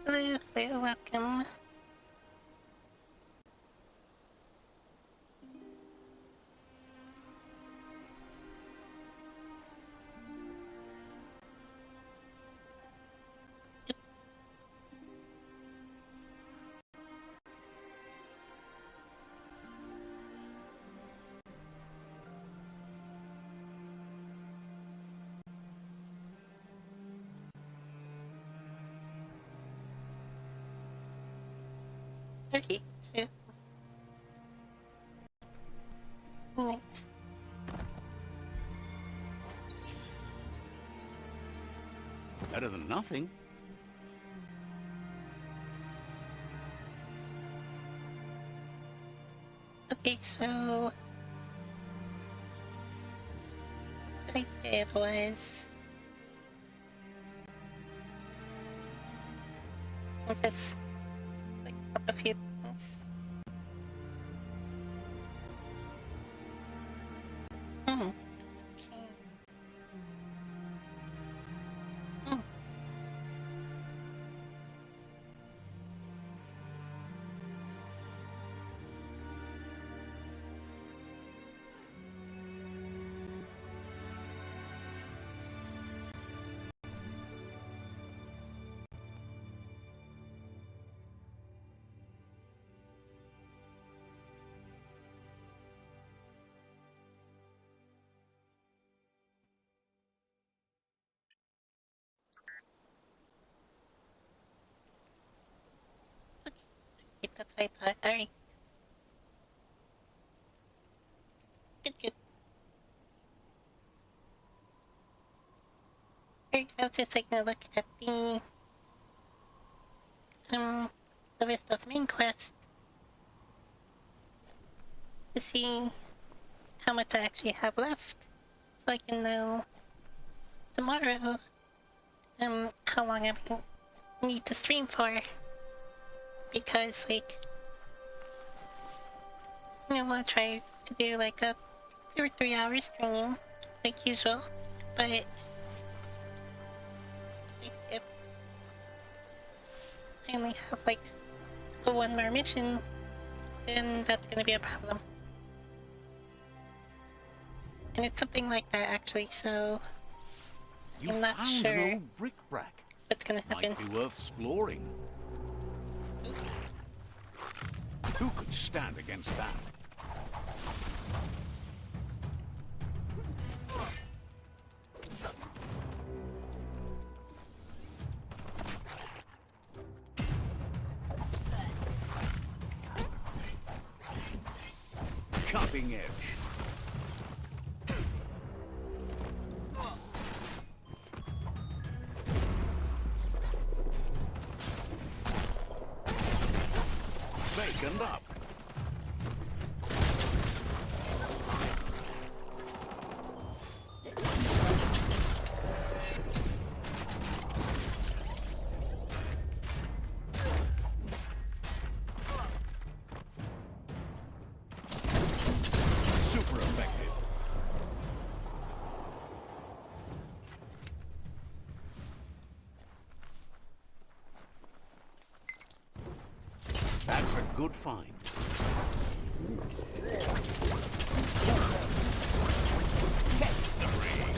Hello, hello, welcome. Okay, so nice. Better than nothing. Okay, so what I did was I just like up a few things. Okay. That's what I thought. Alright. Good, good. Alright, I was just taking a look at the list of main quests to see how much I actually have left, so I can know tomorrow, how long I need to stream for. Because, like, I want to try to do like a 2 or 3 hour stream, like usual, but if I only have like a 1 more mission, then that's gonna be a problem. And it's something like that actually, so You I'm not found sure an old bric-a-brac. what's gonna happen. Might be worth exploring. Who could stand against that? Cutting edge. Vacant up. Super effective. That's a good find. Test the ring.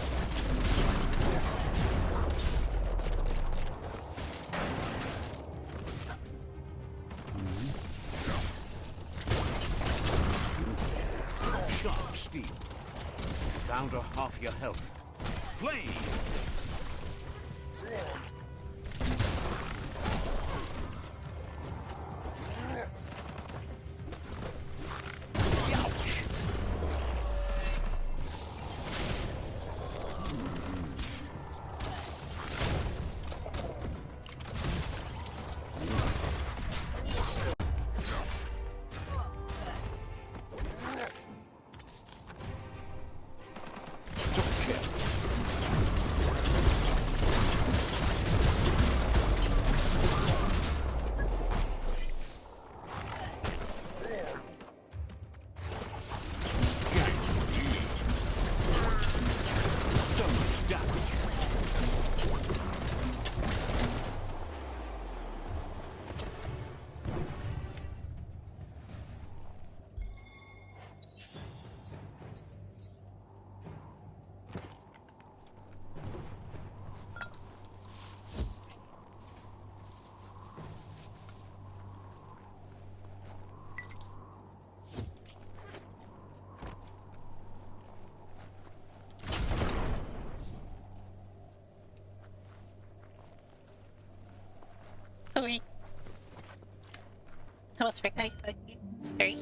Sharp steel. Down to half your health. Flame. I was forgot about you. Sorry.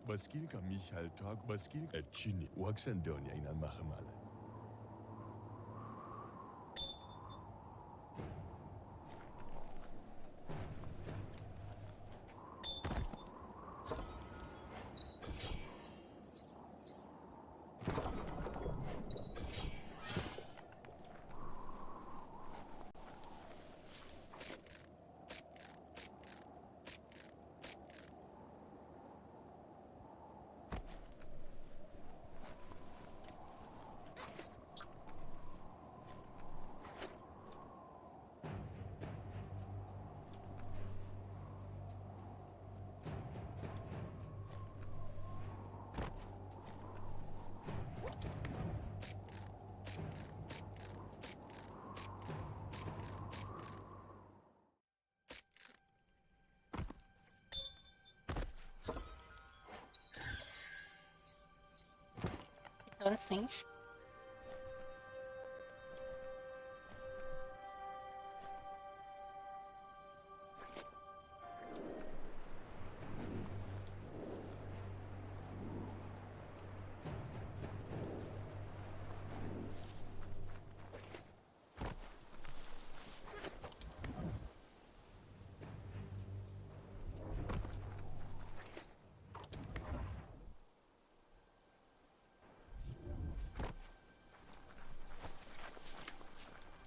Maskini ka Michal talk, maskini ka chini, waksandonia ina mahamala. Don't sneeze.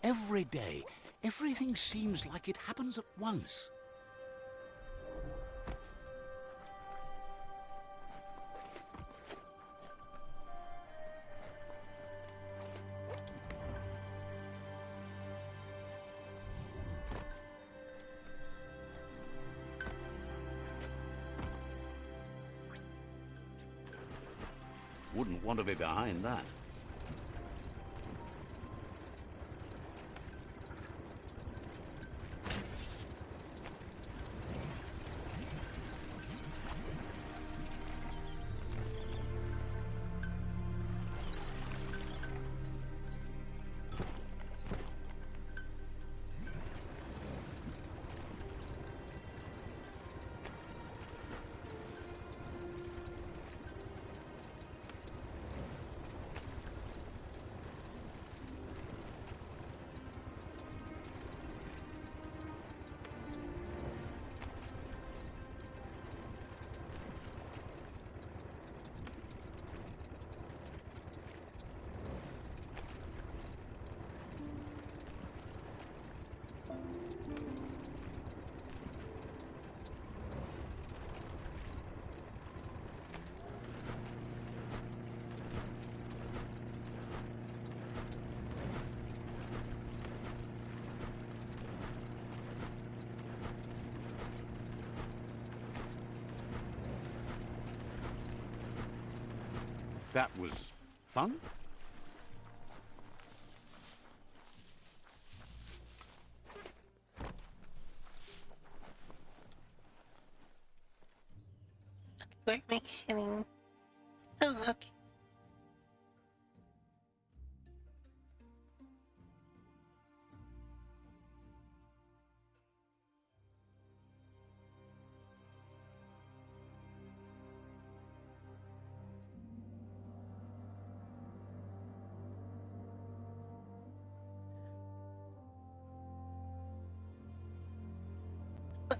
Every day, everything seems like it happens at once. Wouldn't want to be behind that. That was fun? Where am I heading? Oh, okay.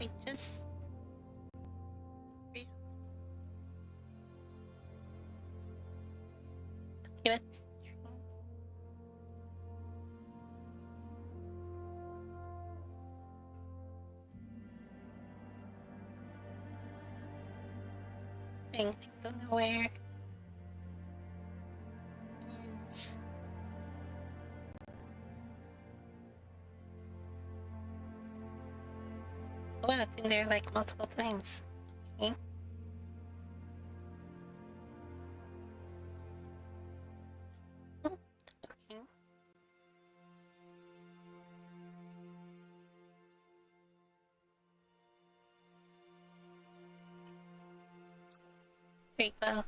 I just... Okay, let's... I don't know where... Yes. Oh, I've been there like multiple times. Okay. Oh, okay. Very well.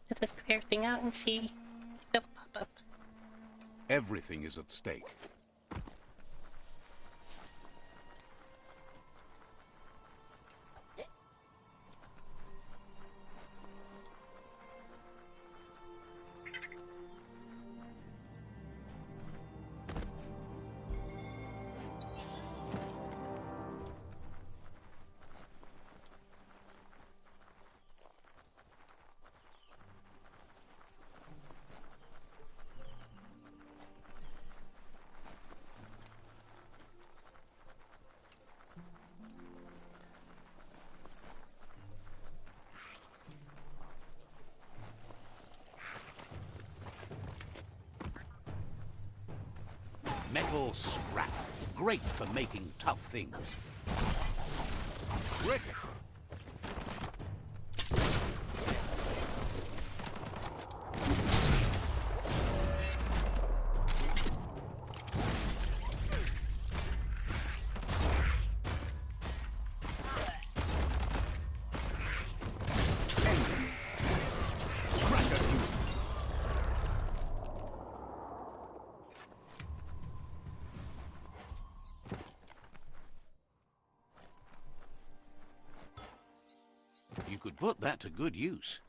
Let us clear everything out and see if it'll pop up. Everything is at stake. Metal scrap. Great for making tough things. Brick. You could put that to good use.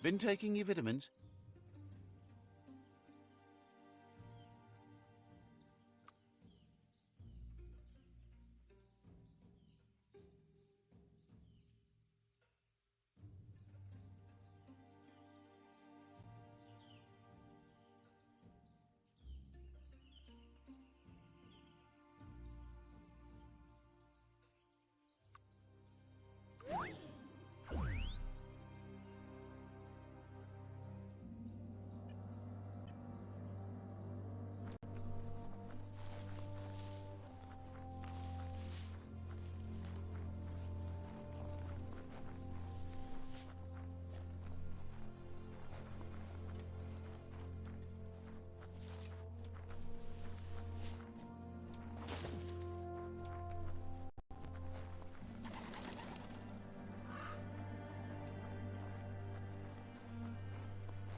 Been taking your vitamins?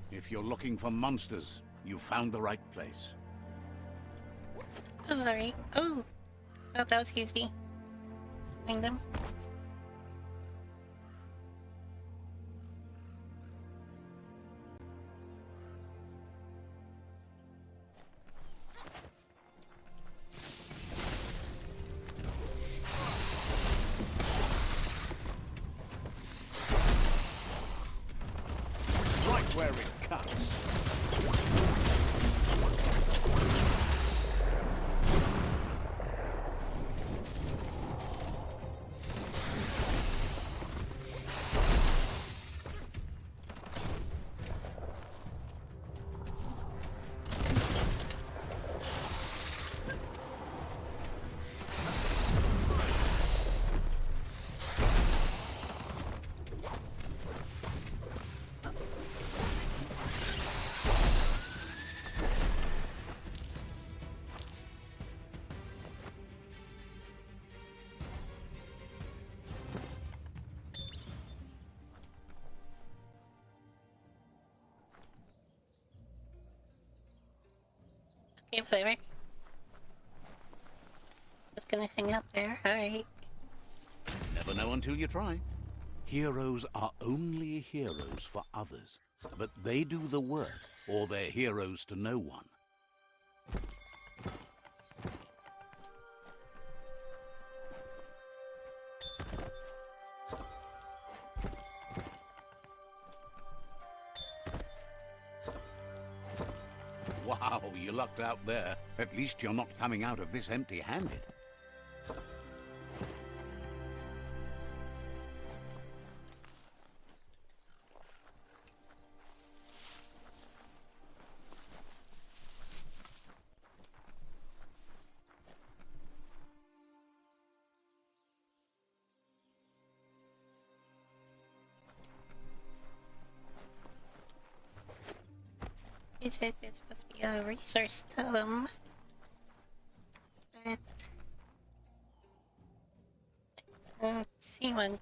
If you're looking for monsters, you found the right place. Alright. Oh! Well, that was easy. Find them. Right where it cuts. Okay, whatever. Just gonna hang out there. Alright. Never know until you try. Heroes are only heroes for others, but they do the work, or they're heroes to no one. Wow, you lucked out there. At least you're not coming out of this empty-handed. He said there's supposed to be a resource tome. But I don't see one.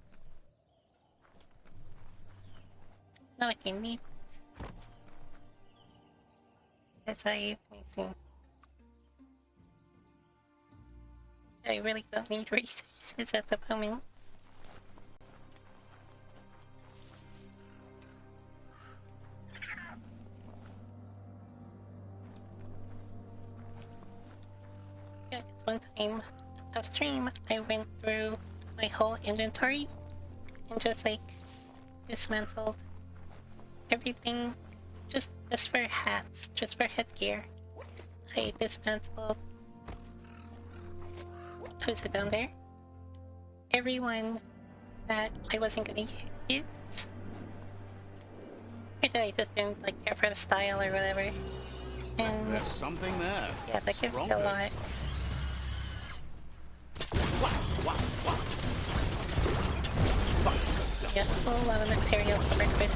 Not like I need it. Guess let me see. I really don't need resources at the moment. Yeah, 'cause one time off stream, I went through my whole inventory and just like dismantled everything just for hats, just for headgear. I dismantled. Oh, is it down there? everyone that I wasn't gonna use. Or that I just didn't like care for the style or whatever. And There's something there. yeah, that gives me a Strong lot. hits. Whack, whack, whack. Thunder Yeah, dust. a whole lot of material to work with.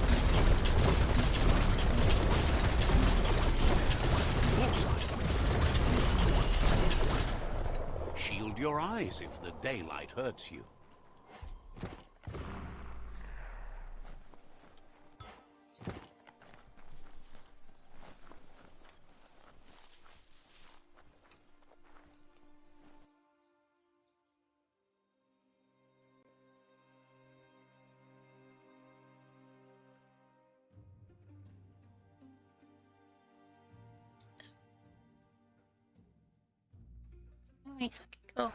Shield your eyes if the daylight hurts you. Nice, okay, cool.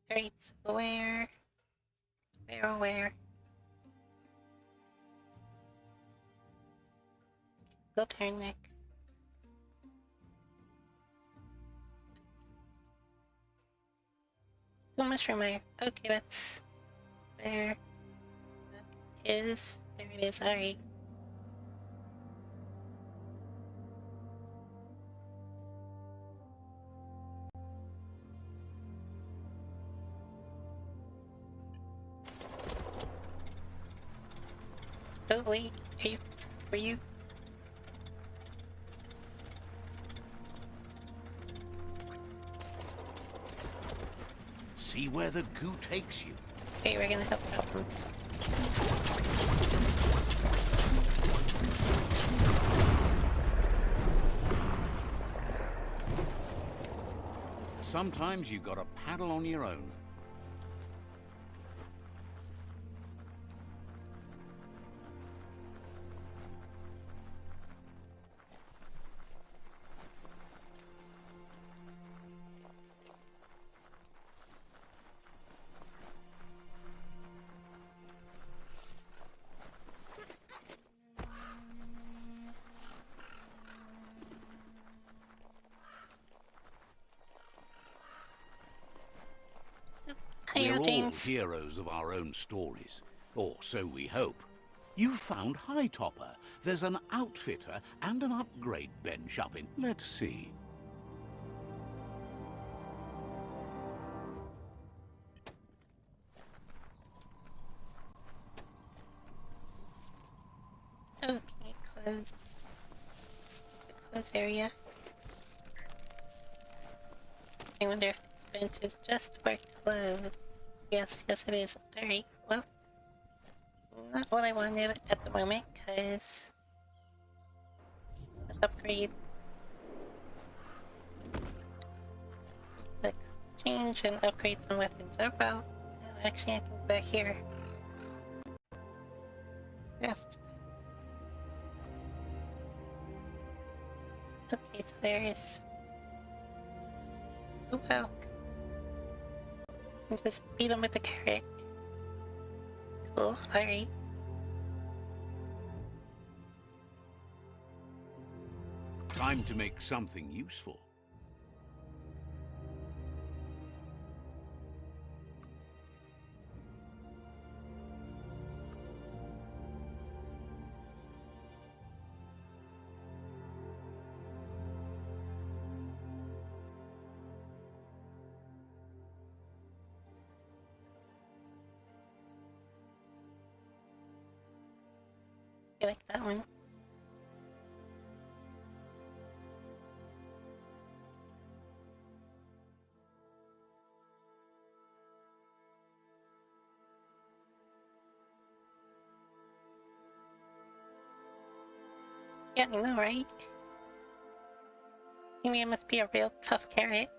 Alright, so where? Go turn neck. Who mushroom eye? Okay, that's there. There it is, alright. Oh wait, were you? See where the goo takes you. Okay, we're gonna have problems. Sometimes you gotta paddle on your own. Hiya, We're all James. heroes of our own stories, or so we hope. You found Hightopper. There's an outfitter and an upgrade bench up in. Let's see. Okay, close. The close area. I wonder if this bench is just for clothes. Yes, yes it is. Alright, well. Not what I wanted at the moment, cause the upgrade. Like, change and upgrade some weapons. Oh well. Actually, I can go back here. Craft. Okay, so there is. Oh wow. And just beat him with the carrot. Cool, alright. Time to make something useful. I like that one. Yeah, I know, right? Maybe it must be a real tough carrot.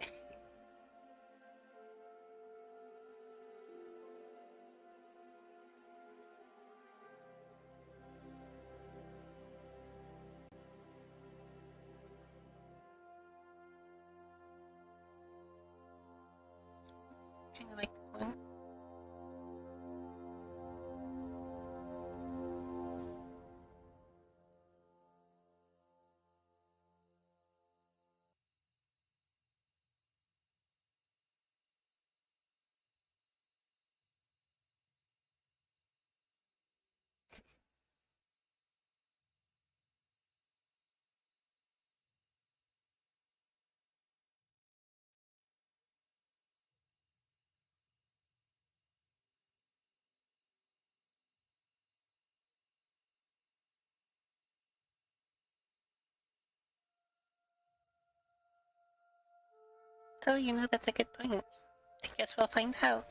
Kinda like that one. Oh, you know, that's a good point. I guess we'll find out.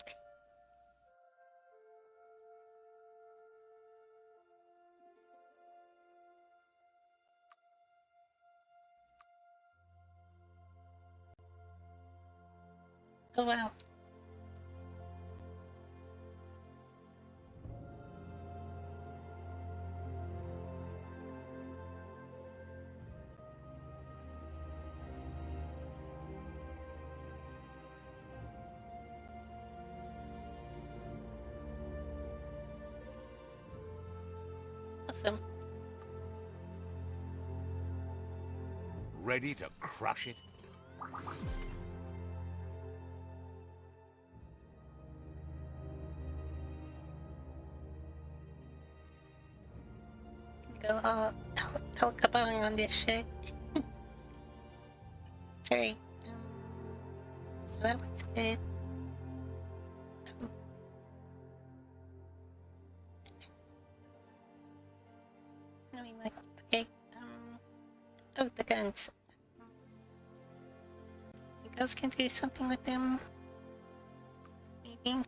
Oh, wow. Awesome. Ready to crush it? Go all El Capone on this shit. Alright. So that one's good. Oh. I mean, like, okay. Oh, the guns. You guys can do something with them. Maybe.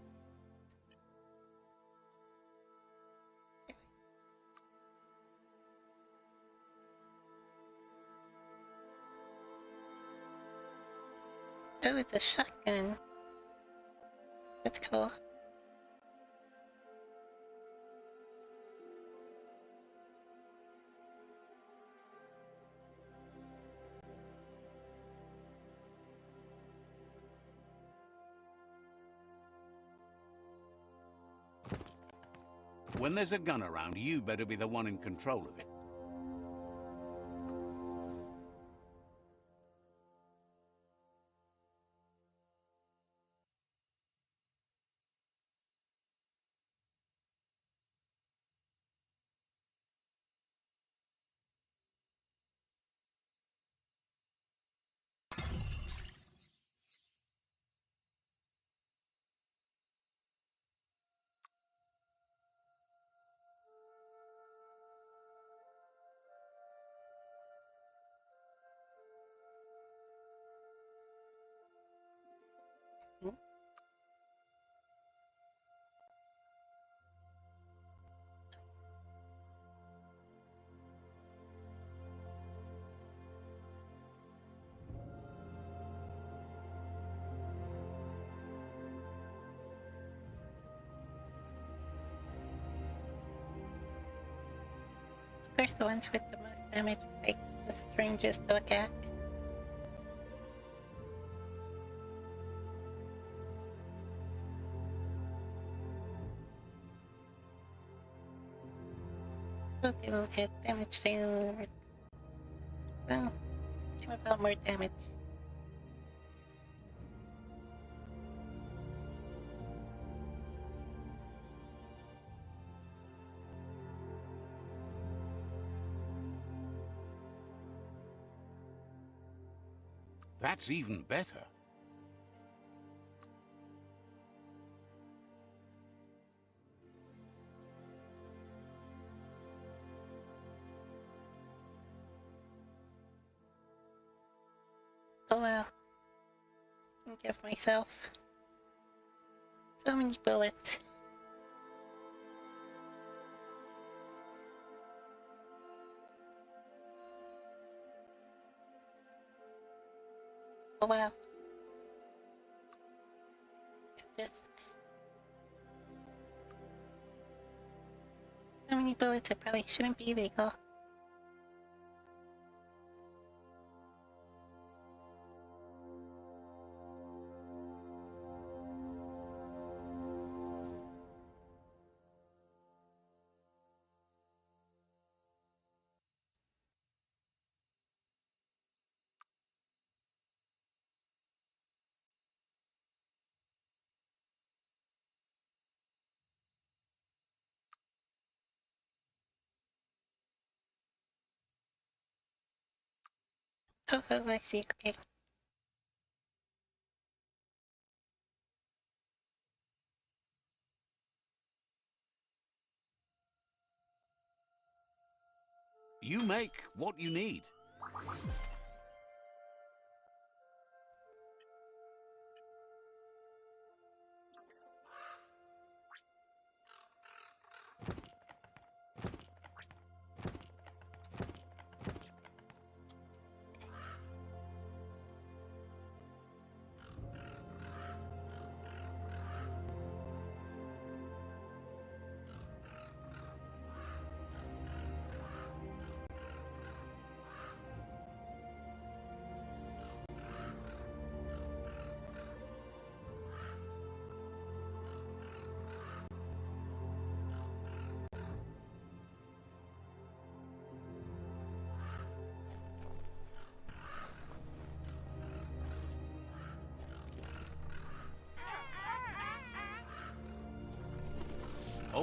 Oh, it's a shotgun. That's cool. When there's a gun around, you better be the one in control of it. Of course, the ones with the most damage are like the strangest to look at. Hope they don't get damage soon. Well, I'm about more damage. That's even better. Oh well. I can give myself so many bullets. Oh wow. Just so many bullets, it probably shouldn't be legal. Oh, I see. Okay. You make what you need.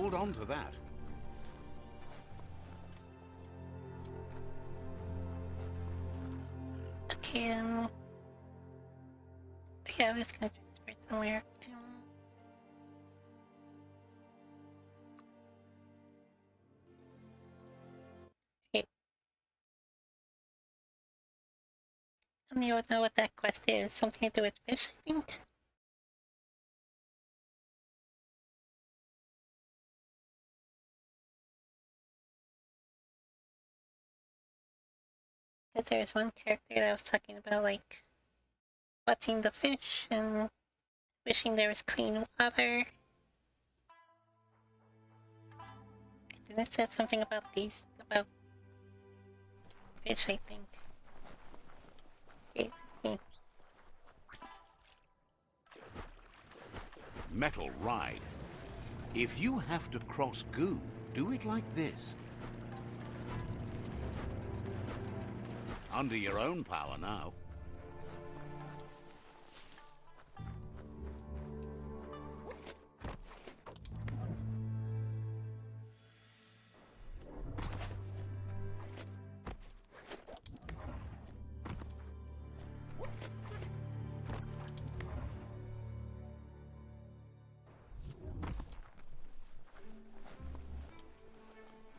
hold on to that. Okay, yeah, I was gonna transfer it somewhere. Okay. You would know what that quest is. Something to do with fish, I think? Because there's one character that was talking about, like, watching the fish and wishing there was clean water. And it said something about about fish, I think. Okay, let's see. Metal ride. If you have to cross goo, do it like this. Under your own power now.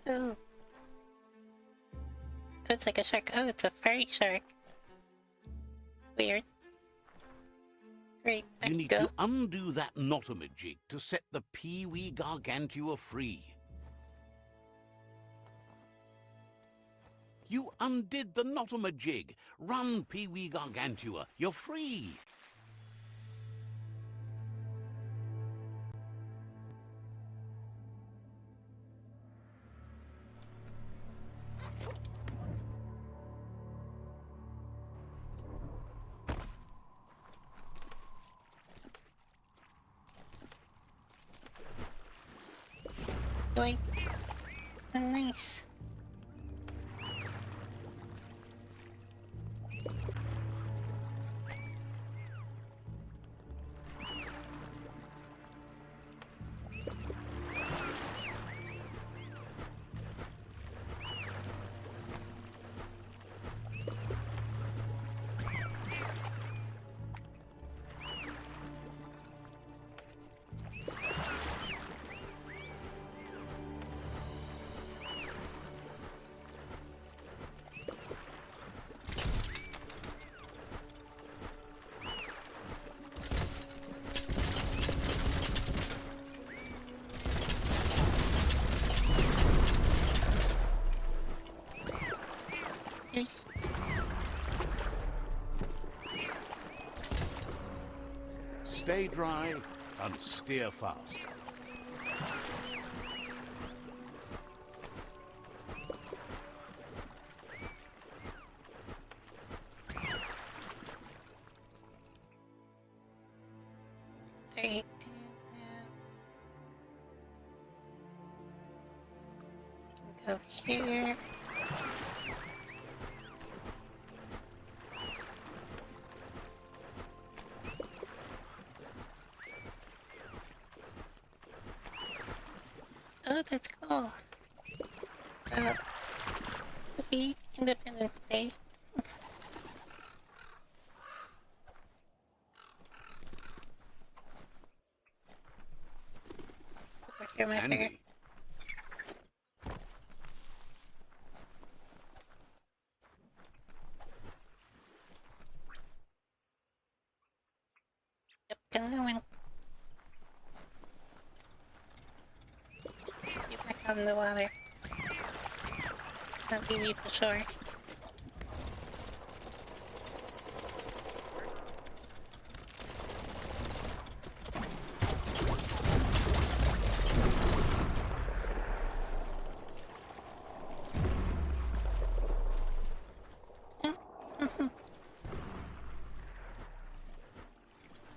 Oh. It's like a shark. Oh, it's a furry shark. Weird. Right, back You need go. to undo that Notomajig to set the Pee-wee Gargantua free. You undid the Notomajig. Run, Pee-wee Gargantua. You're free. Like, nice. Yes. Stay dry and steer fast. Alright. Go here. Oh, that's cool. Happy Independence Day. Over here, my figure. Andy. Yep, gonna win. Get back on the water. Not leave the shore.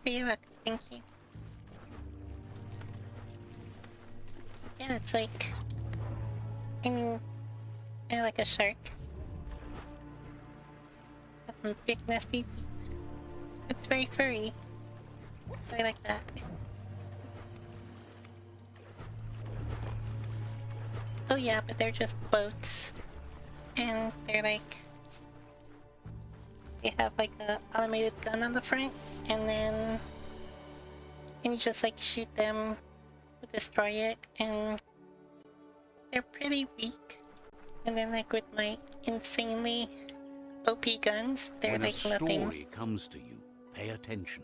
You're welcome, thank you. Yeah, it's like... I mean... I like a shark. Got some big nasty teeth. It's very furry. I like that. Oh yeah, but they're just boats. And they're like... They have like a automated gun on the front, and then... And you just like shoot them to destroy it, and... They're pretty weak. And then like with my insanely OP guns, they're When a like nothing. story comes to you, pay attention.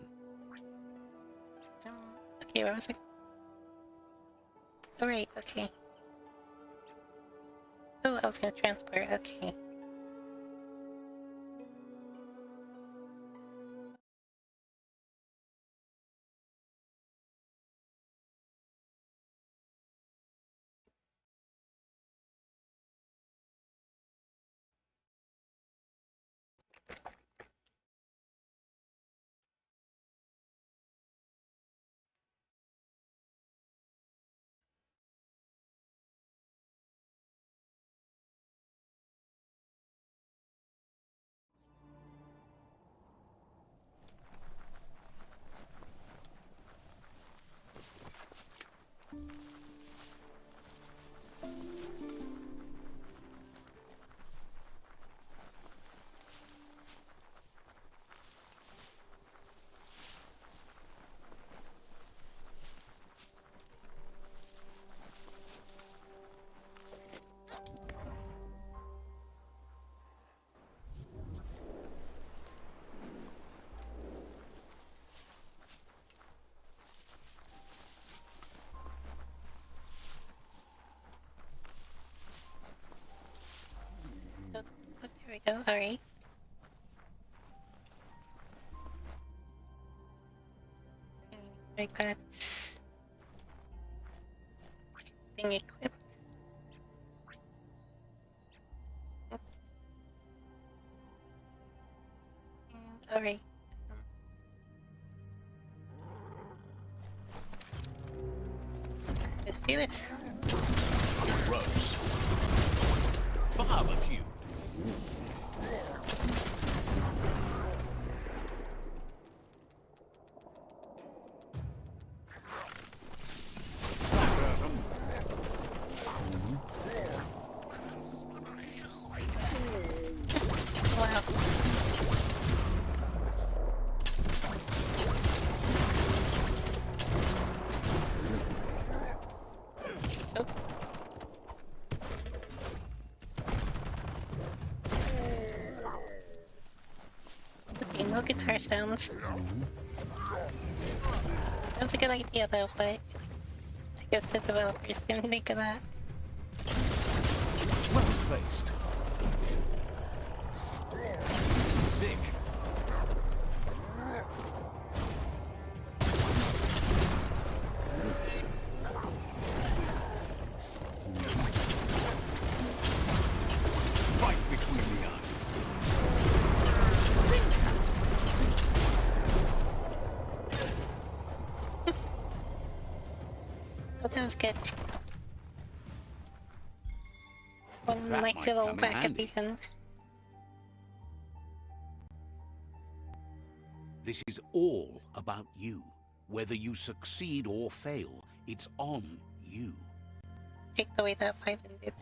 Okay, what was it? Oh right, okay. Oh, I was gonna transport, okay. Oh, there we go, alright. I got... thing equipped. Alright. Let's do this. Gross. Barbecue. Wow. Oh. Okay, no guitar sounds. That was a good idea though, but I guess the developers didn't think of that. Well placed. Sick. Right between the eyes. Oh, that was good. One That nice might little come in whack at the handy. end. This is all about you. Whether you succeed or fail, it's on you. Take the way that fight ended.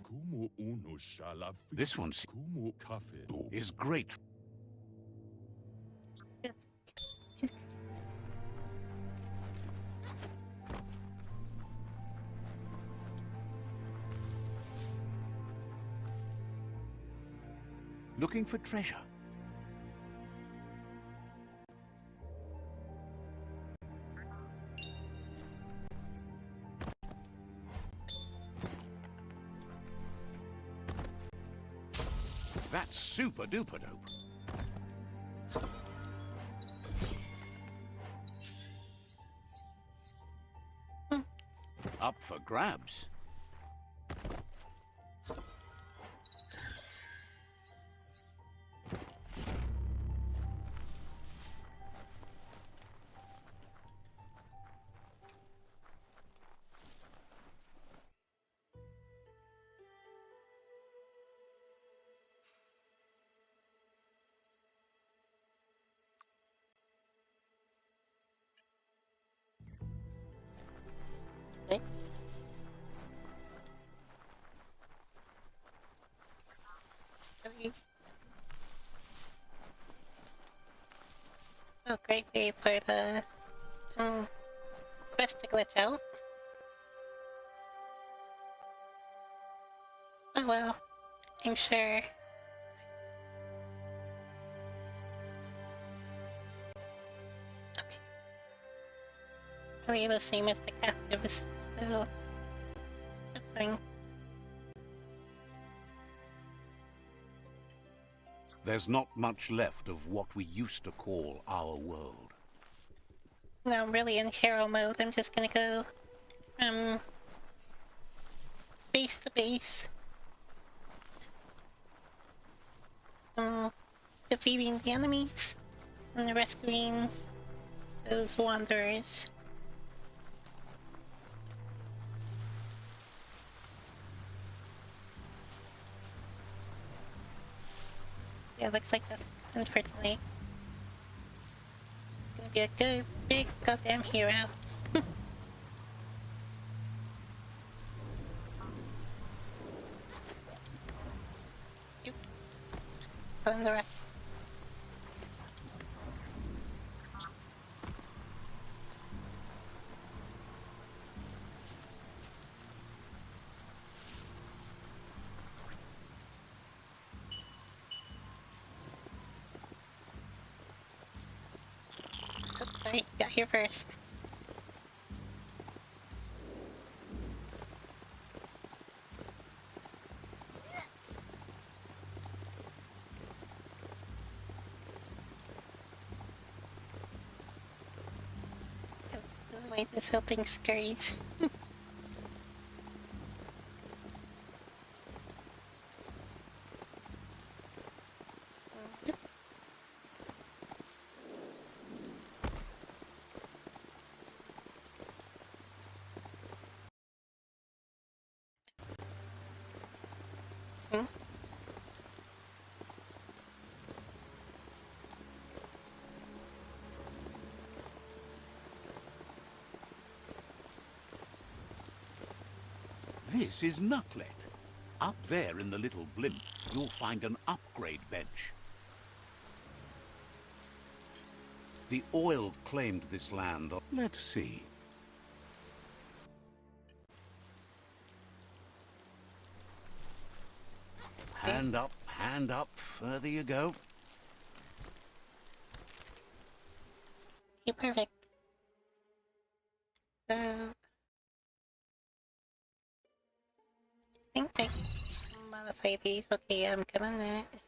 Como uno shala This one Como kafe. is great. Looking for treasure. That's super duper dope. Up for grabs. wait for the quest to glitch out. Oh well, I'm sure. Okay. Probably the same as the captives, so that's fine. There's not much left of what we used to call our world. Now I'm really in hero mode. I'm just gonna go from base to base. Defeating the enemies and rescuing those wanderers. Yeah, looks like that's it for tonight. Gonna be a good, big, goddamn hero. Oop. On the right. Oops, sorry, got here first. The way this whole thing scurries. This is Knucklet. Up there in the little blimp, you'll find an upgrade bench. The oil claimed this land. Let's see. Hand up, further you go. Okay, perfect. So, I think I can modify these. Okay, I'm gonna next.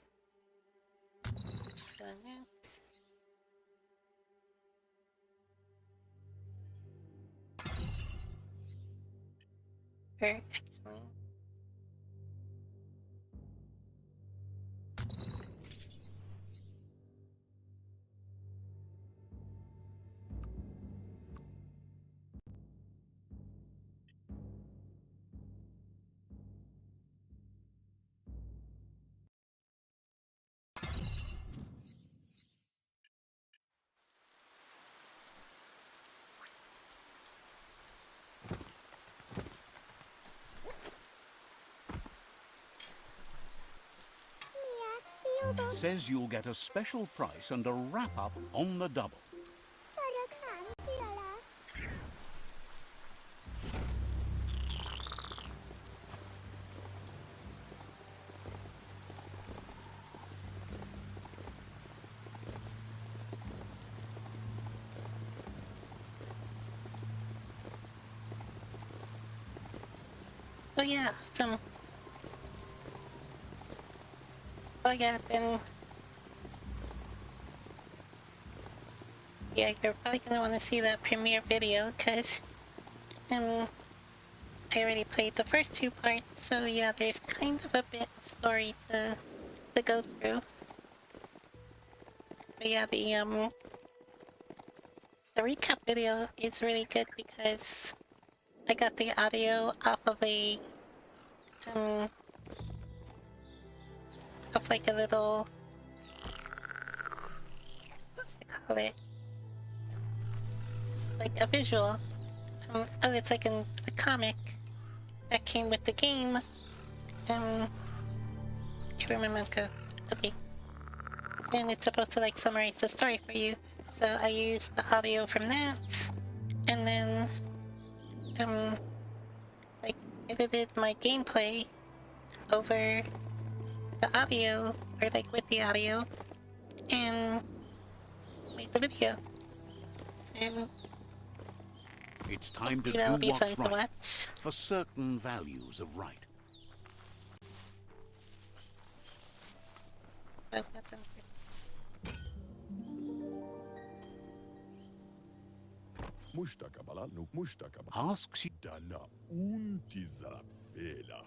Gonna next. Or actually, Says you'll get a special price and a wrap-up on the double. oh yeah, oh yeah, then... Yeah, you're probably gonna want to see that premiere video, because I already played the first two parts, so yeah, there's kind of a bit of story to go through. But yeah, the recap video is really good because I got the audio off of a of like a little, what do I call it? Like a visual. Oh, it's like a comic that came with the game. Here, my Manko. Okay. And it's supposed to like summarize the story for you. So I used the audio from that, and then like edited my gameplay over the audio, or like with the audio, and made the video. So It's time to hopefully that'll do be fun what's to right watch. for certain values of right. But that's unfair. Asks you Dana und dieser Fehler.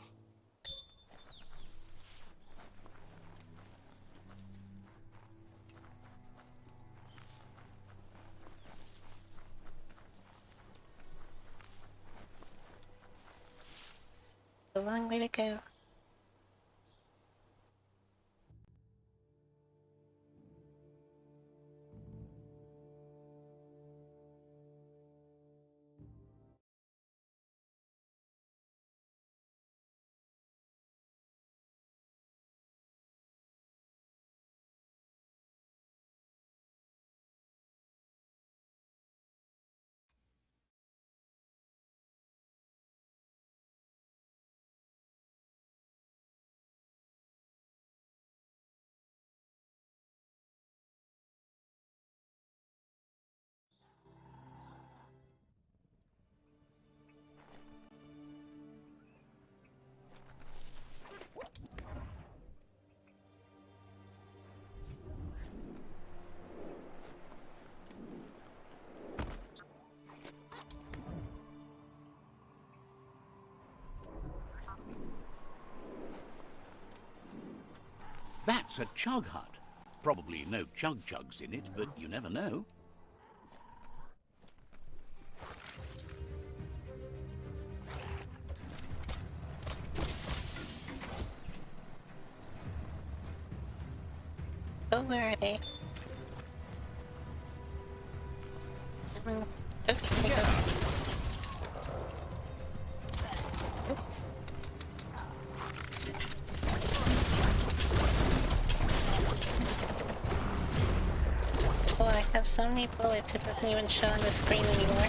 A long way to go. that's a chug hut. Probably no chug chugs in it, but you never know. Oh, where are they? Okay, they go. Oops. Oh, I have so many bullets it doesn't even show on the screen anymore.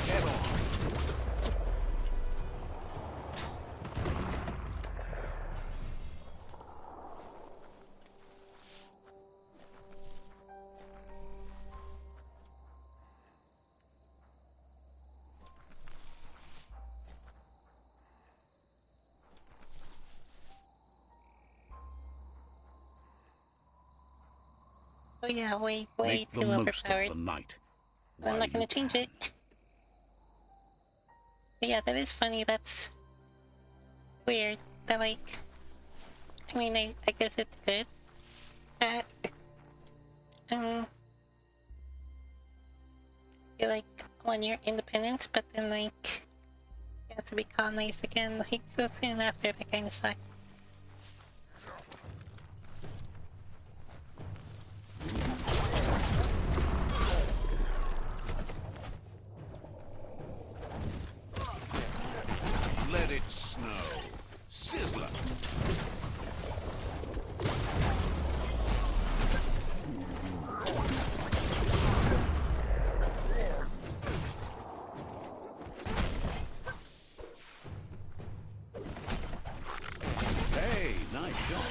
Oh yeah, way Make too the most overpowered. of the night. I'm while not gonna you change it. But yeah, that is funny. That's weird. That like, I mean, I guess it's good that you like want your independence, but then like you have to be colonized again. Like so soon after, that kind of sucks. Let it snow. Sizzler. Hey, nice shot.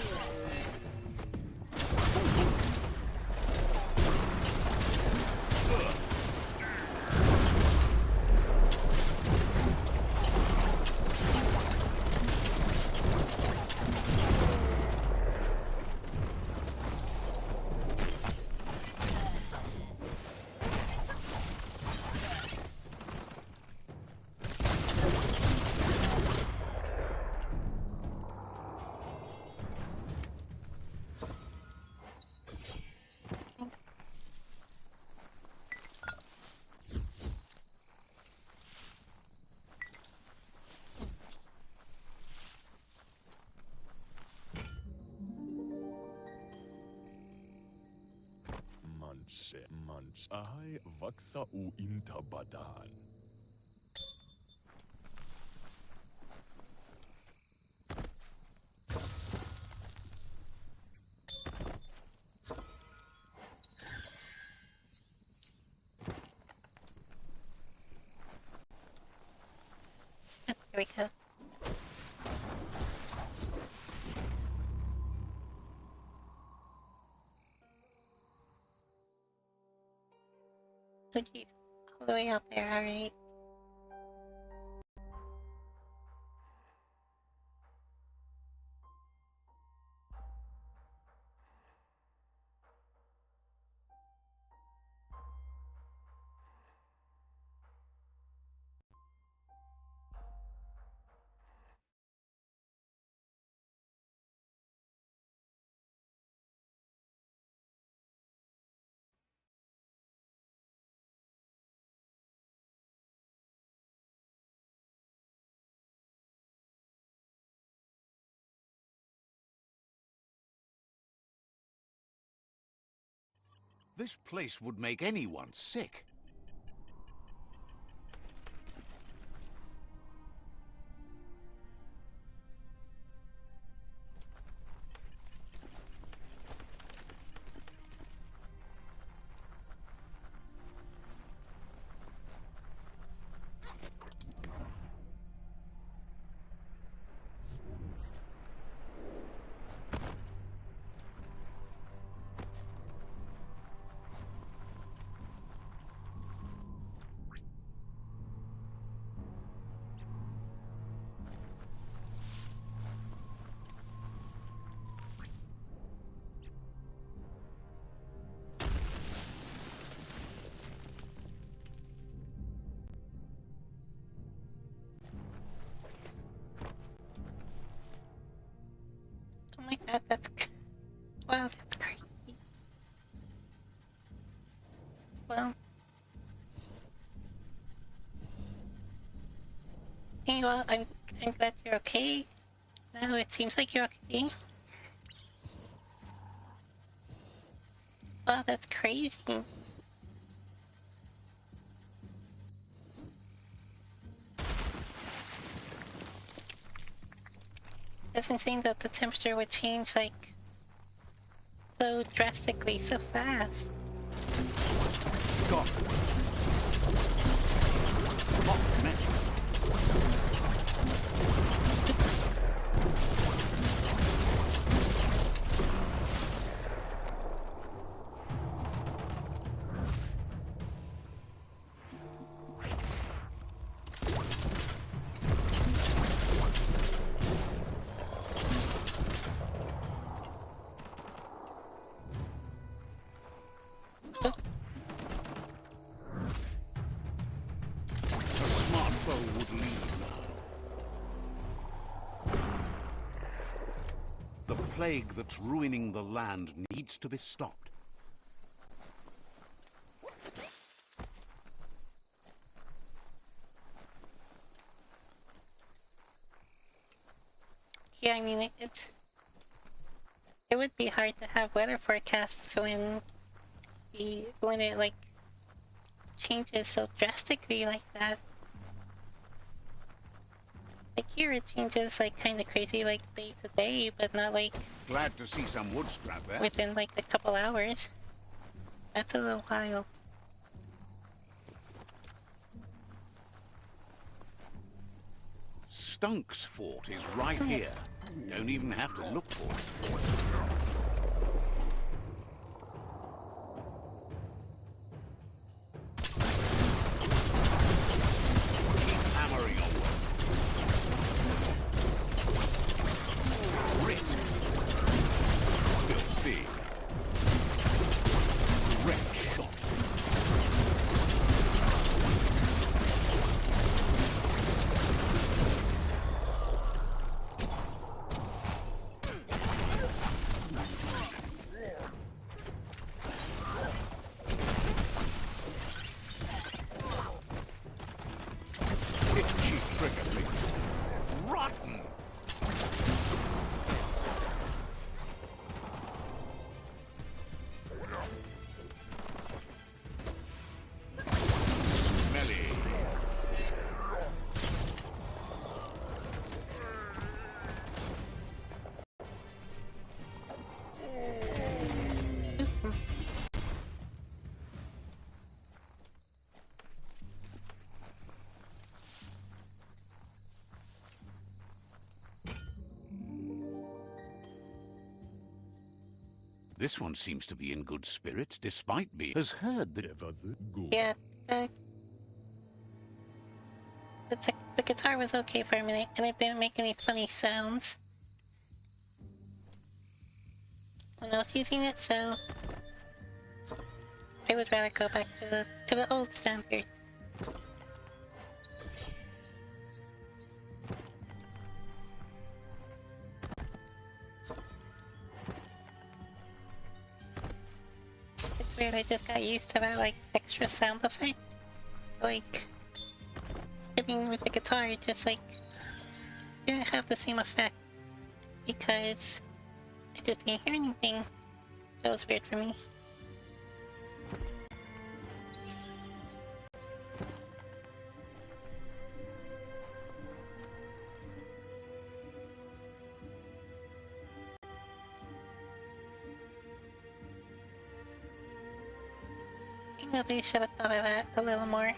Manch. Ahai vaksa u intabadan. we go. Oh jeez, all the way out there, alright. This place would make anyone sick. Oh my god, that's... Wow, that's crazy. Well... Hey, well, I'm glad you're okay. No, it seems like you're okay. Wow, that's crazy. It's insane that the temperature would change, like, so drastically, so fast. Stop. Hot metal. The plague that's ruining the land needs to be stopped. Yeah, I mean, it would be hard to have weather forecasts when it like changes so drastically like that. Like here it changes like kind of crazy like day to day, but not like Glad to see some wood scrap there. within like a couple hours. That's a little while. Stunk's fort is right here. Don't even have to look for it. Keep hammering away. Grit. Still see. Direct shot. This one seems to be in good spirits, despite being... has heard that... Go. Yeah, the guitar was okay for a minute, and it didn't make any funny sounds when I was using it, so I would rather go back to the old standard. It's weird, I just got used to that, like, extra sound effect. Like, hitting with the guitar, it just, like, didn't have the same effect. Because I just didn't hear anything. That was weird for me. I know they should have thought of that a little more.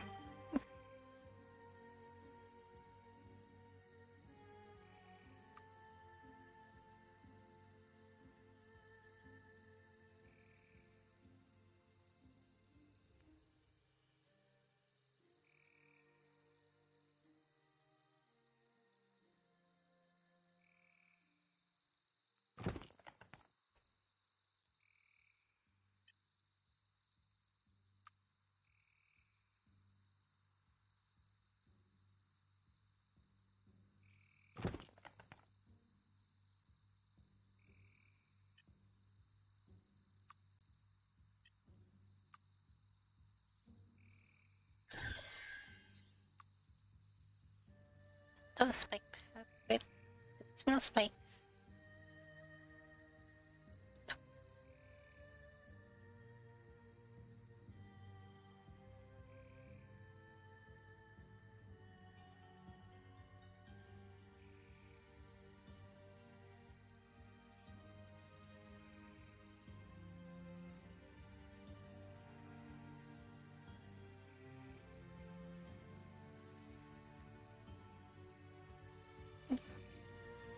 Oh, spike pad with additional spikes.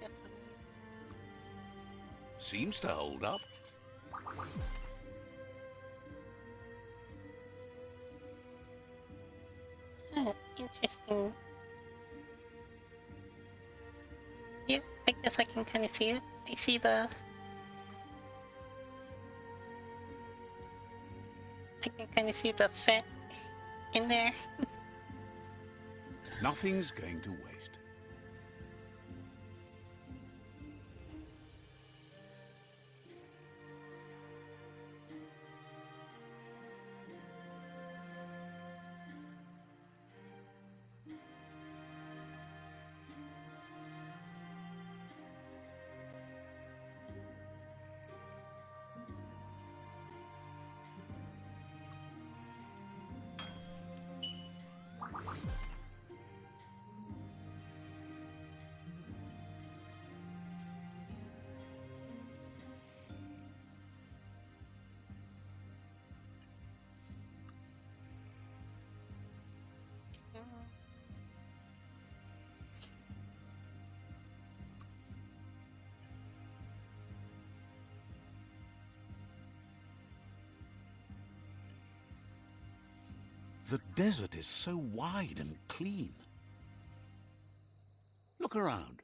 That's what seems to hold up. interesting. Yeah, I guess I can kind of see it. I see the... I can kind of see the fet in there. Nothing's going to waste. The desert is so wide and clean. Look around.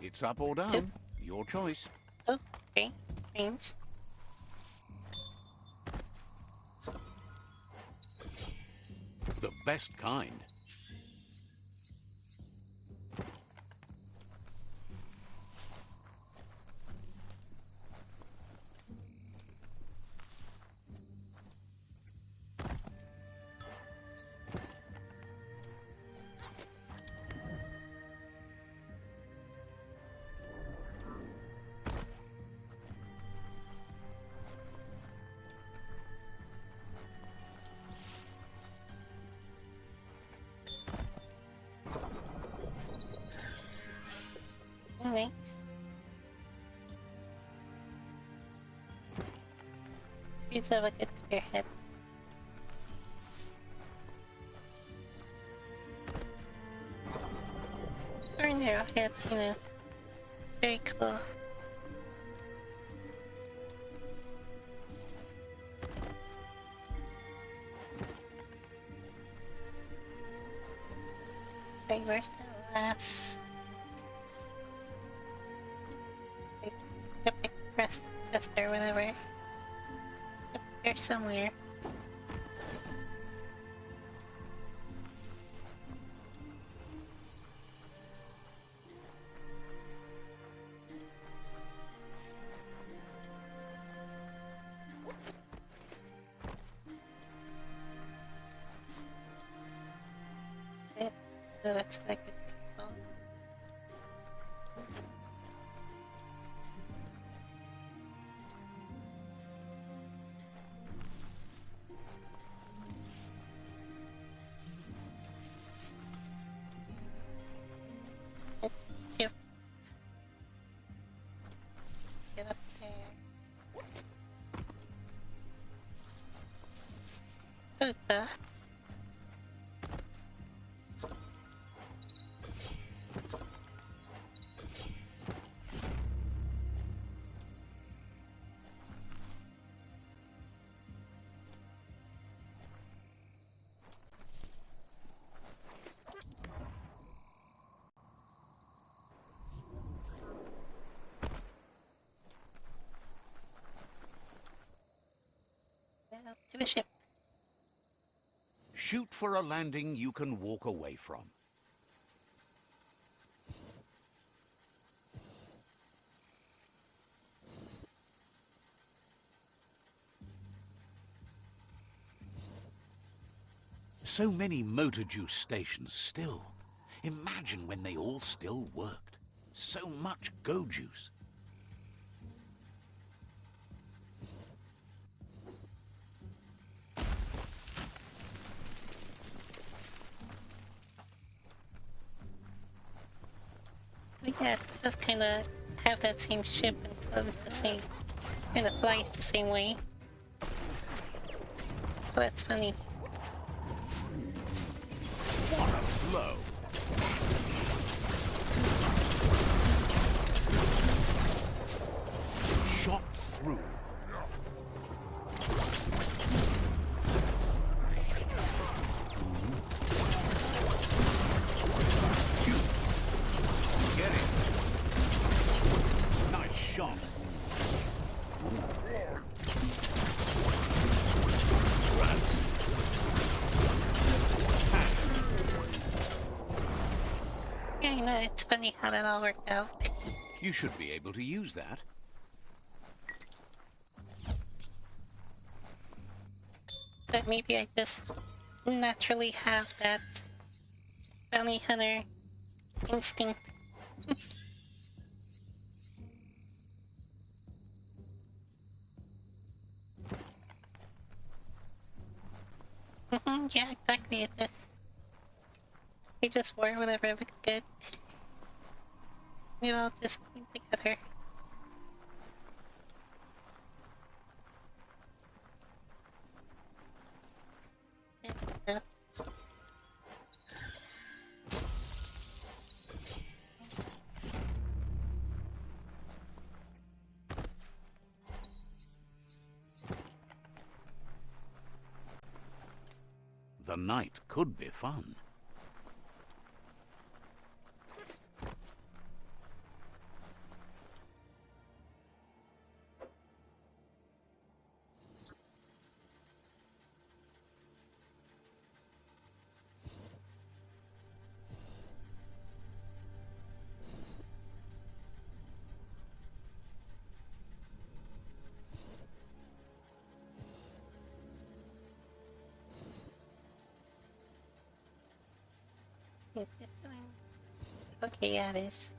It's up or down. Your choice. Oh, okay. Strange. The best kind. Nice. Please have a good spearhead. Or an arrowhead, you know. Very cool. Okay, where's the last? Like, the big crest or whatever. Up there somewhere. Yeah, so that's like a people. Yep. Get up there. Oh, duh. Now to the ship. Shoot for a landing you can walk away from. So many motor juice stations still. Imagine when they all still worked. So much go juice. But yeah, it does kinda have that same ship and clothes the same, and it flies the same way. So that's funny. What a blow! Shot through. Get it. Nice shot. Rats. Yeah, you know, it's funny how that all worked out. You should be able to use that. But maybe I just naturally have that bounty hunter instinct. Yeah, exactly. We just wore whatever looked good. We all just came together. Yeah. The night could be fun. Is this one? Okay, yeah, it is.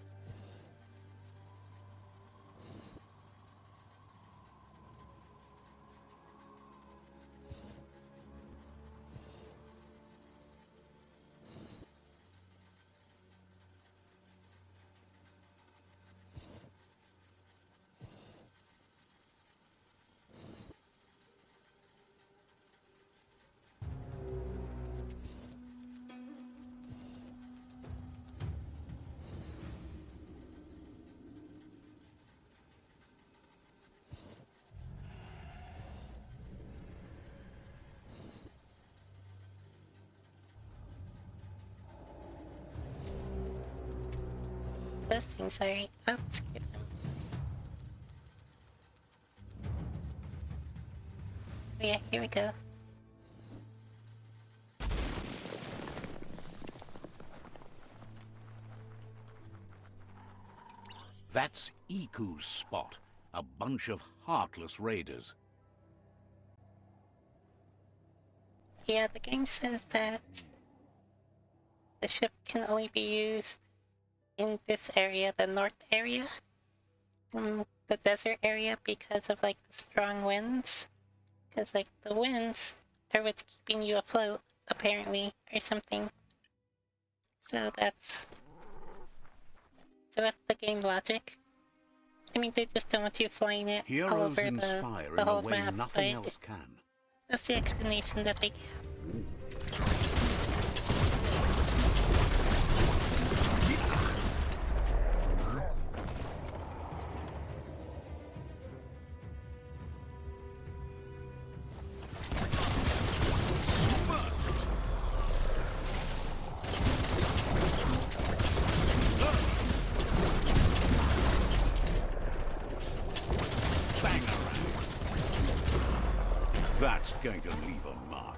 Those things are... I'll skip them. Oh yeah, here we go. That's Iku's spot. A bunch of heartless raiders. Yeah, the game says that the ship can only be used in this area, the north area, and the desert area, because of like the strong winds. Because like the winds are what's keeping you afloat, apparently, or something. So that's the game logic. I mean, they just don't want you flying it all Heroes over inspire the in a whole way map, nothing but else can. that's the explanation that they give. That's going to leave a mark.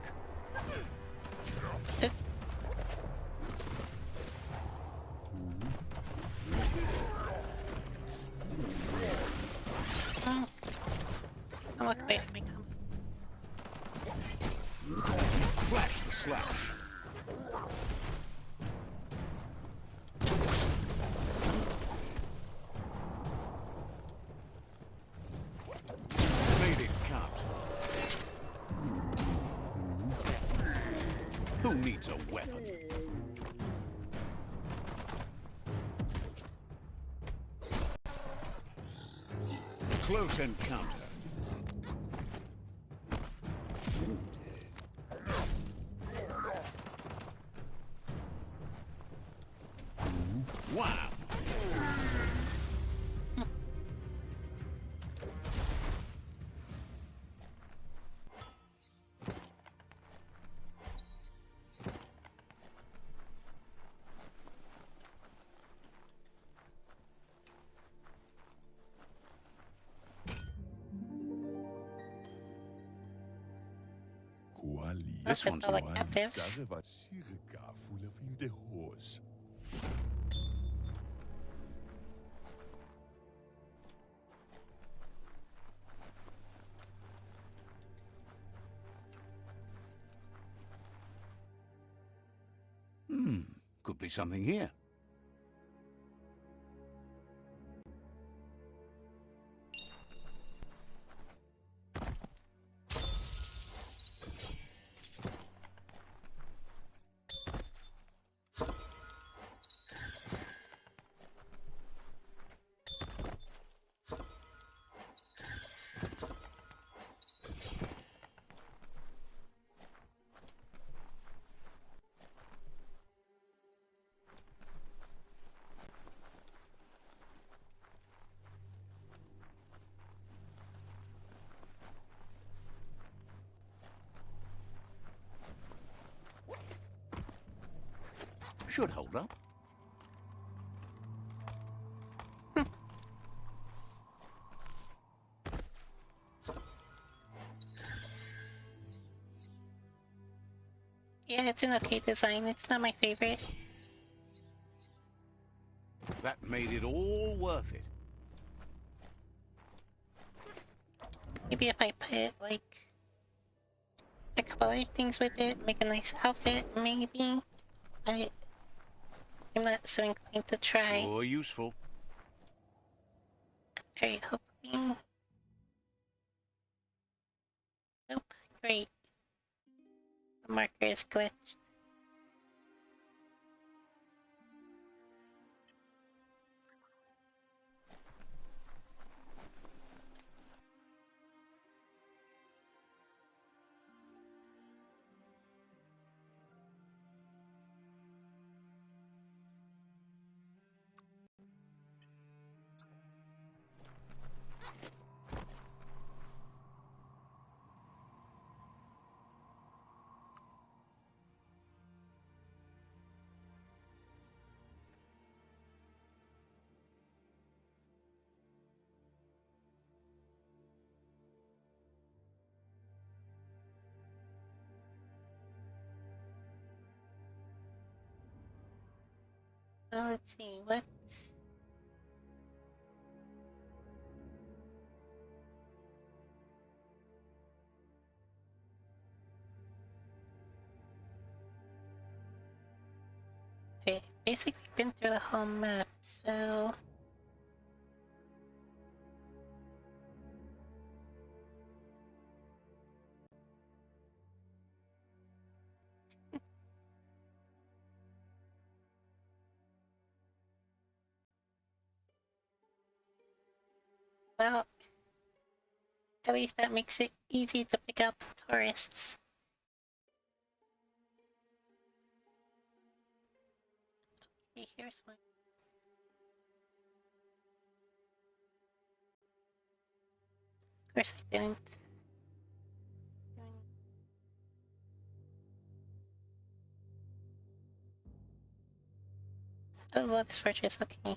I'll walk away from my combos. Flash the slash. Made it count. Who needs a weapon? Close encounter. Wow. This one's all like captives. Zareva circa full of the horse. Could be something here. Should hold up. Yeah, it's an okay design. It's not my favorite. That made it all worth it. Maybe if I put like a couple other things with it, make a nice outfit, maybe. I'm not so inclined to try. Sure useful. Very hopefully. Nope. Great. The marker is glitched. Let's see, what? Okay, basically been through the whole map, so... Well, at least that makes it easy to pick out the tourists. Okay, here's one. Of course I didn't. Oh, Lotus Fortress, okay.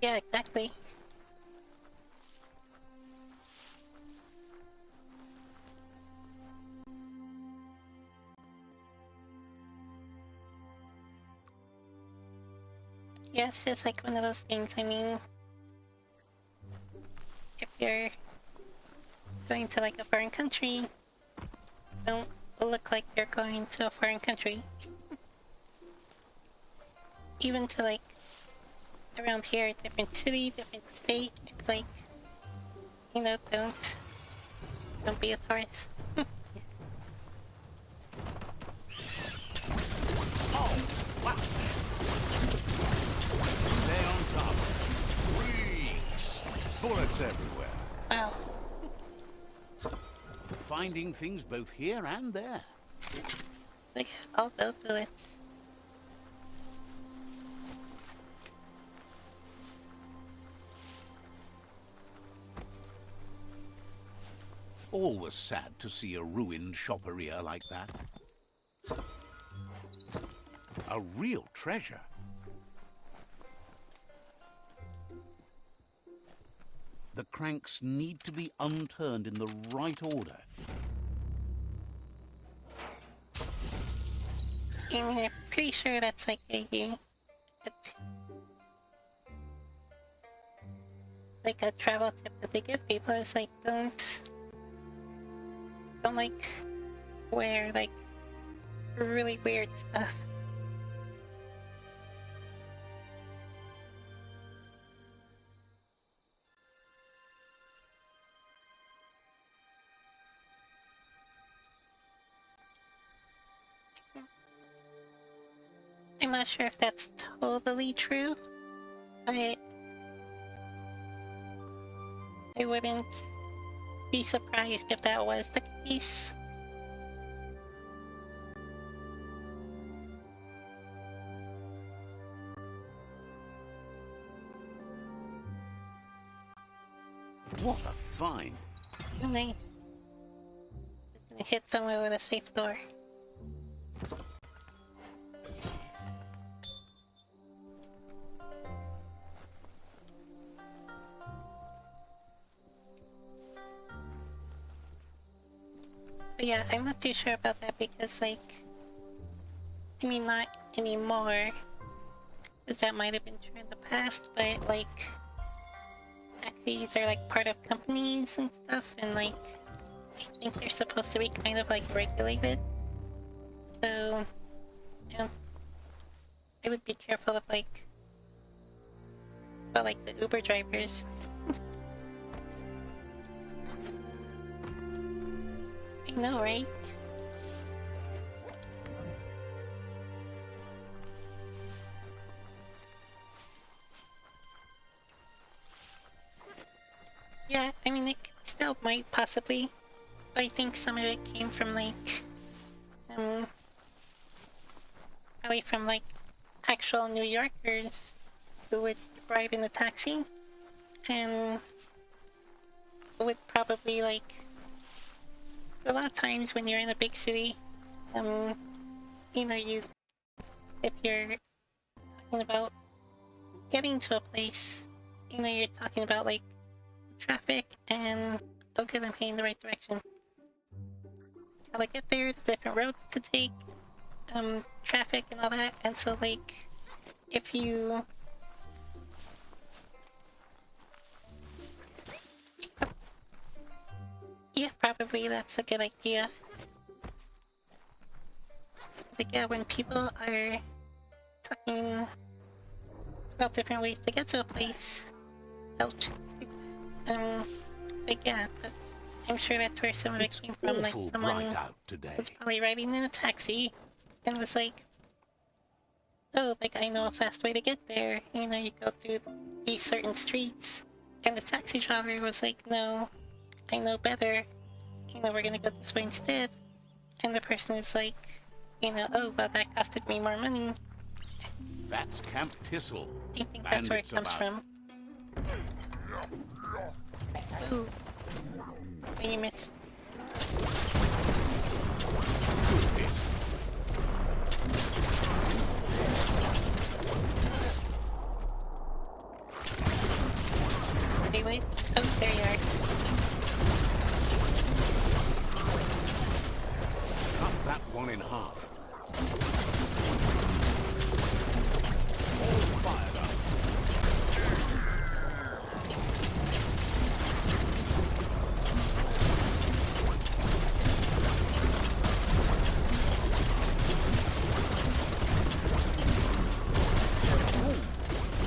Yeah, exactly. Yeah, it's just like one of those things. I mean, if you're going to like a foreign country, don't look like you're going to a foreign country. Even to like around here, different city, different state, it's like, you know, don't be a tourist. Stay on top. Freaks! Bullets everywhere. Wow. Finding things both here and there. Like, all those bullets. Always sad to see a ruined shopperia like that. A real treasure. The cranks need to be unturned in the right order. And I'm pretty sure that's like a travel tip that they give people is like don't like wear like really weird stuff. I'm not sure if that's totally true, but I wouldn't be surprised if that was the case. What a find! And I hit somewhere with a safe door. But yeah, I'm not too sure about that because, like, I mean, not anymore, because that might have been true in the past, but, like, taxis are, like, part of companies and stuff, and, like, I think they're supposed to be kind of, like, regulated. So, I would be careful of, like, about, like, the Uber drivers. I know, right? Yeah, I mean, it still might possibly, but I think some of it came from, like, probably from, like, actual New Yorkers who would ride in a taxi. and would probably like a lot of times when you're in a big city, you know, if you're talking about getting to a place, you know, you're talking about like traffic and okay, I'm heading in the right direction. How to get there, the different roads to take, traffic and all that, and so like if you yeah, probably that's a good idea. Like yeah, when people are talking about different ways to get to a place, ouch. Like yeah, I'm sure that's where some of it It's came from. Like awful someone bright out today. was probably riding in a taxi and was like, oh, like I know a fast way to get there. You know, you go through these certain streets. And the taxi driver was like, no, I know better. You know, we're gonna go this way instead. And the person is like, you know, oh, well, that costed me more money. That's Camp Thistle. I think that's where it comes from. Ooh. Oh, you missed. Wait. Oh, there you are. Cut that one in half. All fired up.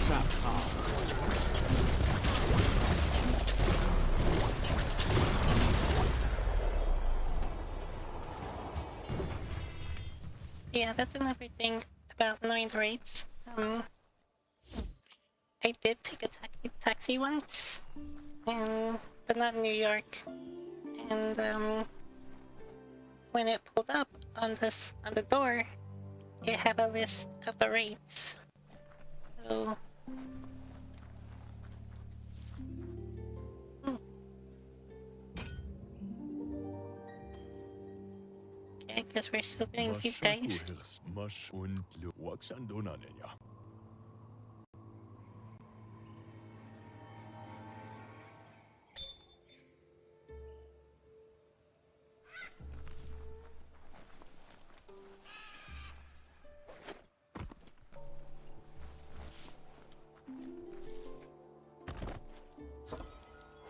Tap hard. Yeah, that's another thing about knowing the rates. I did take a taxi once, but not in New York. And when it pulled up on the door, it had a list of the rates. So I guess we're still doing these guys.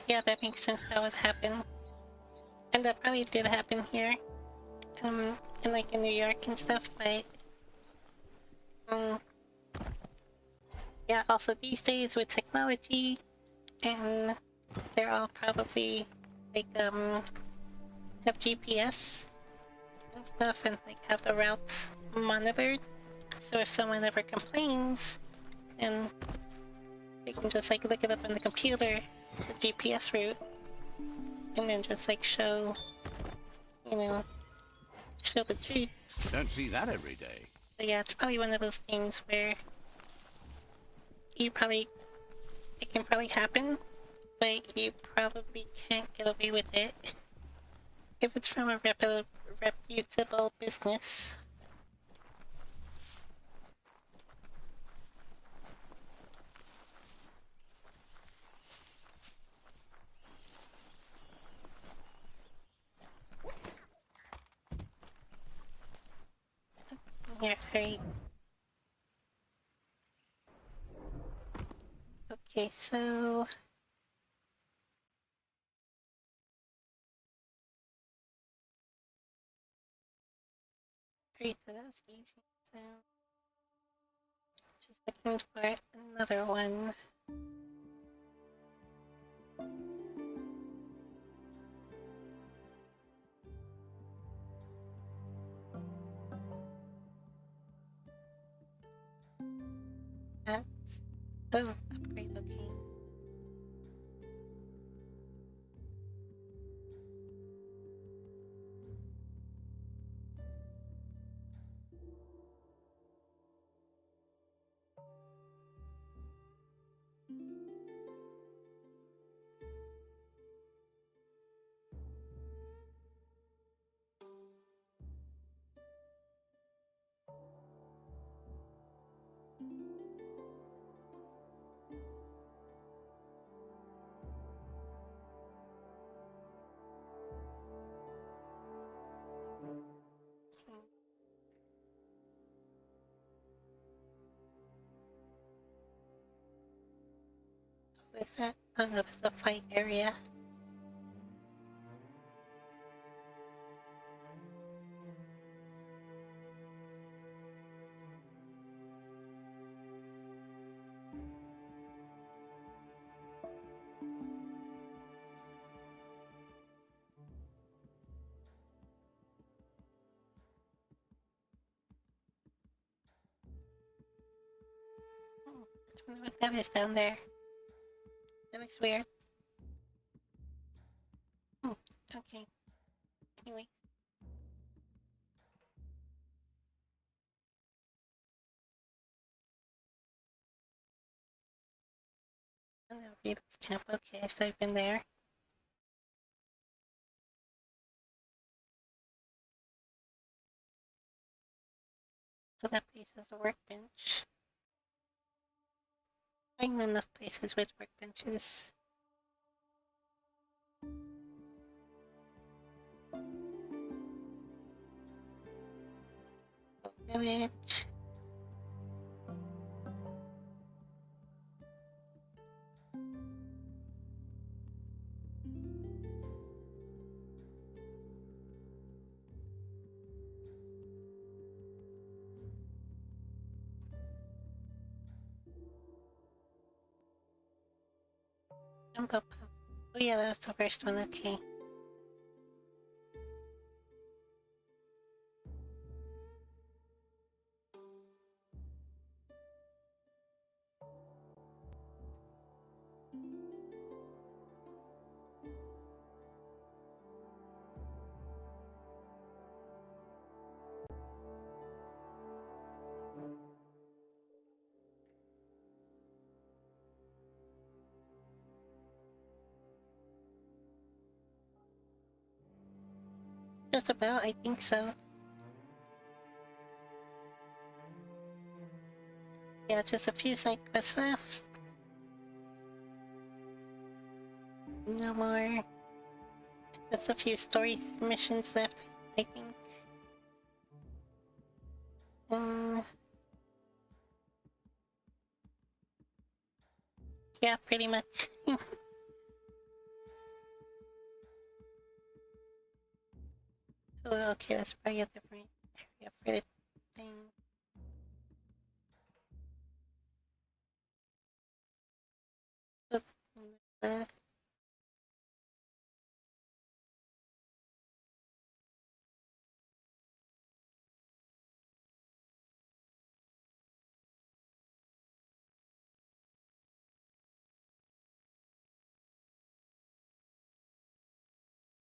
Yeah, that makes sense how it happened. And that probably did happen here. In like in New York and stuff, but yeah, also these days with technology and they're all probably like have GPS and stuff and like have the routes monitored. So if someone ever complains, then they can just like look it up in the computer, the GPS route, and then just like show, you know, show the truth. Don't see that every day. So yeah, it's probably one of those things where it can probably happen, but you probably can't get away with it if it's from a reputable business. Yeah, hurry. Okay, so great, so that was easy. So just looking for another one. That upgrade, okay. What is that? Oh no, that's a fight area. I don't know what that is down there. That looks weird. Okay. Anyway. Oh no, Beatles camp. Okay, so I've been there. So that place has a workbench. I know enough places with workbenches. Village. Jump up. Oh yeah, that was the first one, okay. Just about, I think so. Yeah, just a few side quests left. No more. Just a few story missions left, I think. Yeah, pretty much. Oh, okay, that's probably a different area for the thing. Uh,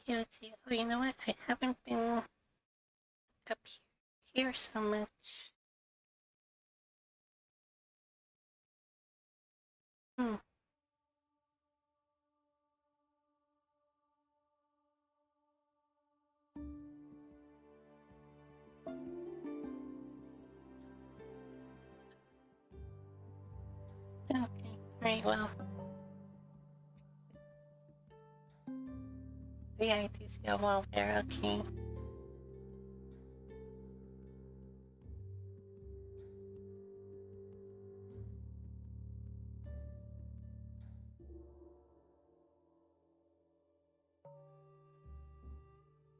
yeah, let's see. Oh, you know what? I haven't been up here so much. Hmm. Okay, very well. Yeah, I do see a wall there, okay.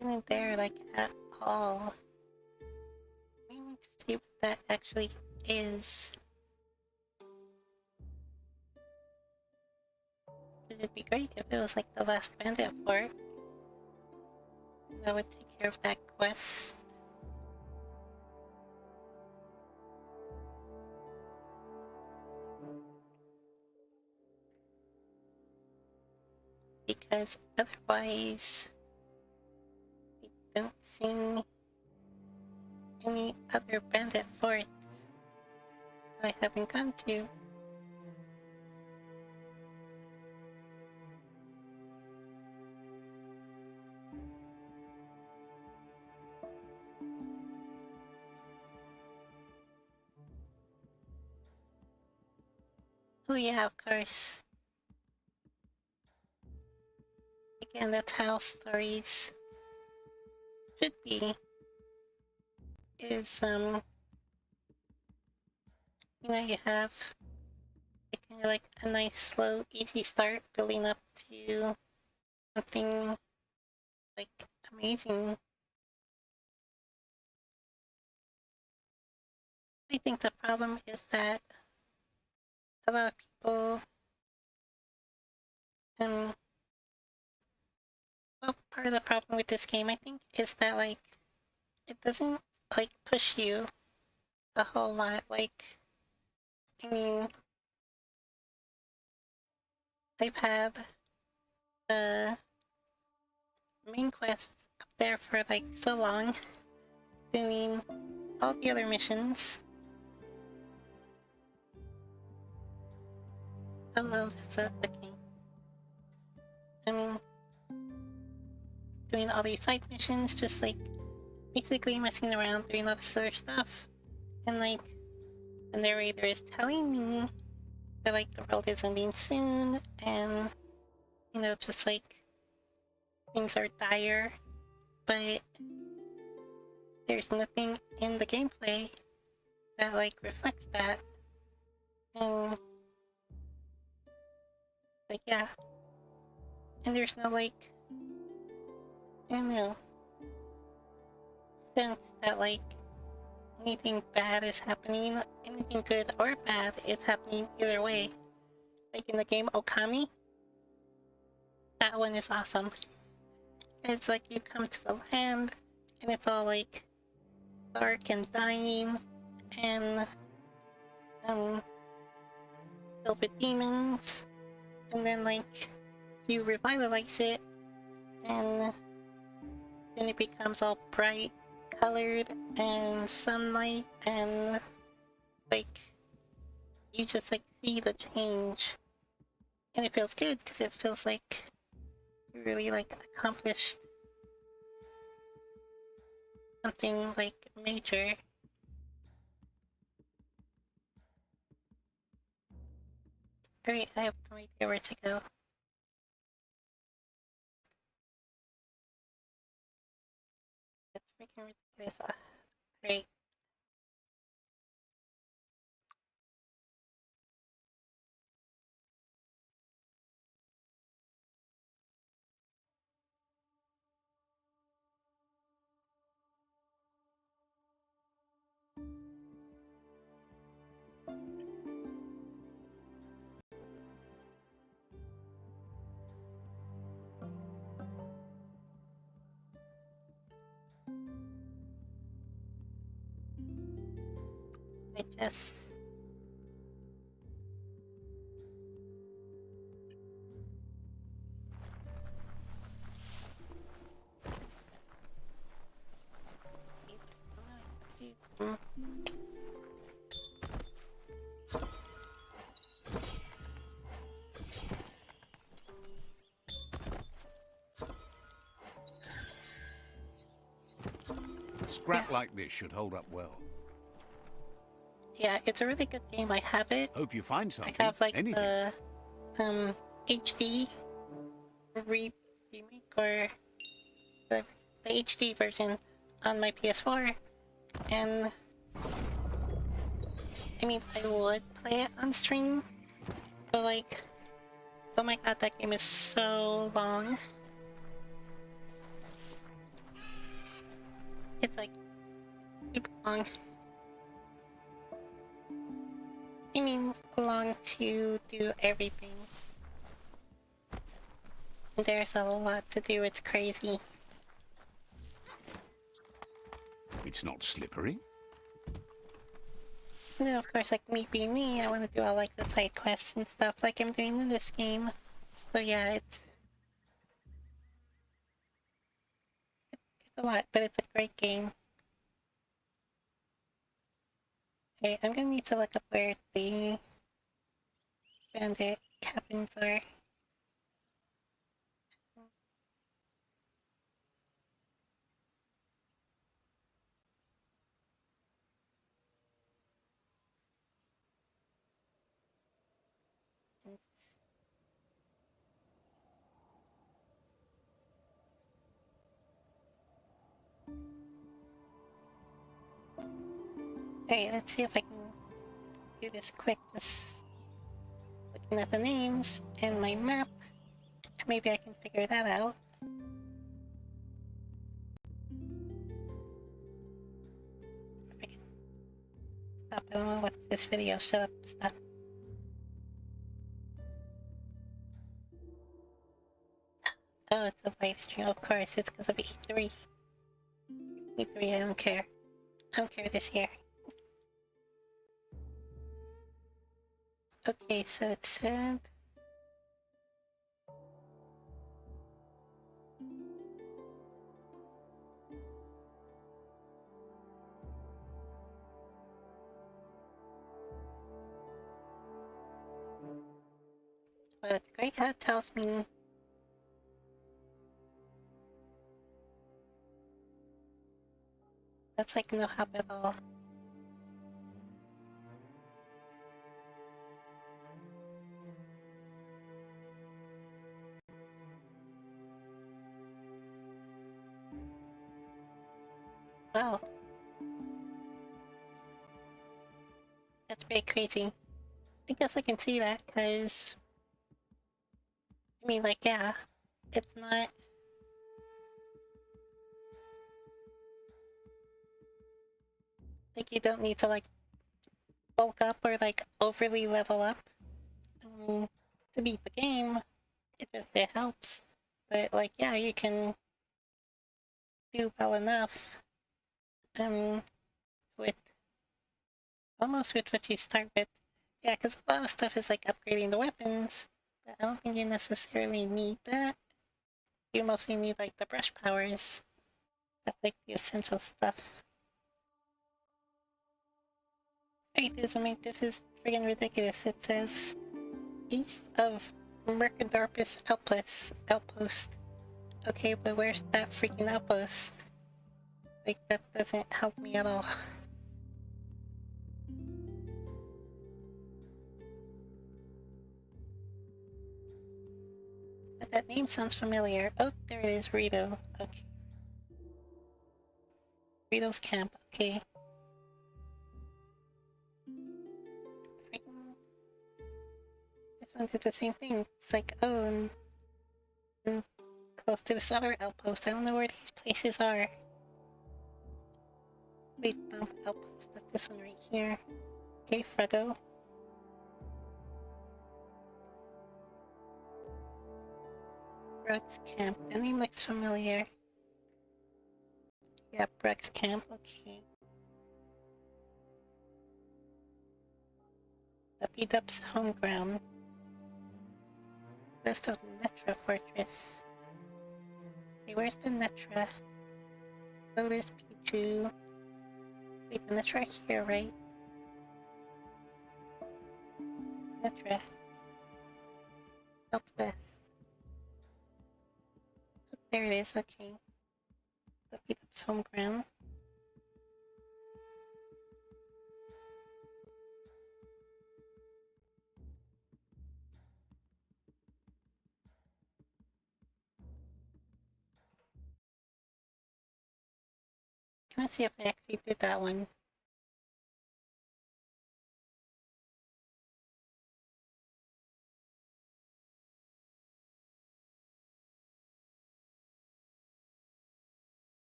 Isn't there, like, at all? We need to see what that actually is. It'd be great if it was like the last bandit fort. That would take care of that quest. Because otherwise, I don't see any other bandit forts I haven't gone to. Oh yeah, of course. Again, that's how stories should be. Is, you know, you have like you're like a nice, slow, easy start building up to something like amazing. I think the problem is that a lot of people, well, part of the problem with this game, I think, is that like it doesn't like push you a whole lot. Like, I mean, I've had the main quests up there for like so long, doing all the other missions. Oh no, that's a okay. I'm doing all these side missions, just like basically messing around, doing all this other stuff, and like the narrator is telling me that like the world is ending soon, and you know, just like things are dire, but there's nothing in the gameplay that like reflects that. And like yeah. And there's no like I don't know sense that like anything bad is happening, anything good or bad, it's happening either way. Like in the game Okami, that one is awesome. It's like you come to the land and it's all like dark and dying and filled with demons, and then like you revitalize it and then it becomes all bright colored and sunlight, and like you just like see the change, and it feels good because it feels like you really like accomplished something like major. Alright, I have no idea where to go. It's freaking ridiculous. Great. I just Mm. Scrap like this should hold up well. Yeah, it's a really good game. I have it. Hope you find something. I have like anything. the HD remake or the HD version on my PS4, and I mean I would play it on stream, but like, oh my god, that game is so long. It's like super long. I mean, long to do everything. There's a lot to do, it's crazy. It's not slippery. And then of course, like me being me, I want to do all like the side quests and stuff like I'm doing in this game. So yeah, it's a lot, but it's a great game. Okay, I'm gonna need to look up where the bandit cabins are. Alright, let's see if I can do this quick. Just looking at the names and my map. Maybe I can figure that out. Freaking stop, I don't want to watch this video. Shut up, stop. Oh, it's a live stream, of course. It's because of E3. E3, I don't care. I don't care this year. Okay, so it said... Well, it's great how it tells me... That's like no help at all. Wow. That's pretty crazy. I guess I can see that, because... I mean, like, yeah. It's not... Like, you don't need to, like, bulk up or, like, overly level up to beat the game. It helps. But, like, yeah, you can do well enough with... Almost with what you start with. Yeah, because a lot of stuff is, like, upgrading the weapons. But I don't think you necessarily need that. You mostly need, like, the brush powers. That's, like, the essential stuff. Wait, this is friggin' ridiculous. It says east of Mercadorpus Outpost. Okay, but where's that freaking outpost? Like, that doesn't help me at all. But that name sounds familiar. Oh, there it is, Rito. Okay. Rito's camp, okay. Freaking... This one did the same thing. It's like, oh, and close to this other outpost. I don't know where these places are. Wait, no, outpost. That's this one right here. Okay, Frego. Brug's camp. The name looks familiar. Yeah, Brug's camp. Okay. The B-Dub's home ground. West of Netra Fortress. Okay, where's the Netra? Lotus, Pichu. Wait, the Netra here, right? Netra. Southwest. Oh, there it is, okay. The B-Dub's home ground. I'm gonna see if I actually did that one.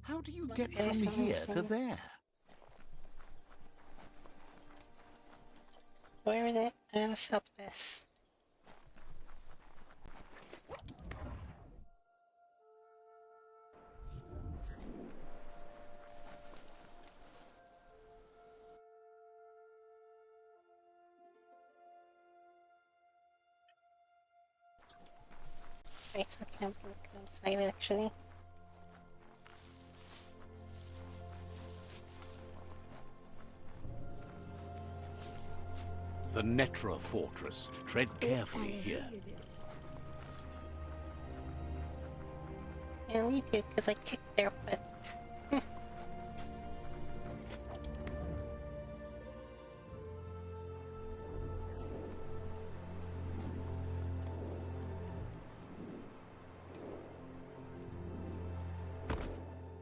How do you get Okay, from so here to interesting. there? Where is it? Southwest. Right, so I can't look inside actually. The Netra Fortress. Tread carefully here. Yeah, me too, because I kicked their butts. Oop.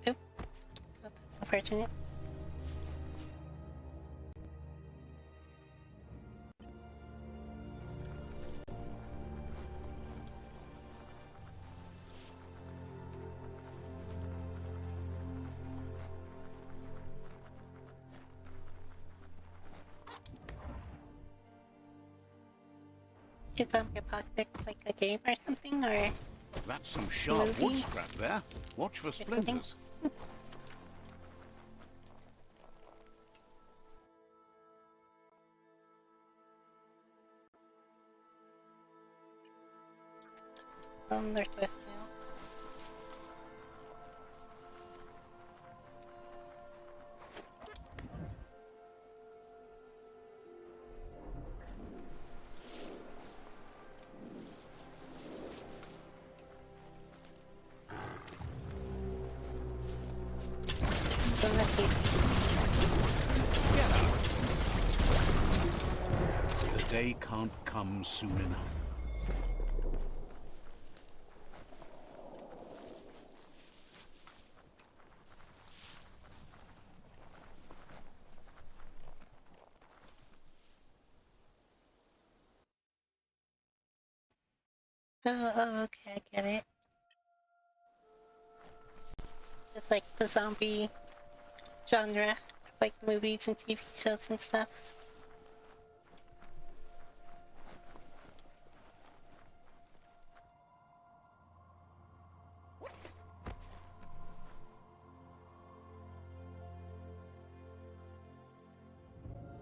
Oh, that's unfortunate. is Zombie Apocalypse like a game or something, or That's some sharp wood movie? scrap there. Watch for something? splinters. Northwest now. Don't let me- Get out. The day can't come soon enough. Okay, I get it. It's like the zombie genre, like movies and TV shows and stuff.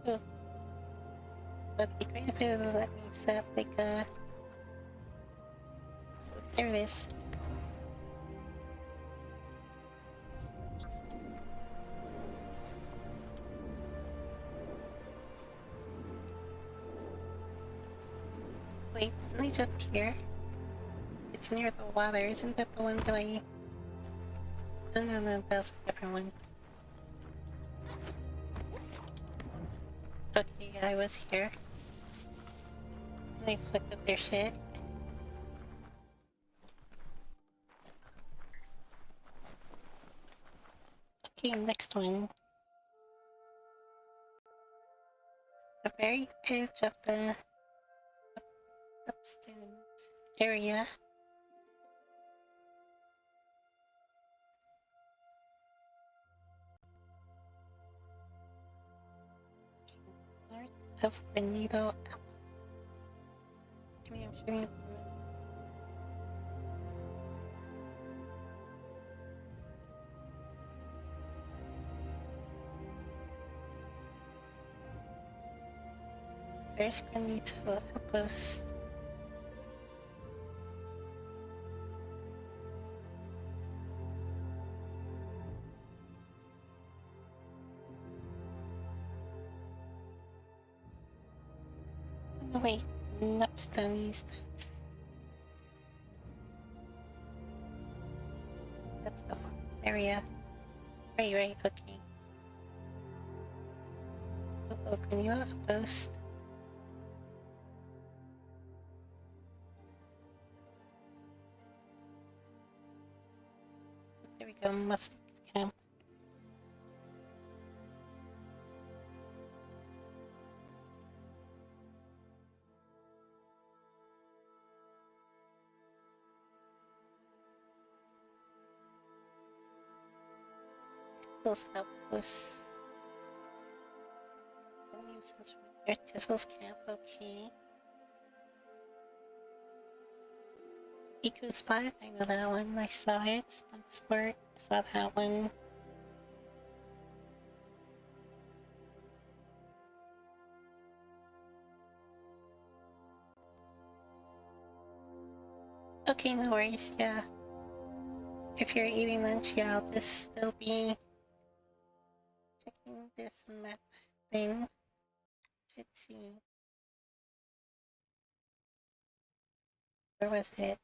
Oh. That'd be great if it would let me set up like a... There it is. Wait, isn't it just here? It's near the water, isn't that the one that I... Oh no, that was a different one. Okay, I was here. And they flicked up their shit. Okay, next one. The very edge of the upstairs area. North of Benito. I mean, I'm sure you... There's Benito Outpost. No, wait, Nupstonies, that's the farm area. Right, okay. Open your Outpost. There we go, Musk Camp. Tissel's Outpost. Indian Sense Repair, Tissel's Camp, okay. Eco Spot, I know that one, I saw it. Stunt Sport, saw that one. Okay, no worries, yeah. If you're eating lunch, yeah, I'll just still be checking this map thing. Let's see. Where was it?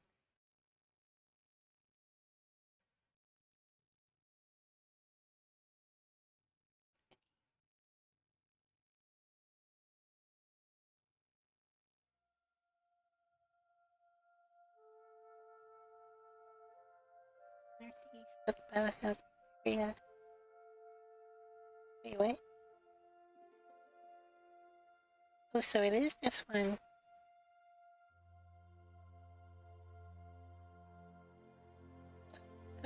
Northeast of the Biohouse area. Wait, what? Oh, so it is this one.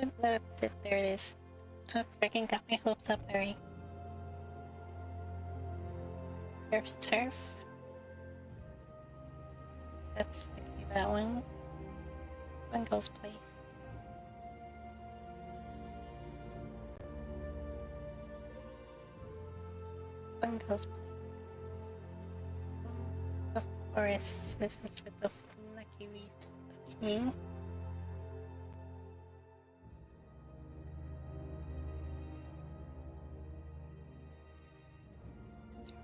Oh, no, is it? There it is. Oh, freaking got my hopes up already. Turf's Turf. That's okay, that one. Bungo's place. Bungo's place. The forest visits with the lucky leaves. Okay.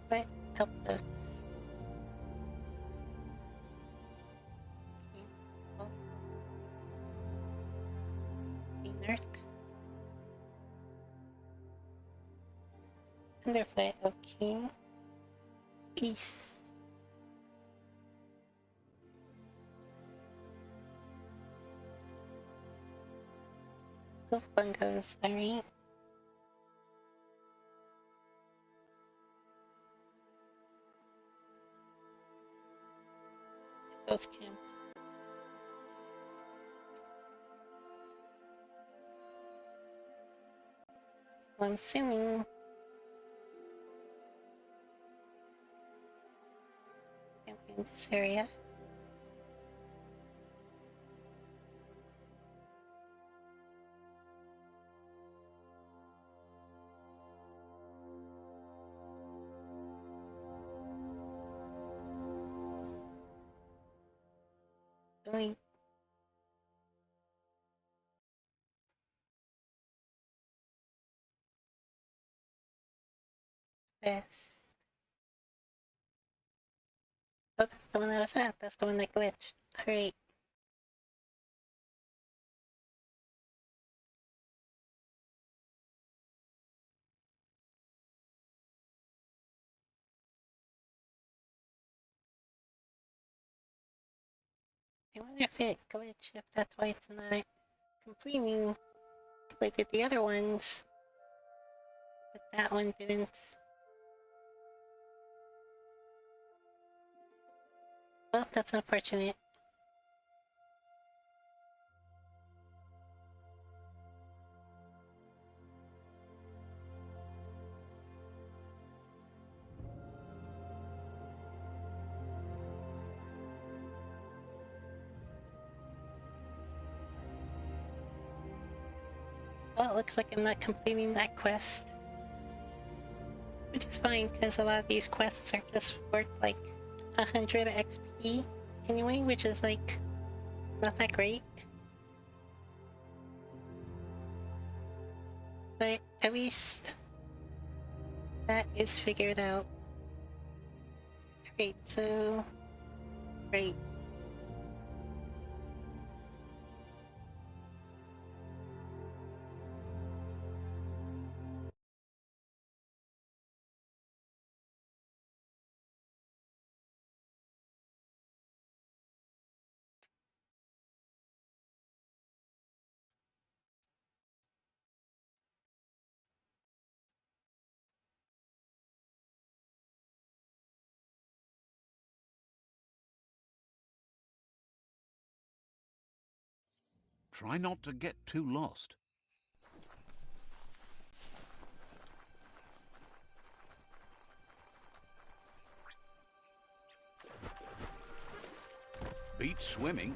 But help those. Okay. Oh. Inert. Underfoot, okay. East. Those bungalows, alright. Ghost camp. Well, I'm assuming it's gonna be in this area. Doing this. Oh, that's the one I was at. That's the one that glitched. Alright. I wonder if it glitched, if that's why it's not completing. Because I did the other ones, but that one didn't. Well, that's unfortunate. Well, it looks like I'm not completing that quest. Which is fine, because a lot of these quests are just worth like 100 XP anyway, which is like not that great. But at least that is figured out. Great, so... Great. Try not to get too lost. Beat swimming.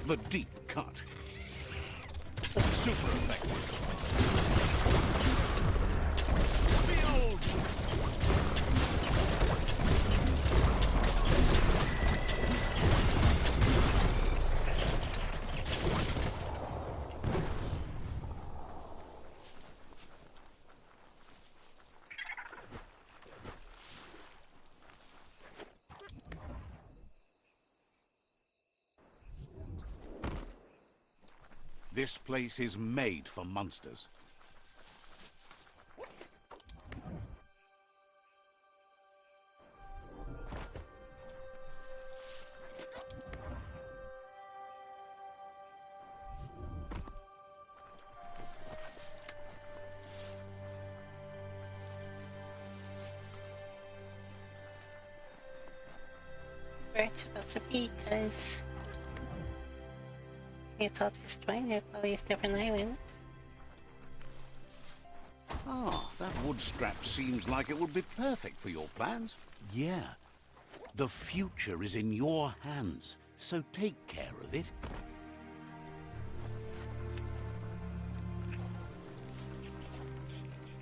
The deep cut. Super effective. Behold! This place is made for monsters. Where it's supposed to be, because it's all disjointed, all these different islands. Ah, that wood scrap seems like it would be perfect for your plans. Yeah. The future is in your hands, so take care of it.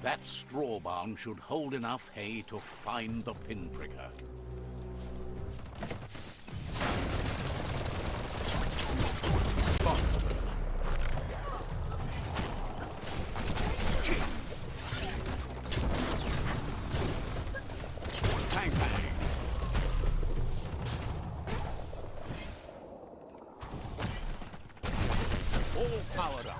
That straw barn should hold enough hay to find the pinpricker. Bang, bang. All powered up.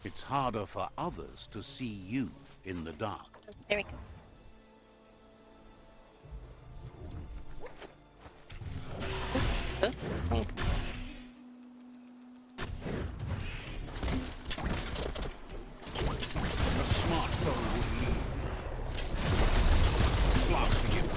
It's harder for others to see you in the dark. There we go. A smart foe would leave. Blasting him.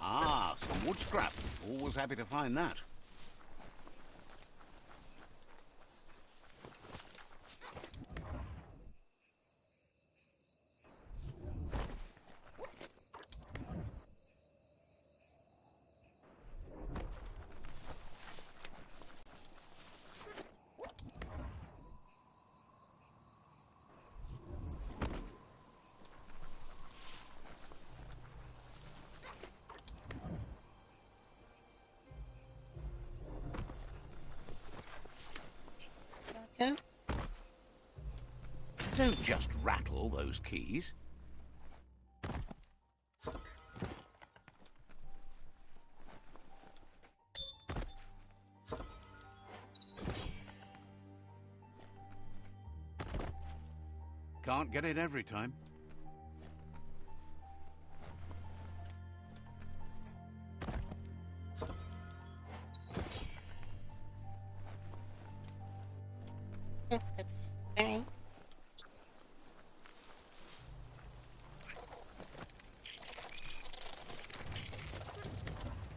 Ah, some wood scrap. Always happy to find that. There we go. Don't just rattle those keys. Can't get it every time. That's alright.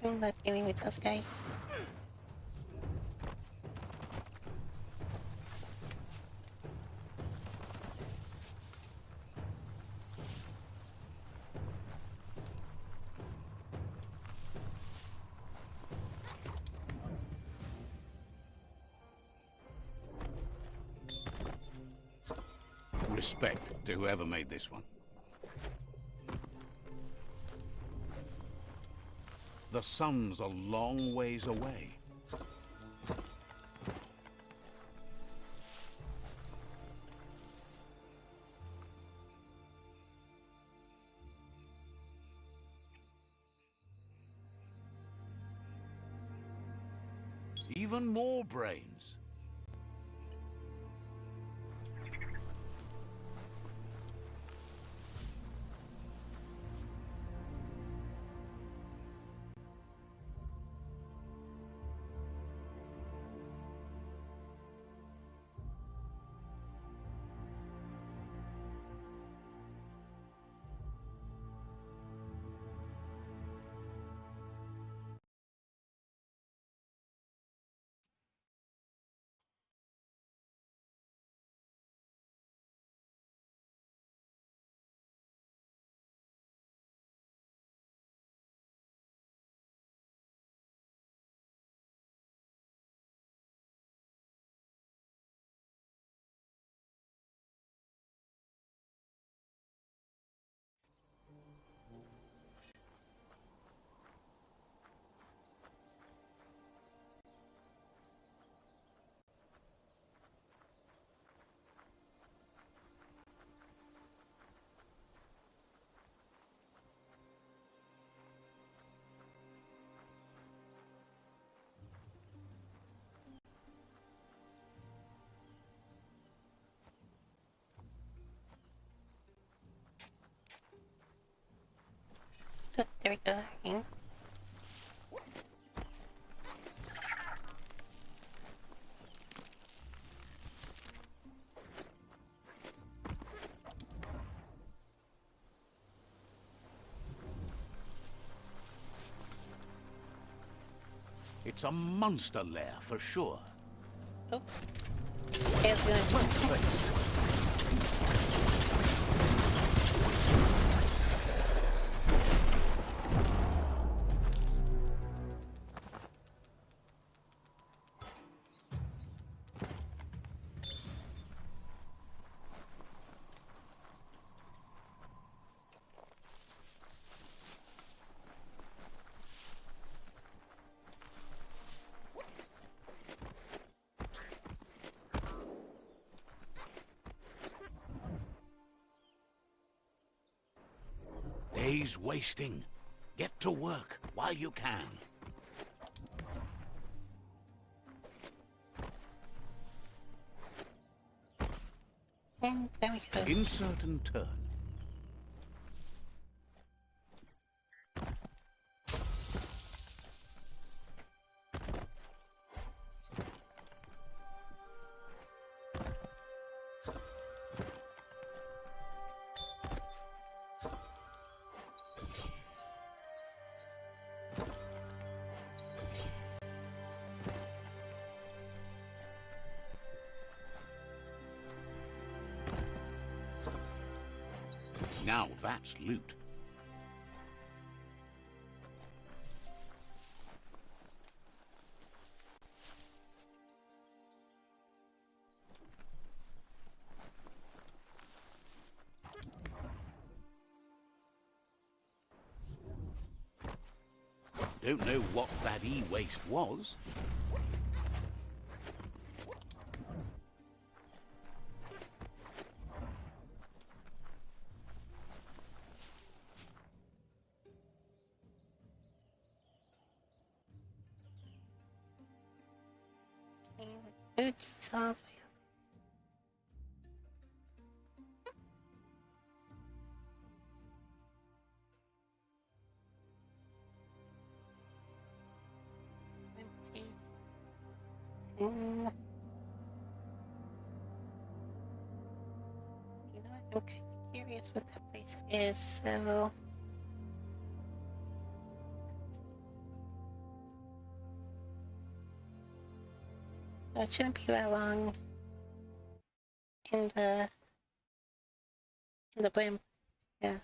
I'm not dealing with those guys. Respect to whoever made this one. The sun's a long ways away. Even more brains. But there we go. It's a monster lair for sure. Oh. It's going. Days wasting. Get to work while you can. And there we go. Insert and turn. Now that's loot. Don't know what that e-waste was. It's all the way up. And paste. And you know, I'm kind of curious what that place is, so it shouldn't be that long in the blimp. Yeah.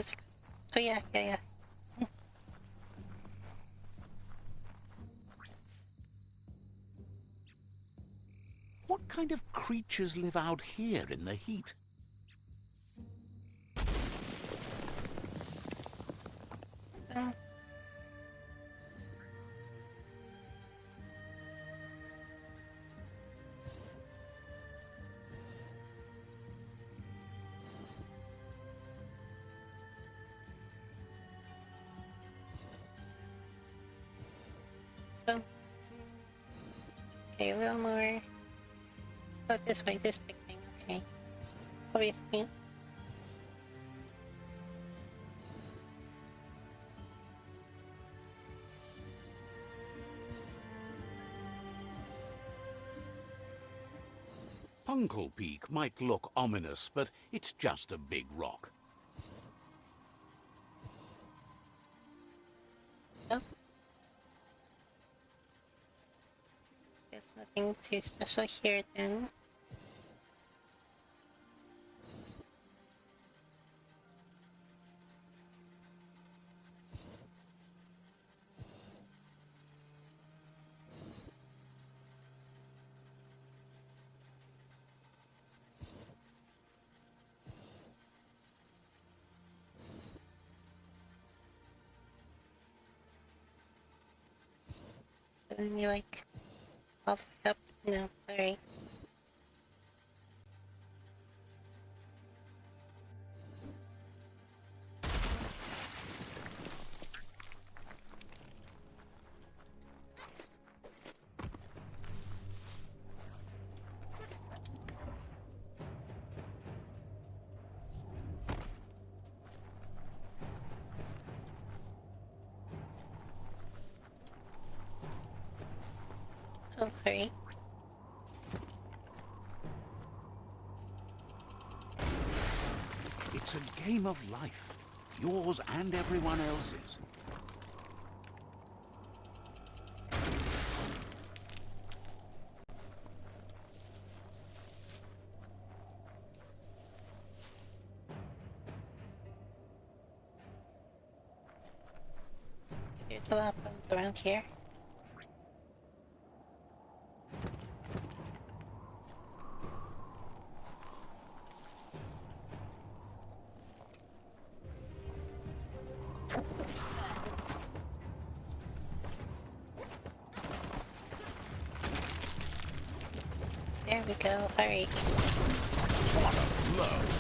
Where's it? Oh yeah, yeah. What kind of creatures live out here in the heat? Um, oh. Okay, a little more. Oh, this way, this big thing. Okay. Obviously. Funkle Peak might look ominous, but it's just a big rock. Oh. Guess nothing too special here then. Then you like all the way up. No, sorry. Oh, sorry. It's a game of life, yours and everyone else's. There's a lot of bones around here. There we go. Alright. What a blow!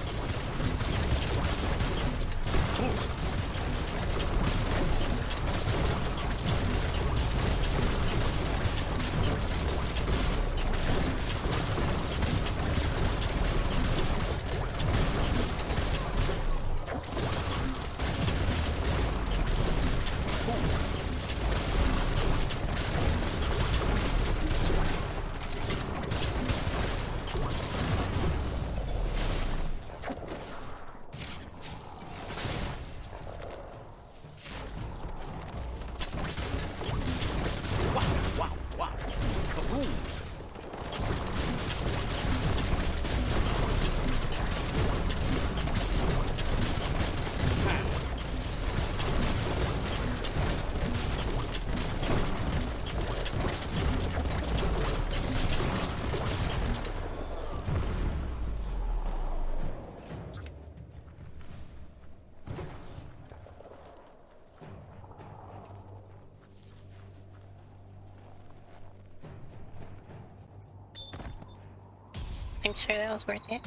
I'm sure that was worth it.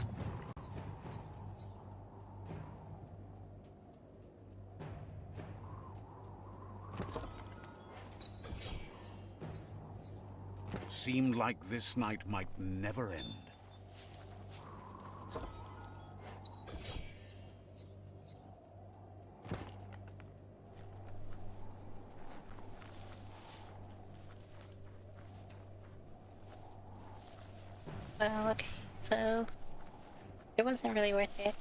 Seemed like this night might never end. Well, okay, so it wasn't really worth it.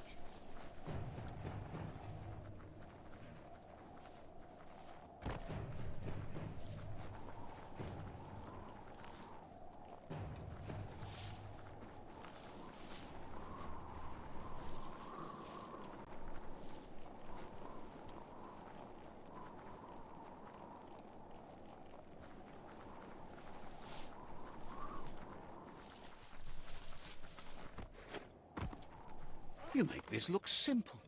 You make this look simple.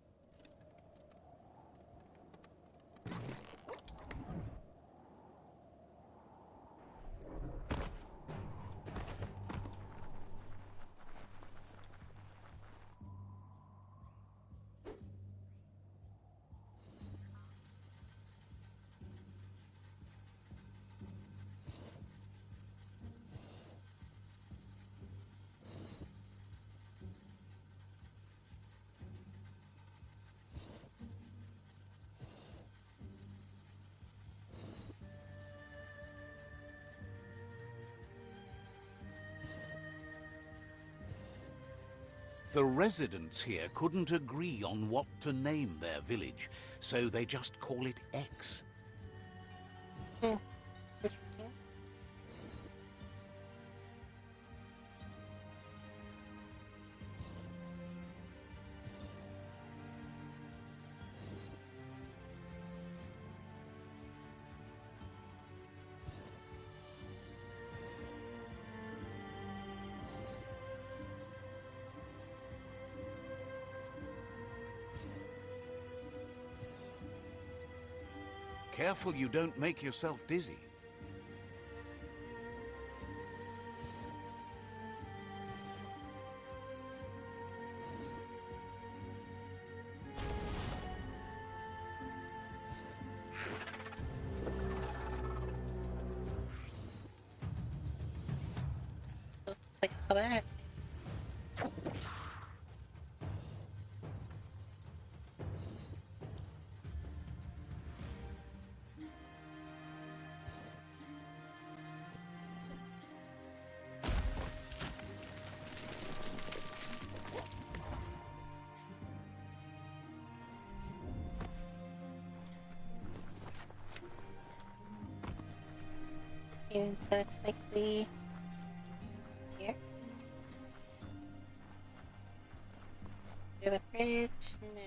The residents here couldn't agree on what to name their village, so they just call it X. Interesting. Careful you don't make yourself dizzy. Like all that. And so it's likely here. Do a bridge? No.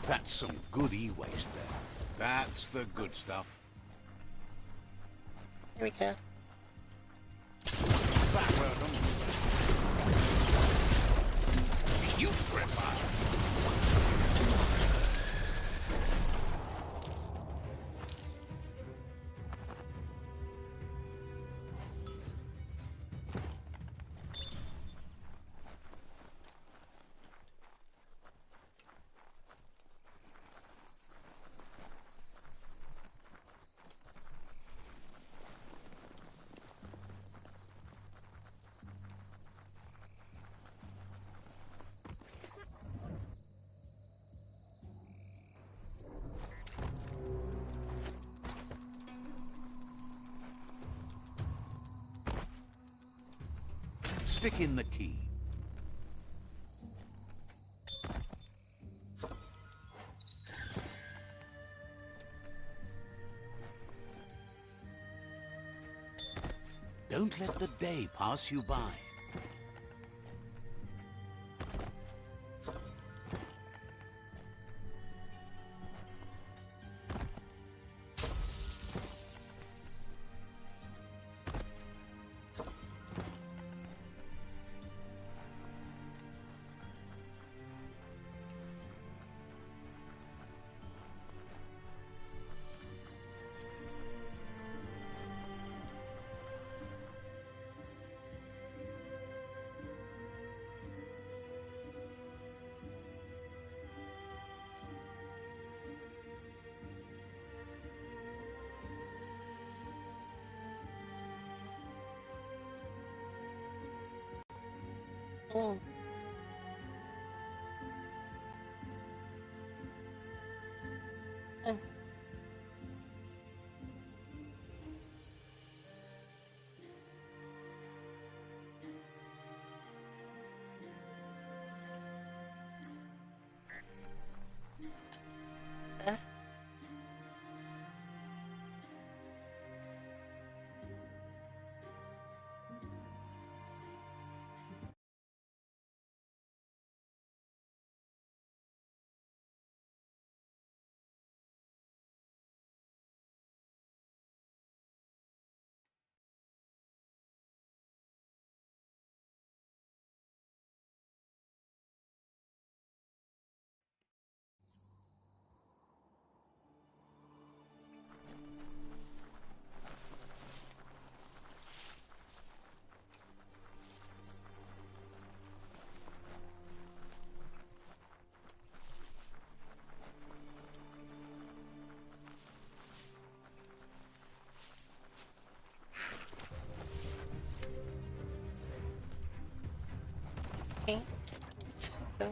That's some good e-waste there. That's the good stuff. There we go. That welcome. You tripper! Stick in the key. Don't let the day pass you by. Oh. So...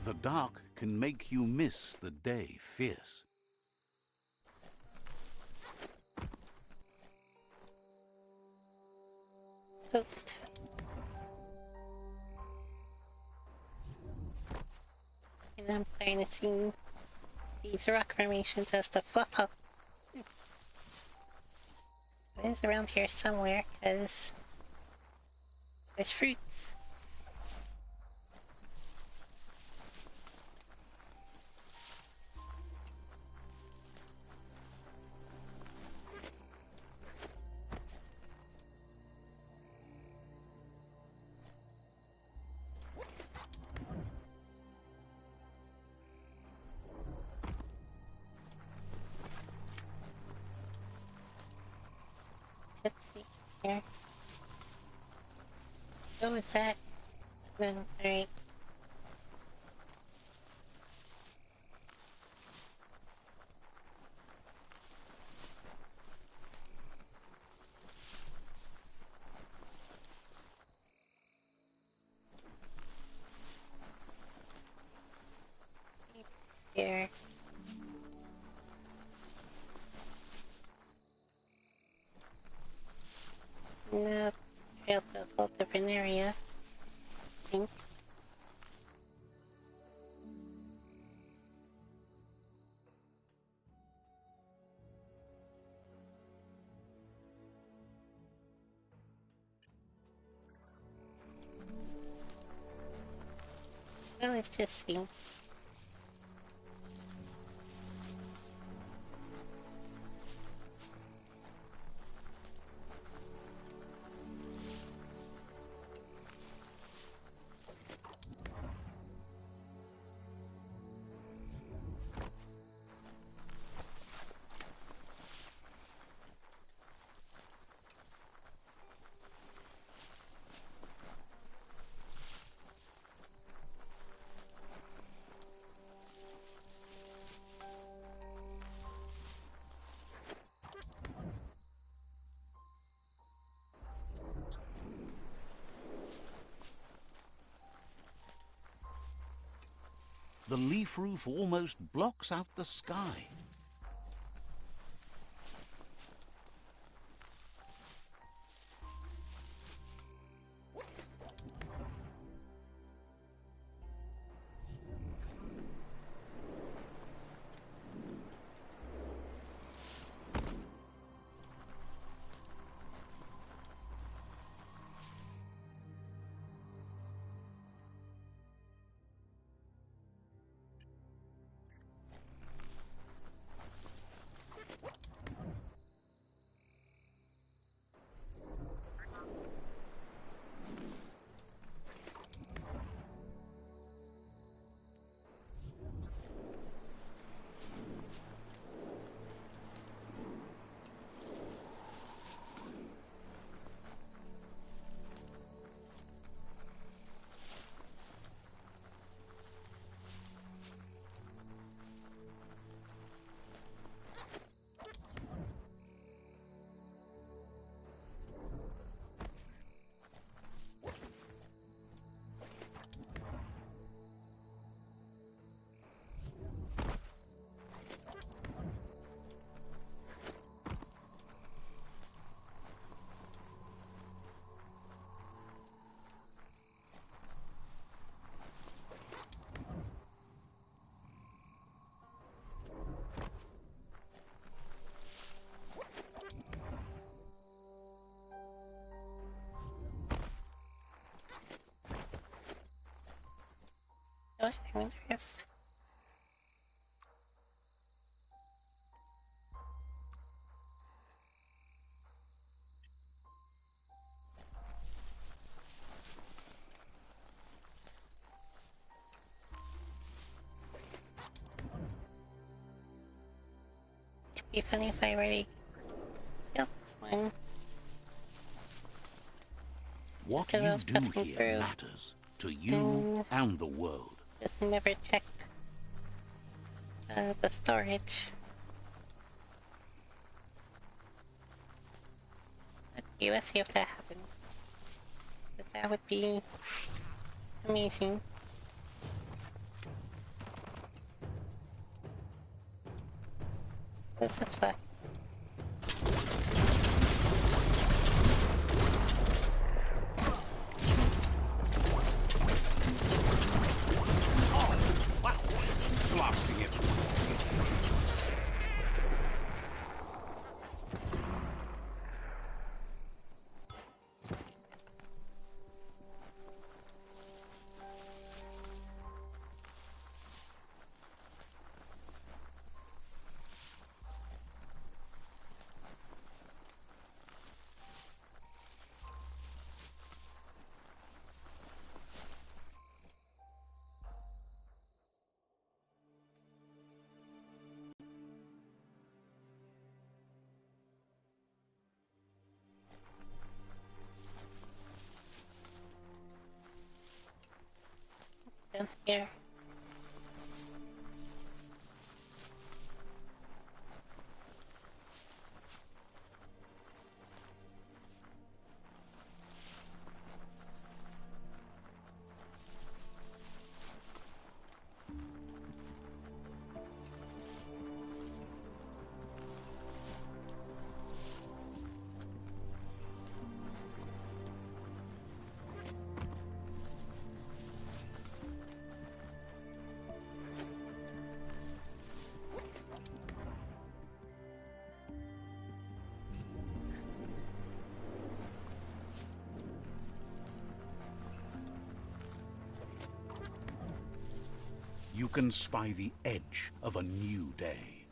The dark can make you miss the day fierce. Toast. And I'm starting to see these rock formations as the fluff up. It is around here somewhere, because there's fruit. Let's see here. What was that? No, alright. Here. No, it's a trail to a whole different area, I think. Well, let's just see. The leaf roof almost blocks out the sky. I wonder if... be funny if I already got this one. What Just as I you was do pressing here through. matters to you and the world. Just never checked the storage. Okay, let's see if that happened. Because that would be amazing. No such luck. Wow! Blasting it. Down here. You can spy the edge of a new day.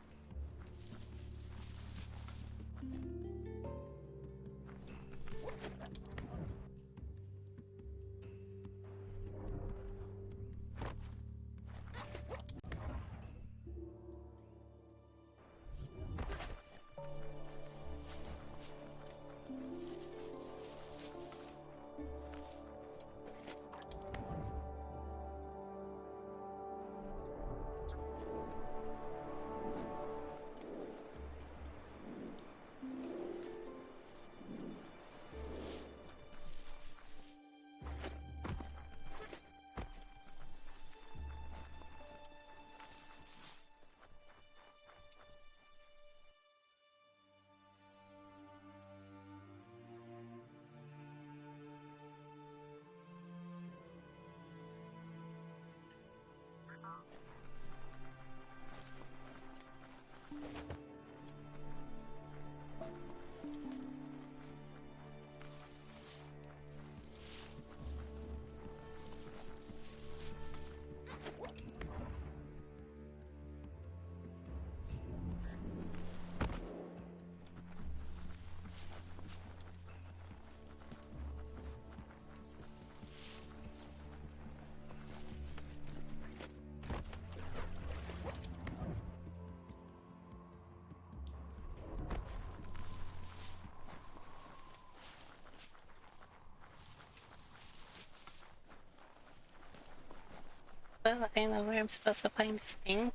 Well, I know where I'm supposed to find this thing.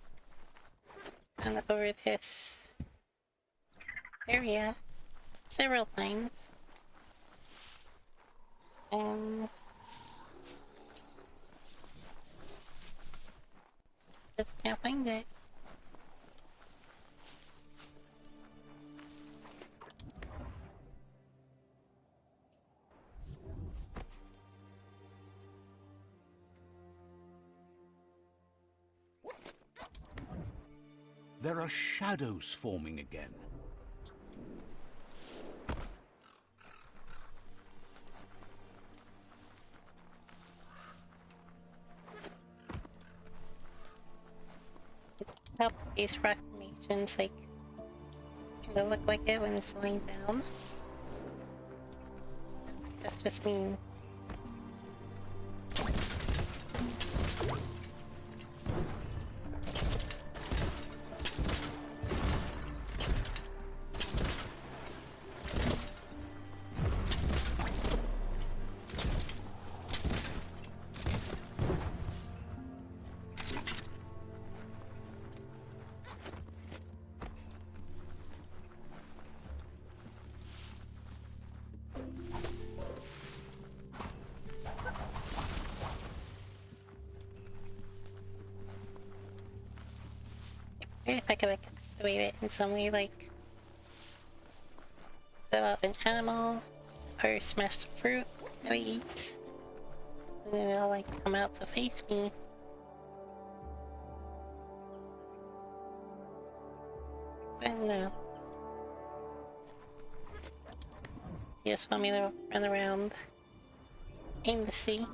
And over this area several times. And just can't find it. There are shadows forming again. Help these rock formations, like, kind of look like it when it's lying down. That's just mean. Maybe if I could like activate it in some way, like fill out an animal or smash the fruit that he eats, and then it'll like come out to face me. But no. You just want me to run around aimlessly.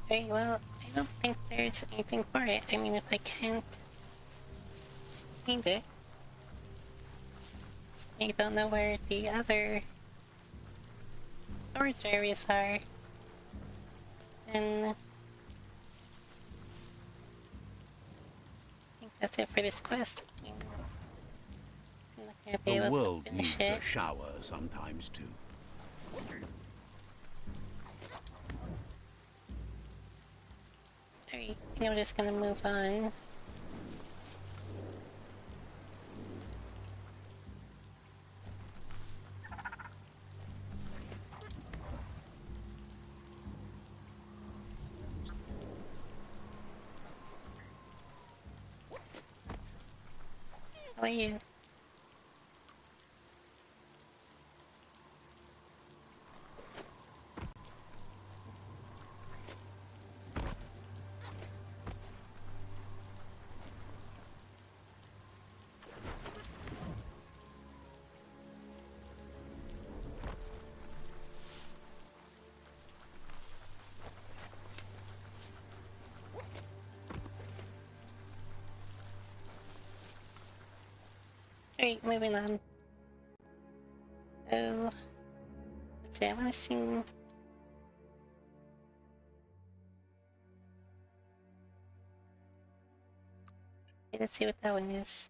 Very well, I don't think there's anything for it. I mean, if I can't find it, I don't know where the other storage areas are. And I think that's it for this quest. I'm not gonna be The able to world finish needs it. a shower sometimes too. Alright, I think I'm just gonna move on. How are you? Alright, moving on. Oh, let's see, I wanna sing. Okay, let's see what that one is.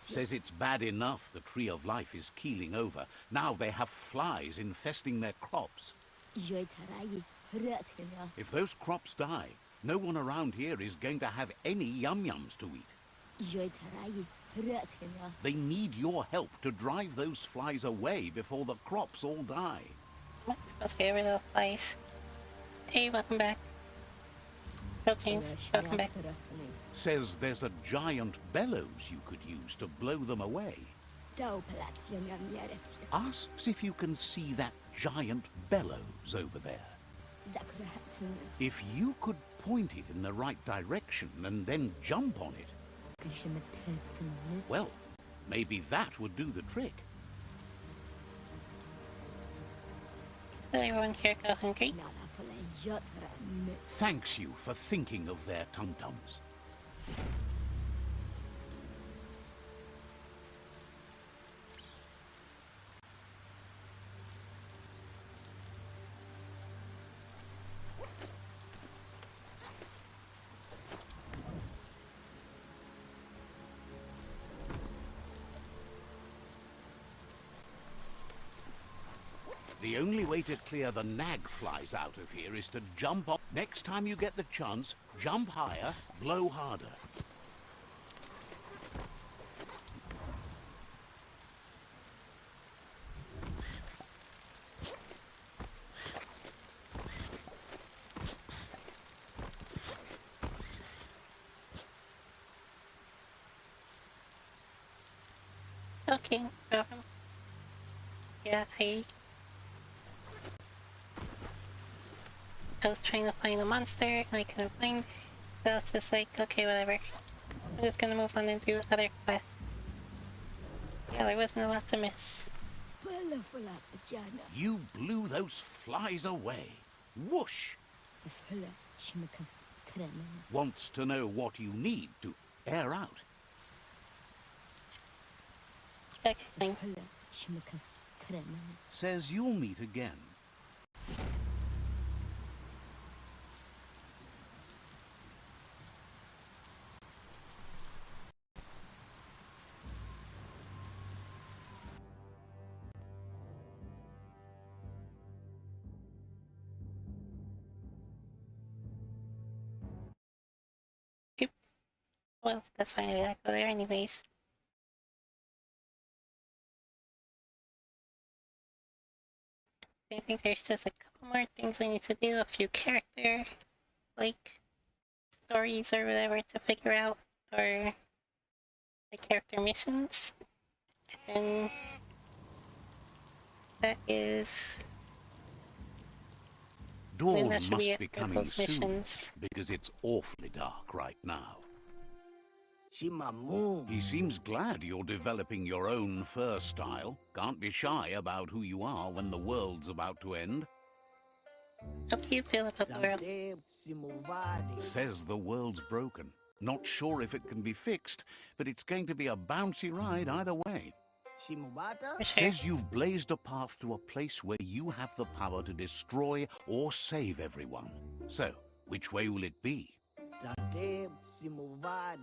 Says it's bad enough the Tree of Life is keeling over. Now they have flies infesting their crops. If those crops die, no one around here is going to have any yum-yums to eat. They need your help to drive those flies away before the crops all die. I'm supposed to get rid of flies. Hey, welcome back. Hello, James. Welcome back. Says there's a giant bellows you could use to blow them away. Asks if you can see that giant bellows over there. If you could point it in the right direction and then jump on it, well, maybe that would do the trick. Did everyone here go hungry? Thanks you for thinking of their tum-tums. The only way to clear the nag flies out of here is to jump up. Next time you get the chance, jump higher, blow harder. Okay, problem. Yeah, I was trying to find a monster and I couldn't find it. So I was just like, okay, whatever. I'm just gonna move on and do other quests. Yeah, there wasn't a lot to miss. You blew those flies away. Whoosh! Wants to know what you need to air out. Okay, fine. Says you'll meet again. Oops. Well, that's fine, I gotta go there anyways. I think there's just a couple more things I need to do, a few character, like, stories or whatever to figure out, or the character missions. And that is... Dawn that should be must it be for coming those soon, missions. because it's awfully dark right now. She my mom. He seems glad you're developing your own fur style. Can't be shy about who you are when the world's about to end. How do you feel about the world? Says the world's broken. Not sure if it can be fixed, but it's going to be a bouncy ride either way. For sure. Says you've blazed a path to a place where you have the power to destroy or save everyone. So, which way will it be?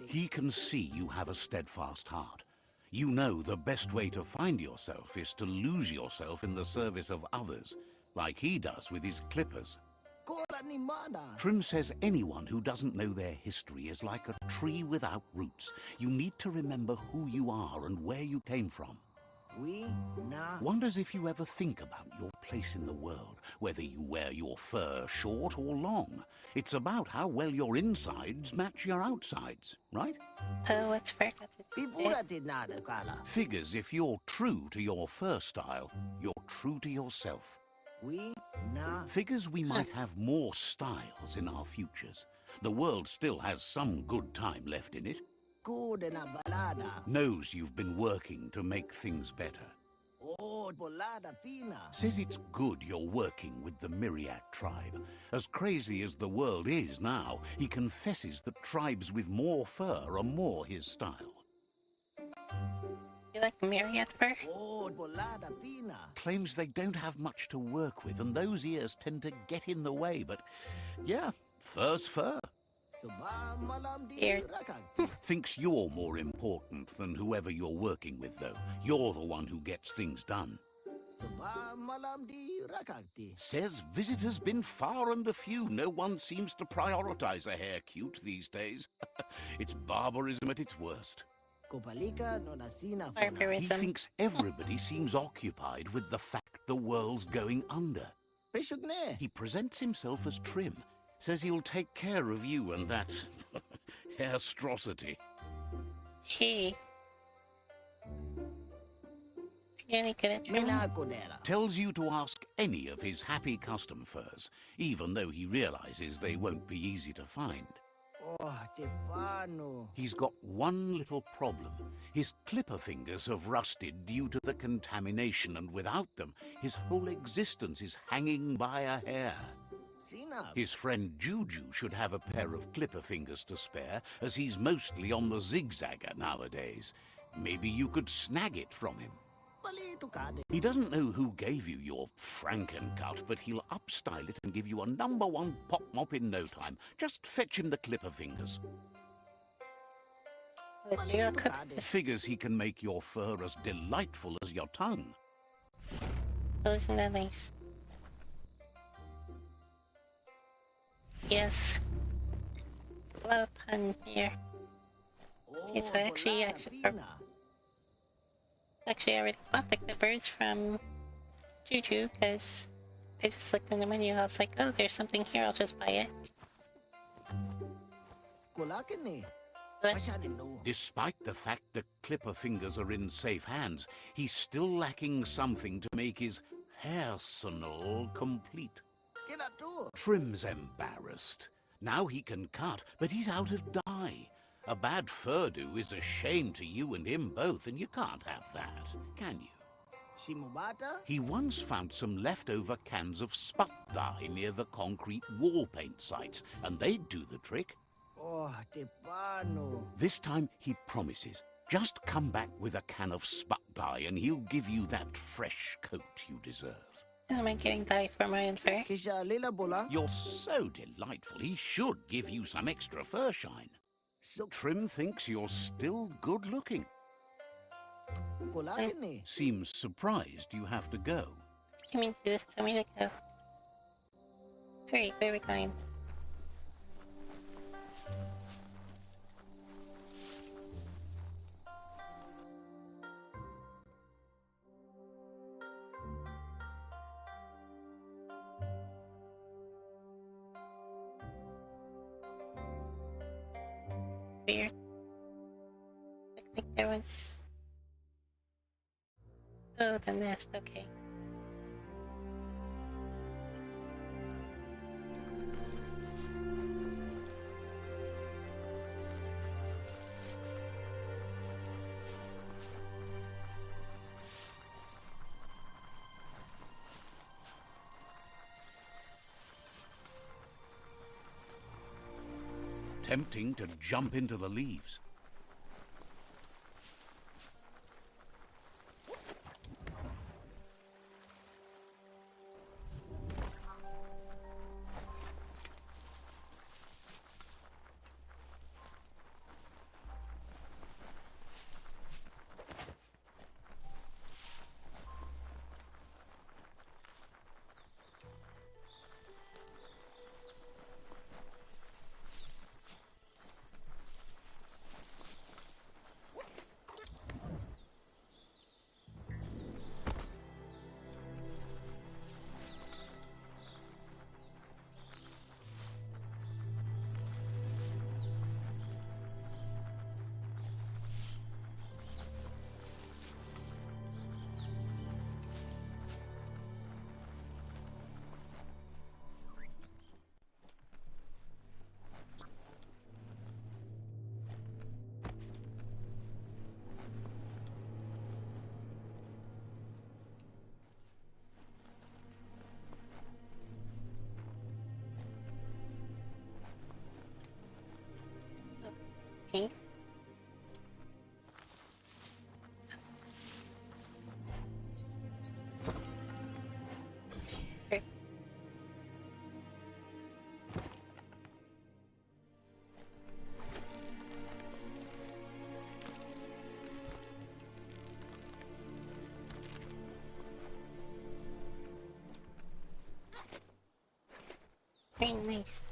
He can see you have a steadfast heart. You know the best way to find yourself is to lose yourself in the service of others, like he does with his clippers. Trim says anyone who doesn't know their history is like a tree without roots. You need to remember who you are and where you came from. Wonders if you ever think about your place in the world, whether you wear your fur short or long. It's about how well your insides match your outsides, right? Oh, what's fur got to do with it? Figures if you're true to your fur style, you're true to yourself. Figures we might have more styles in our futures. The world still has some good time left in it. Knows you've been working to make things better. Says it's good you're working with the Myriad tribe. As crazy as the world is now, he confesses that tribes with more fur are more his style. You like Myriad fur? Claims they don't have much to work with, and those ears tend to get in the way, but yeah, fur's fur. Here. Thinks you're more important than whoever you're working with, though. You're the one who gets things done. Says visitors been far and a few. No one seems to prioritize a hair cute these days. It's barbarism at its worst. He Barbarism. thinks everybody seems occupied with the fact the world's going under. He presents himself as Trim. Says he'll take care of you and that hairstrosity. Hey. You any good at trimming? Tells you to ask any of his happy custom furs, even though he realizes they won't be easy to find. He's got one little problem. His clipper fingers have rusted due to the contamination, and without them, his whole existence is hanging by a hair. His friend Juju should have a pair of clipper fingers to spare, as he's mostly on the zigzagger nowadays. Maybe you could snag it from him. He doesn't know who gave you your Frankencut, but he'll upstyle it and give you a #1 pop mop in no time. Just fetch him the clipper fingers. You cook this. Figures he can make your fur as delightful as your tongue. Oh, isn't that nice? Yes. A lot of pun here. Okay, so actually, I already bought the clippers from Juju, because I just looked in the menu, I was like, oh, there's something here, I'll just buy it. But Despite the fact that Clipper fingers are in safe hands, he's still lacking something to make his hairsenal complete. Trim's embarrassed. Now he can cut, but he's out of dye. A bad furdo is a shame to you and him both, and you can't have that, can you? He once found some leftover cans of sput dye near the concrete wall paint sites, and they'd do the trick. This time he promises. Just come back with a can of sput dye and he'll give you that fresh coat you deserve. am I getting dye for my own fur? You're so delightful, he should give you some extra fur shine. Trim thinks you're still good looking. Seems surprised you have to go. You mean you just told me to go? Great, where are we going? Weird. Looked like there was... Oh, the nest, okay. Tempting to jump into the leaves. Okay. Sure. Very nice.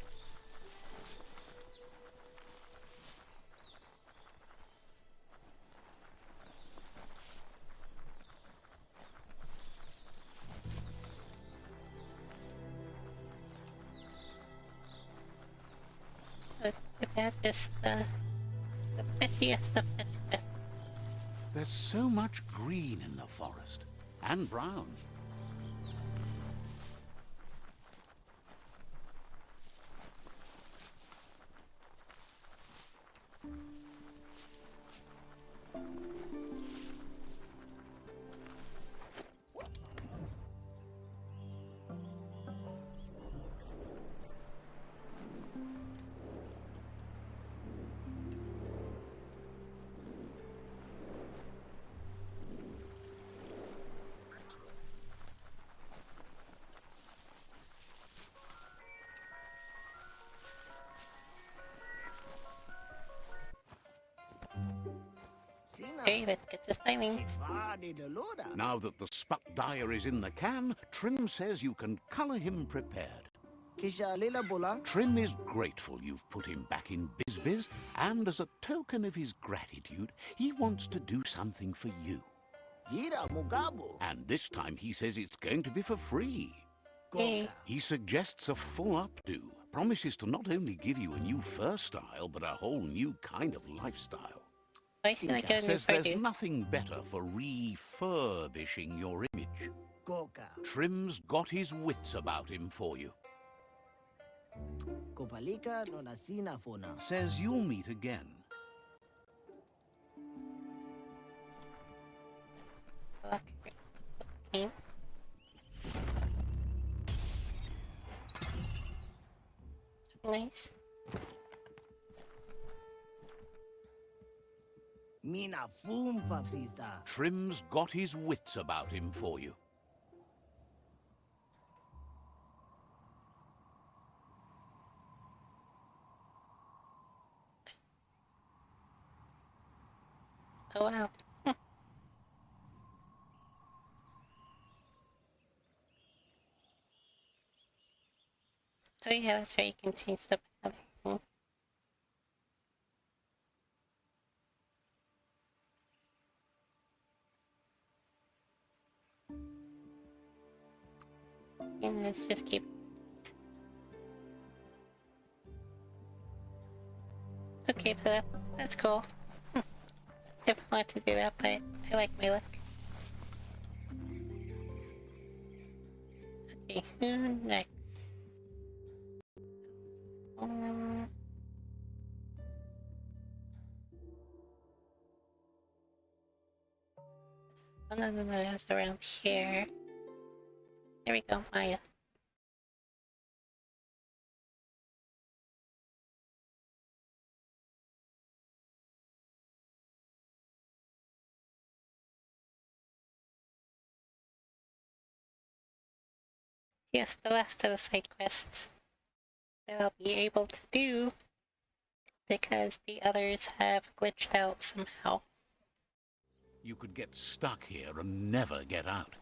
But too bad just the pettiest of pet. There's so much green in the forest. And brown. Okay, let's get this timing. Now that the spuck dyer is in the can, Trim says you can colour him prepared. Trim is grateful you've put him back in Biz, and as a token of his gratitude, he wants to do something for you. And this time he says it's going to be for free. Hey. He suggests a full updo, promises to not only give you a new fur style, but a whole new kind of lifestyle. Why should I go Says new there's fur? nothing better for refurbishing your image. Trim's got his wits about him for you. Says you'll meet again. Okay. Nice. Mina foom papsista. Trim's got his wits about him for you. Oh wow. Oh yeah, that's right, you can change the pattern. And let's just keep. Okay, so that's cool. Never wanted to do that, but I like my look. Okay, who next? Oh no, that's around here. There we go, Maya. Yes, the last of the side quests that I'll be able to do because the others have glitched out somehow. You could get stuck here and never get out.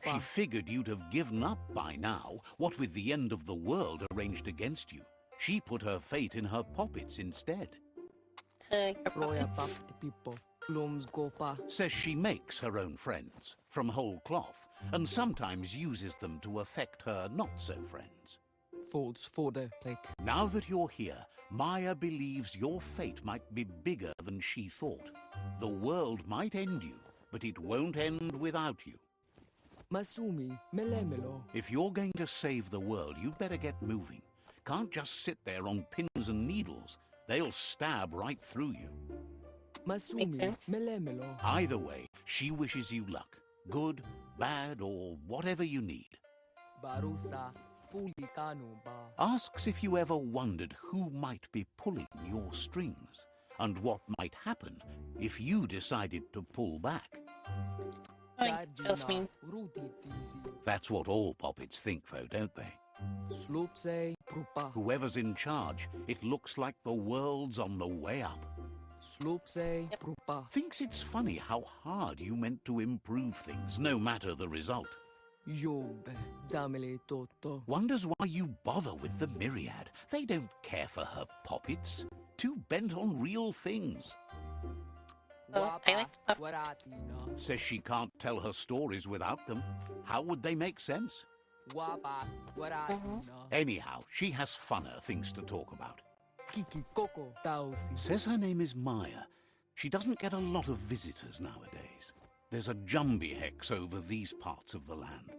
She figured you'd have given up by now, what with the end of the world arranged against you. She put her fate in her poppets instead. Your puppets. Says she makes her own friends, from whole cloth, and sometimes uses them to affect her not-so-friends. Now that you're here, Maya believes your fate might be bigger than she thought. The world might end you, but it won't end without you. If you're going to save the world, you'd better get moving. Can't just sit there on pins and needles. They'll stab right through you. Either way, she wishes you luck. Good, bad, or whatever you need. Asks if you ever wondered who might be pulling your strings, and what might happen if you decided to pull back. Oh, trust me. That's what all poppets think, though, don't they? Whoever's in charge, it looks like the world's on the way up. Thinks it's funny how hard you meant to improve things, no matter the result. Wonders why you bother with the Myriad. They don't care for her poppets. Too bent on real things. Oh, I like the puppets. Says she can't tell her stories without them. How would they make sense? Anyhow, she has funner things to talk about. Says her name is Maya. She doesn't get a lot of visitors nowadays. There's a Jumbie hex over these parts of the land.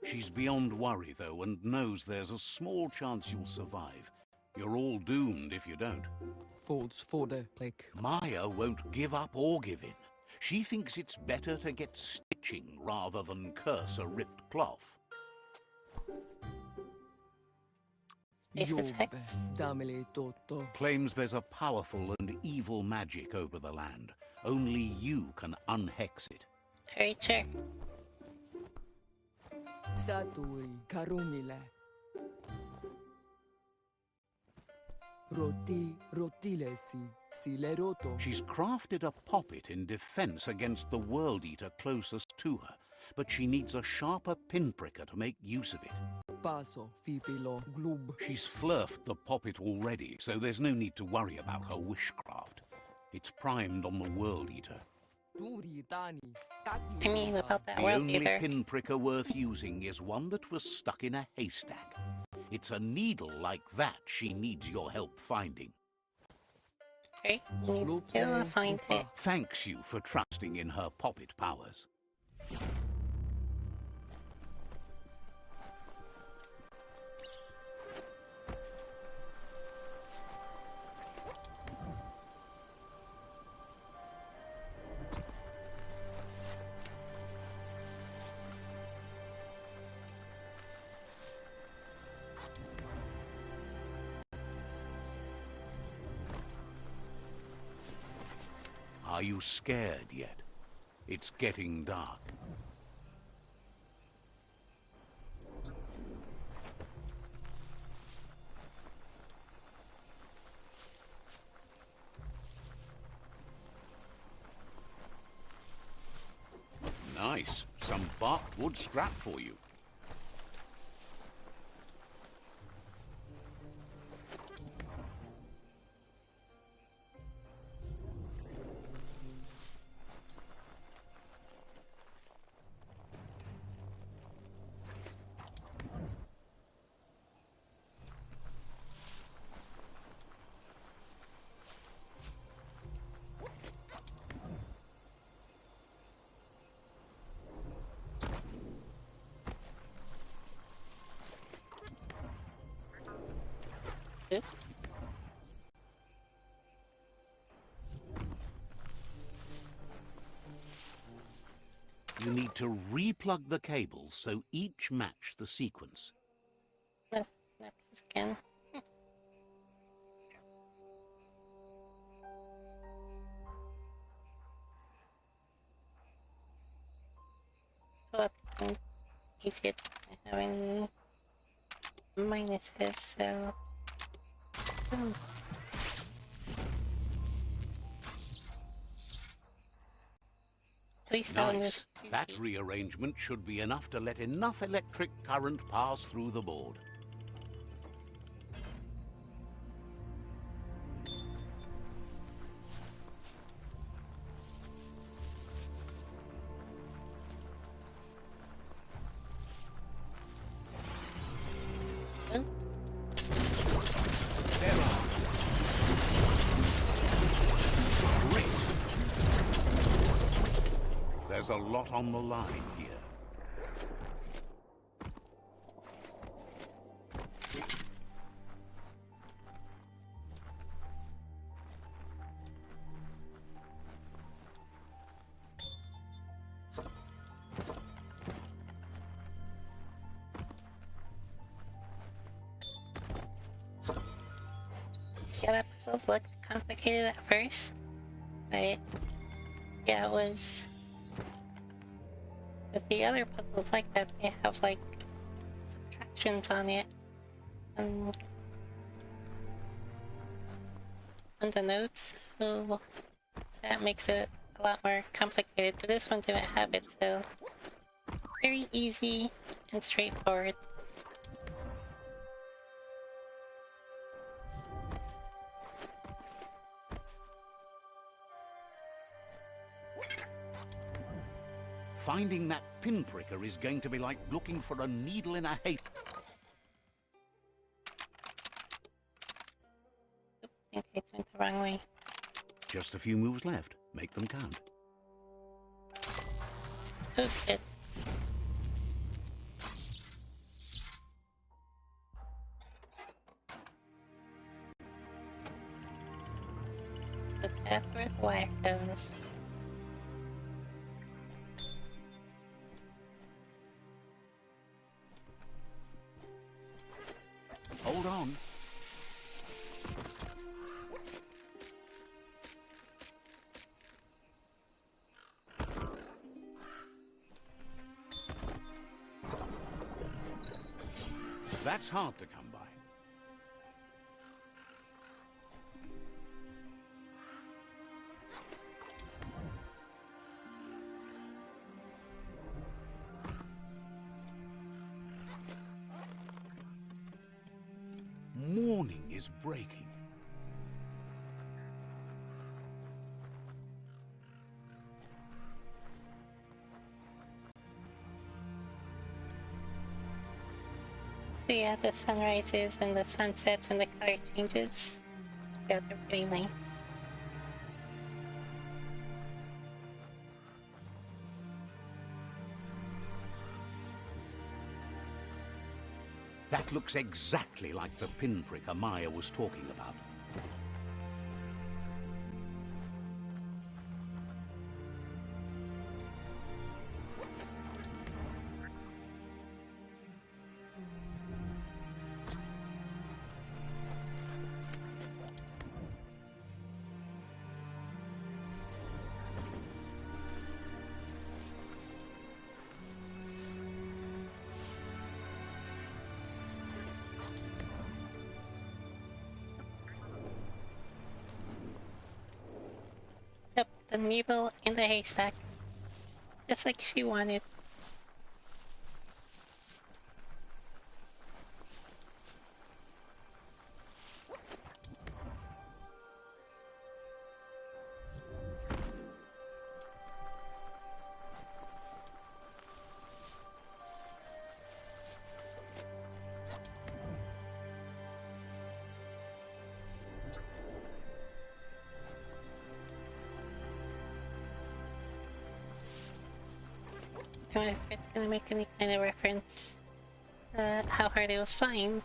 She's beyond worry, though, and knows there's a small chance you'll survive. You're all doomed if you don't. Maya won't give up or give in. She thinks it's better to get stitching rather than curse a ripped cloth. Claims there's a powerful and evil magic over the land. Only you can unhex it. Very true. Saturi karumile. Rotilesi sileroto. She's crafted a poppet in defense against the World Eater closest to her, but she needs a sharper pinpricker to make use of it. Paso fipilo glub. She's flurfed the poppet already, so there's no need to worry about her wishcraft. It's primed on the World Eater. I mean, about that The world only eater. pinpricker worth using is one that was stuck in a haystack. It's a needle like that she needs your help finding. Okay, we need to find it. Thanks you for trusting in her poppet powers. Are you scared yet? It's getting dark. Nice. Some barked wood scrap for you. You need to replug the cables so each match the sequence. Not this again. Look, easier to have any minuses, so. At least that one was Nice. That rearrangement should be enough to let enough electric current pass through the board. There's a lot on the line here. Yeah, that puzzle looked complicated at first, but yeah, it was. With the other puzzles like that, they have like subtractions on it, on the notes, so that makes it a lot more complicated. But this one didn't have it, so very easy and straightforward. Finding that pinpricker is going to be like looking for a needle in a haystack. I think I went the wrong way. Just a few moves left. Make them count. Oh shit. But that's where the wire goes. Hold on. That's hard to come by. Morning is breaking. So yeah, the sunrises and the sunsets and the color changes. Yeah, they're pretty nice. That looks exactly like the pinprick Amaya was talking about. Yep, the needle in the haystack. Just like she wanted. I wonder if it's gonna make any kind of reference. How hard it was find.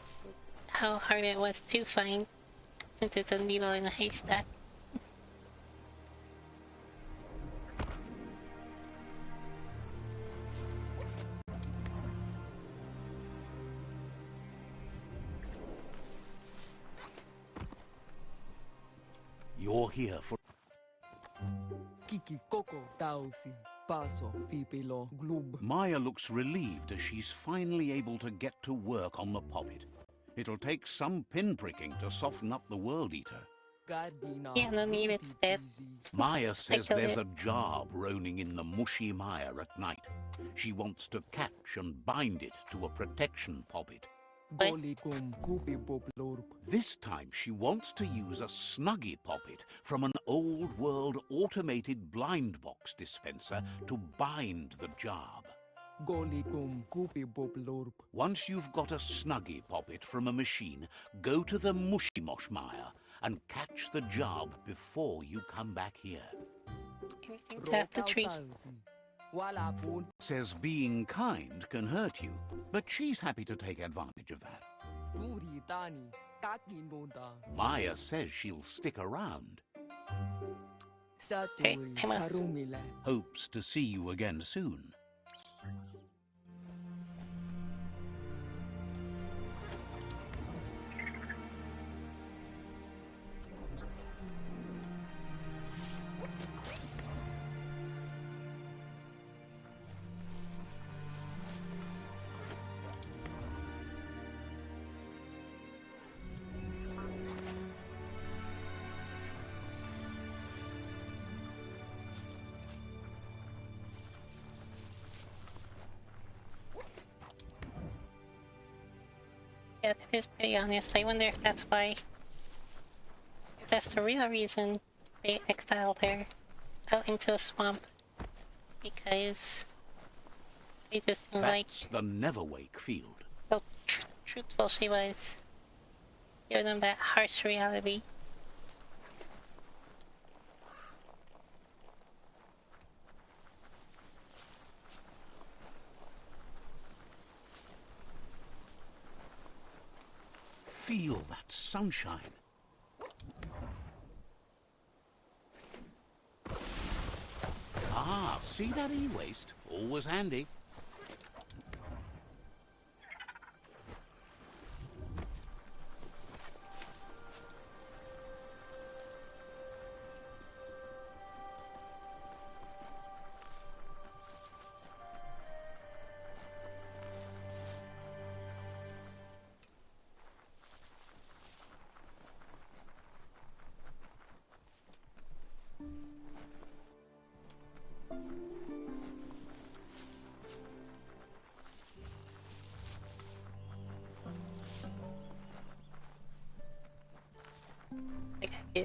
How hard it was to find. Since it's a needle in a haystack. You're here for... Kiki Coco Tausi. Paso Fipilo Glub. Maya looks relieved as she's finally able to get to work on the poppet. It'll take some pinpricking to soften up the World Eater. Gardina. Yeah, no need, it's dead. Maya says killed there's it. a jar roaming in the mushy mire at night. She wants to catch and bind it to a protection poppet. Golikum Kupi Bob Lorp. This time she wants to use a Snuggie poppet from an old world automated blind box dispenser to bind the job. Golikum Kupi Bob Lorp. Once you've got a Snuggie poppet from a machine, go to the mushy mosh mire and catch the job before you come back here. Anything to have the tree. Wala pun. Says being kind can hurt you, but she's happy to take advantage of that. Turi Tani. Kakinonda. Maya says she'll stick around. Saturi I'm off. Karumile. Hopes to see you again soon. Yeah, that is pretty honest. I wonder if that's why. If that's the real reason they exiled her out into a swamp. Because they just didn't like That's the Neverwake field. how truthful she was. Giving them that harsh reality. Feel that sunshine. Ah, see that e-waste? Always handy.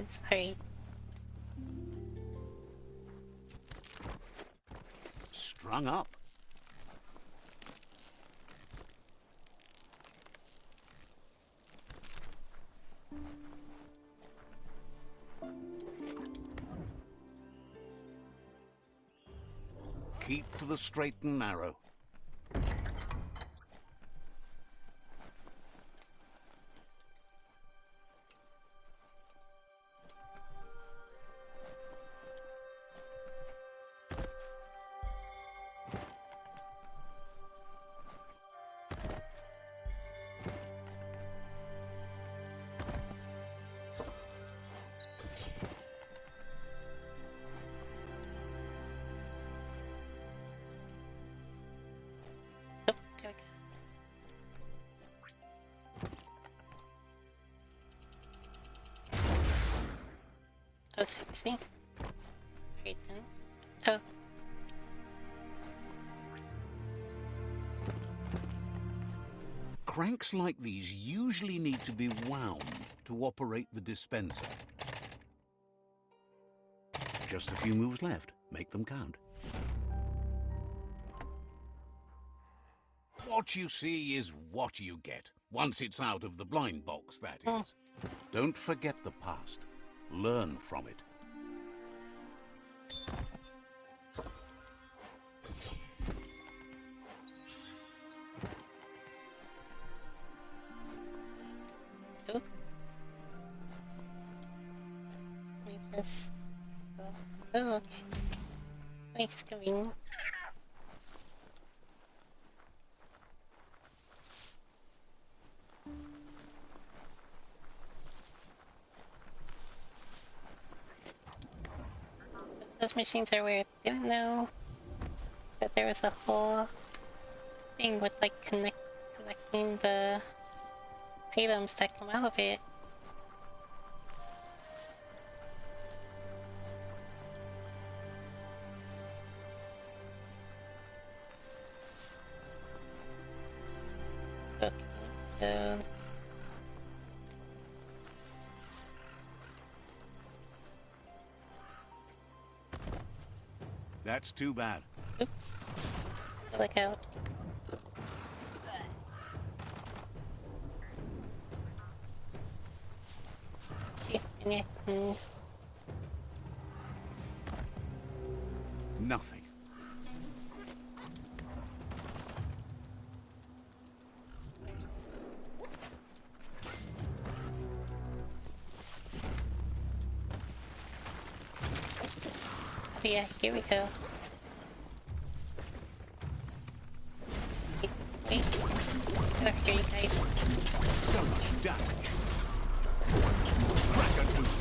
Sorry. Strung up. Keep to the straight and narrow. Oh, there we go. Oh, seriously? Right then. Oh. Cranks like these usually need to be wound to operate the dispenser. Just a few moves left. Make them count. What you see is what you get. Once it's out of the blind box, that is. Don't forget the past. Learn from it. Oh. Yes. Oh, okay. Nice coming. Those machines are weird. Didn't know that there was a whole thing with like connecting the items that come out of it. Okay, so That's too bad. oops. Look out. See, yeah. Nothing. Oh yeah, here we go. Wait. Over here, you guys. So much damage. Crack a tooth.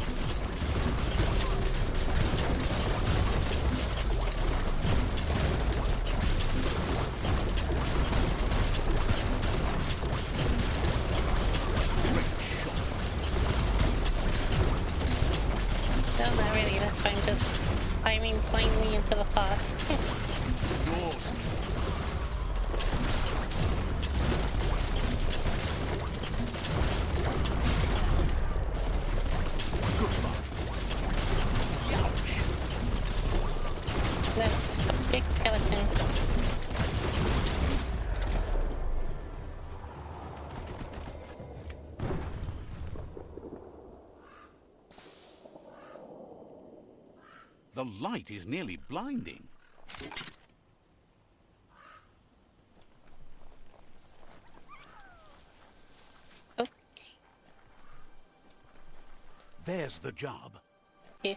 No, not really. That's fine. Just firing blindly into the fog. Yours. That's a big skeleton. The light is nearly blinding. Okay. There's the job. Yeah.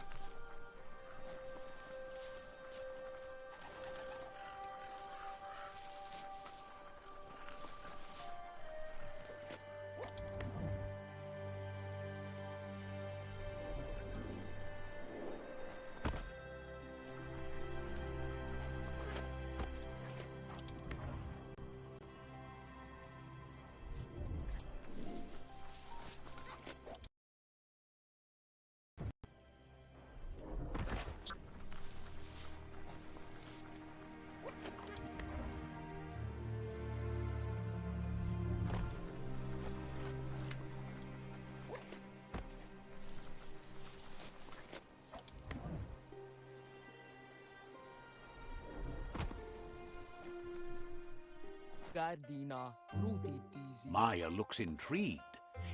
Gardina, Ruti Tizi. Maya looks intrigued.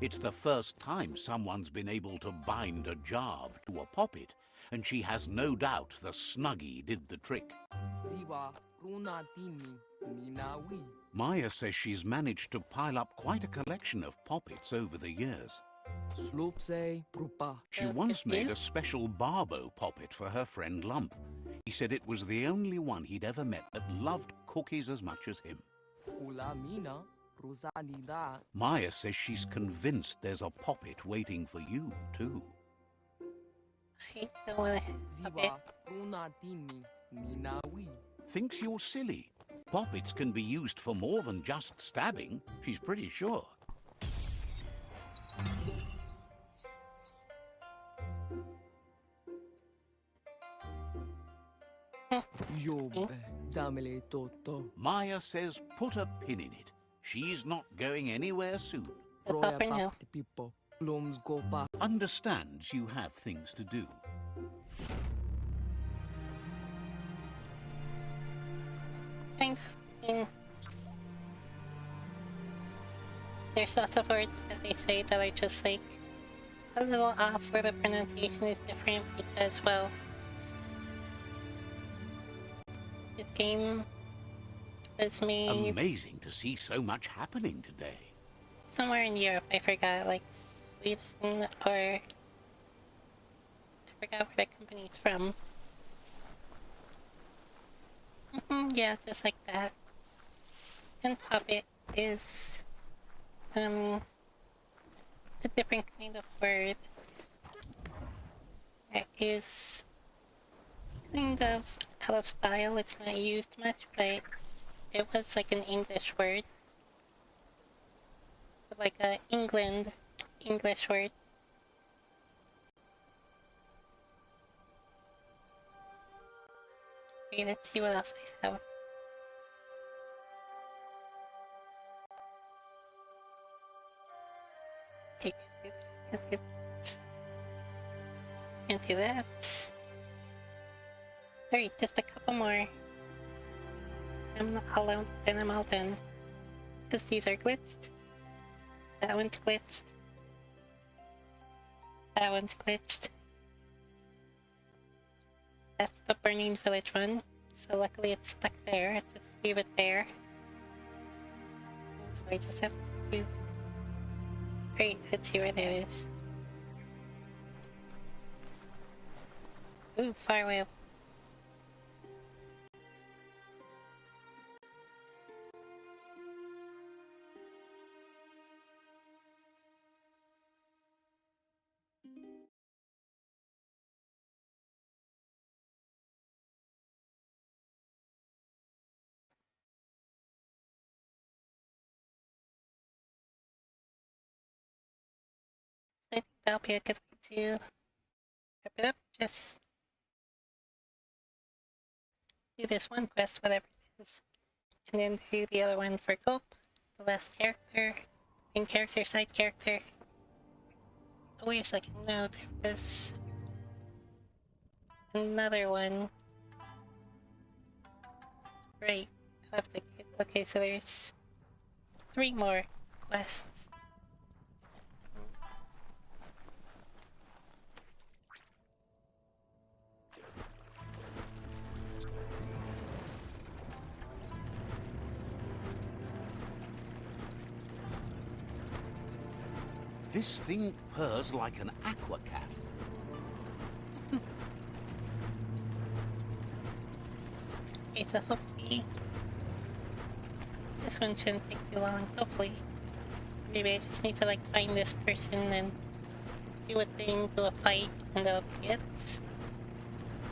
It's the first time someone's been able to bind a job to a poppet, and she has no doubt the Snuggie did the trick. Ziwa, Runatini, Ninawi. Maya says she's managed to pile up quite a collection of poppets over the years. Slopse, Prupa. She once made a special Barbo poppet for her friend Lump. He said it was the only one he'd ever met that loved cookies as much as him. Ulamina, Rosanida. Maya says she's convinced there's a poppet waiting for you, too. I don't wanna okay. Ziwa, Runatini, Ninawi. Thinks you're silly. Poppets can be used for more than just stabbing, she's pretty sure. Yobe, damele toto. Maya says put a pin in it. She's not going anywhere soon. The Roya popper now. pap the people. Loms go pa. Understands you have things to do. Kind of. There's lots of words that they say that are just like a little off where the pronunciation is different because, well, this game was made Amazing to see so much happening today. somewhere in Europe. I forgot, like Sweden or I forgot where that company's from. Yeah, just like that. And puppet is a different kind of word. It is kind of out of style. It's not used much, but it was like an English word. Like a England English word. Okay, let's see what else I have. Okay, can't do that. Can't do that. Alright, just a couple more. I'm not alone, then I'm all done. Because these are glitched. That one's glitched. That one's glitched. That's the Burning Village one. So luckily it's stuck there. I just leave it there. And so I just have to... Great, let's see where that is. Ooh, far away up. I think that'll be a good way to wrap it up. Just do this one quest, whatever it is, and then do the other one for Gulp, the last character, main character, side character. Oh, wait a second, no, there was another one. Right, I'll have to get, okay, so there's 3 more quests. This thing purrs like an aqua cat. Okay, so hopefully this one shouldn't take too long. Hopefully. Maybe I just need to like find this person and do a thing, do a fight, and that'll be it.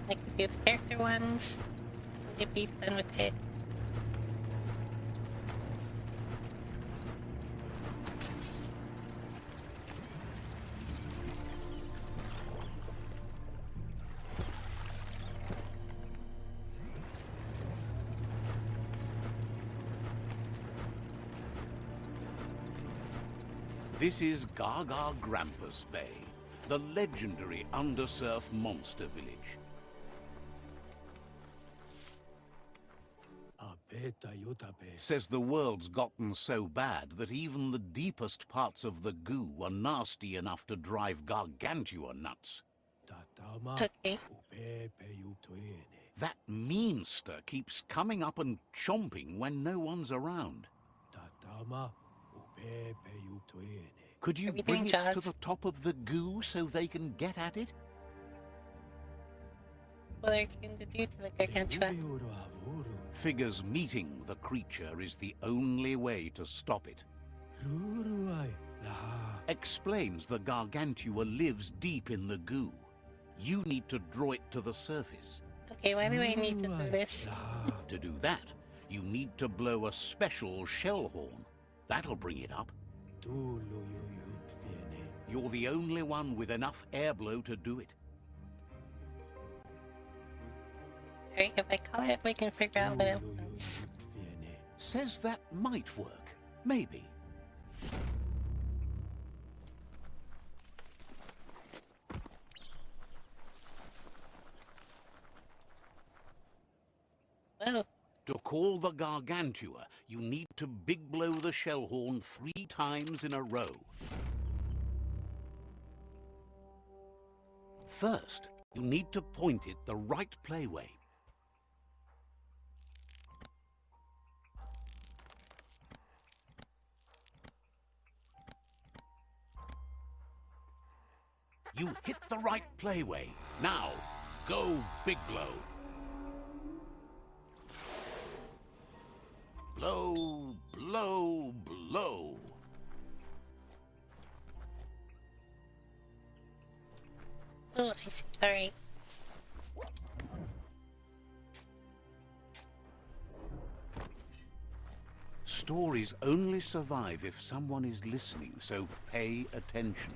I can do the character ones, and be done with it. This is Gaga Grampus Bay, the legendary undersurf monster village. A Says the world's gotten so bad that even the deepest parts of the goo are nasty enough to drive gargantua nuts. Okay. That meanster keeps coming up and chomping when no one's around. Could you Are we bring doing it to Jaws? the top of the goo so they can get at it? What are you going to do to the gargantua? Figures meeting the creature is the only way to stop it. Explains the gargantua lives deep in the goo. You need to draw it to the surface. Okay, why do I need to do this? To do that, you need to blow a special shell horn. That'll bring it up. You're the only one with enough airflow to do it. Alright, if I call it, we can figure out what it wants. Says that might work. Maybe. Whoa. To call the gargantua, you need to big blow the shell horn 3 times in a row. First, you need to point it the right playway. You hit the right playway. Now, go big blow. Blow, blow, blow. Oh, I see. Alright. Stories only survive if someone is listening, so pay attention.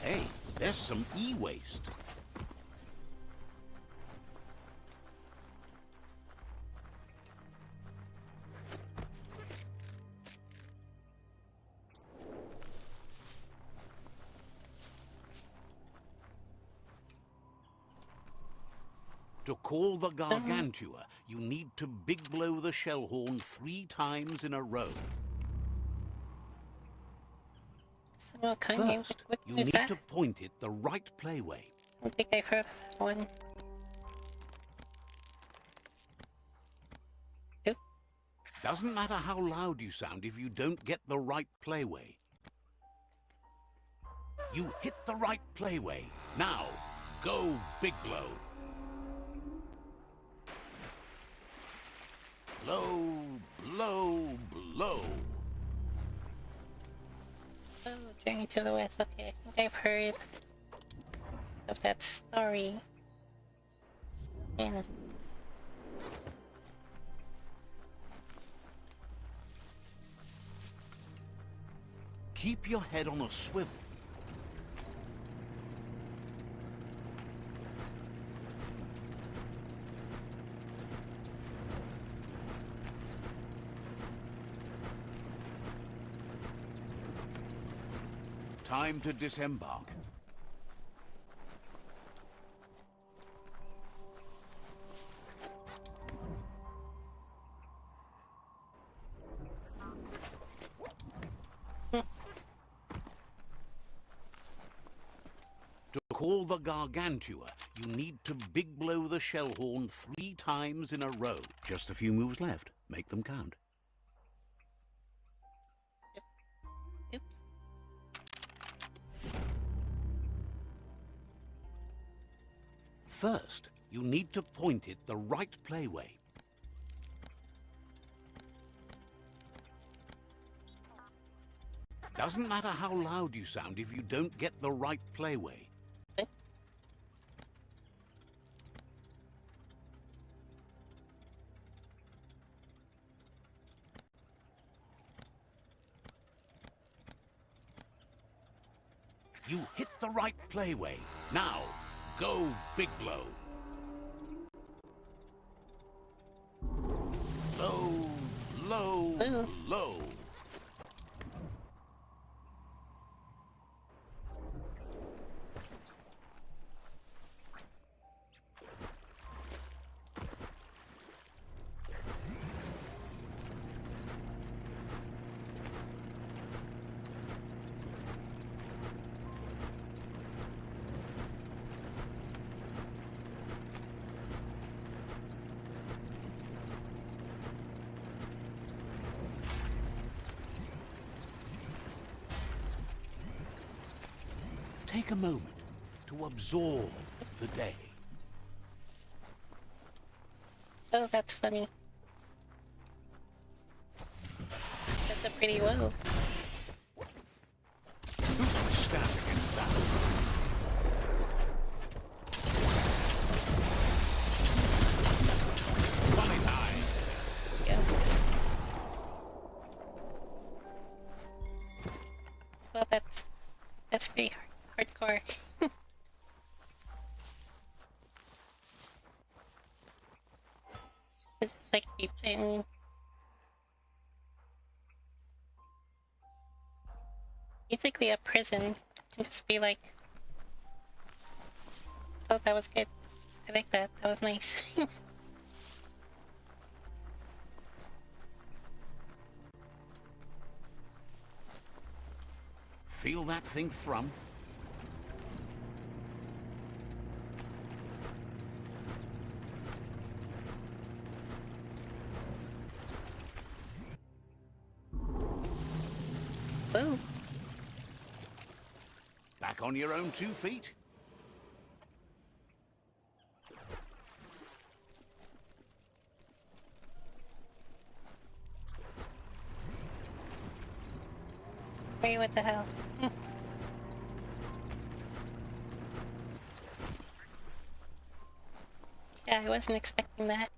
Hey, there's some e-waste. To call the gargantua, you need to big blow the shell horn 3 times in a row. So no Kanye, First, what you is need that? to point it the right playway. I don't think I've heard of that one. Oop. Doesn't matter how loud you sound if you don't get the right playway. You hit the right playway. Now, go big blow. Blow, blow, blow. Oh, Journey to the West. Okay, I think I've heard of that story. Yeah. Keep your head on a swivel. Time to disembark. To call the gargantua, you need to big blow the shell horn 3 times in a row. Just a few moves left. Make them count. Oops. First, you need to point it the right playway. Doesn't matter how loud you sound if you don't get the right playway. You hit the right playway. Now, go big blow. Low, low, low. Take a moment to absorb the day. Oh, that's funny. That's a pretty low. Who can stand against that? Running high. Yeah. Well, that's pretty hardcore. It's just like keeping. Basically a prison. Can just be like, oh, that was good. I like that. That was nice. Feel that thing thrum? Whoa. Back on your own 2 feet? Wait, what the hell? Yeah, I wasn't expecting that.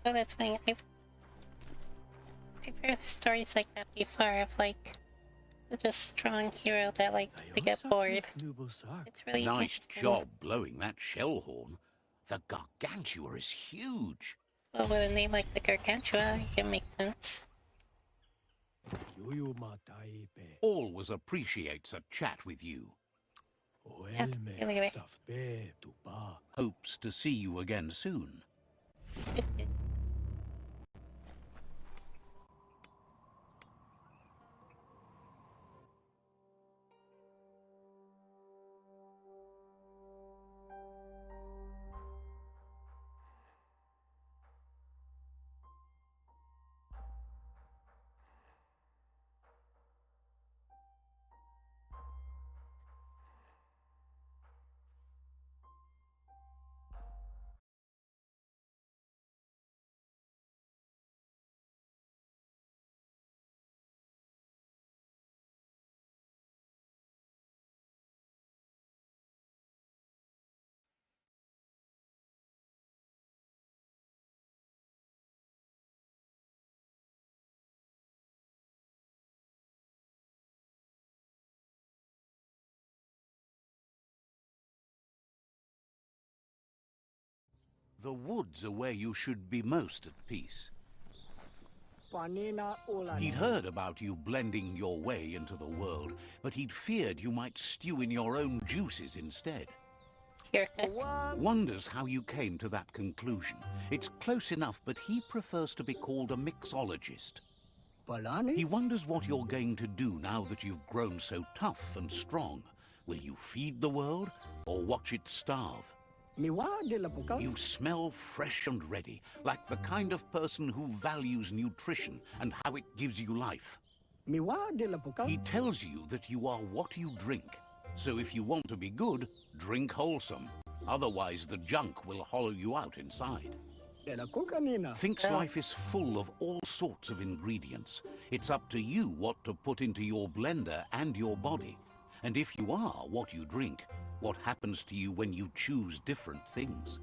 Oh, that's funny. I've heard stories like that before of like such a strong hero that like they get bored. It's really Nice interesting. job blowing that shell horn. The Gargantua is huge. Well, with a name like the Gargantua, it can make sense. Always appreciates a chat with you. Yeah, anyway. Hopes to see you again soon. The woods are where you should be most at peace. He'd heard about you blending your way into the world, but he'd feared you might stew in your own juices instead. Wonders how you came to that conclusion. It's close enough, but he prefers to be called a mixologist. He wonders what you're going to do now that you've grown so tough and strong. Will you feed the world, or watch it starve? You smell fresh and ready, like the kind of person who values nutrition and how it gives you life. He tells you that you are what you drink. So if you want to be good, drink wholesome. Otherwise, the junk will hollow you out inside. Thinks life is full of all sorts of ingredients. It's up to you what to put into your blender and your body. And if you are what you drink, what happens to you when you choose different things?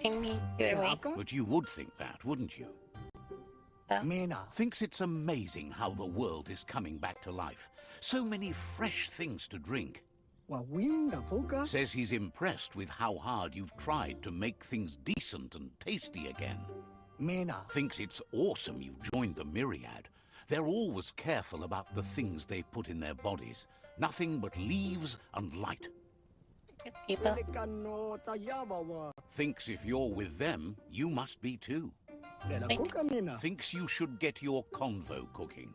But you would think that, wouldn't you? Thinks it's amazing how the world is coming back to life. So many fresh things to drink. Says he's impressed with how hard you've tried to make things decent and tasty again. Thinks it's awesome you joined the Myriad. They're always careful about the things they put in their bodies. Nothing but leaves and light. People. Thinks if you're with them, you must be too. Thinks you should get your convo cooking.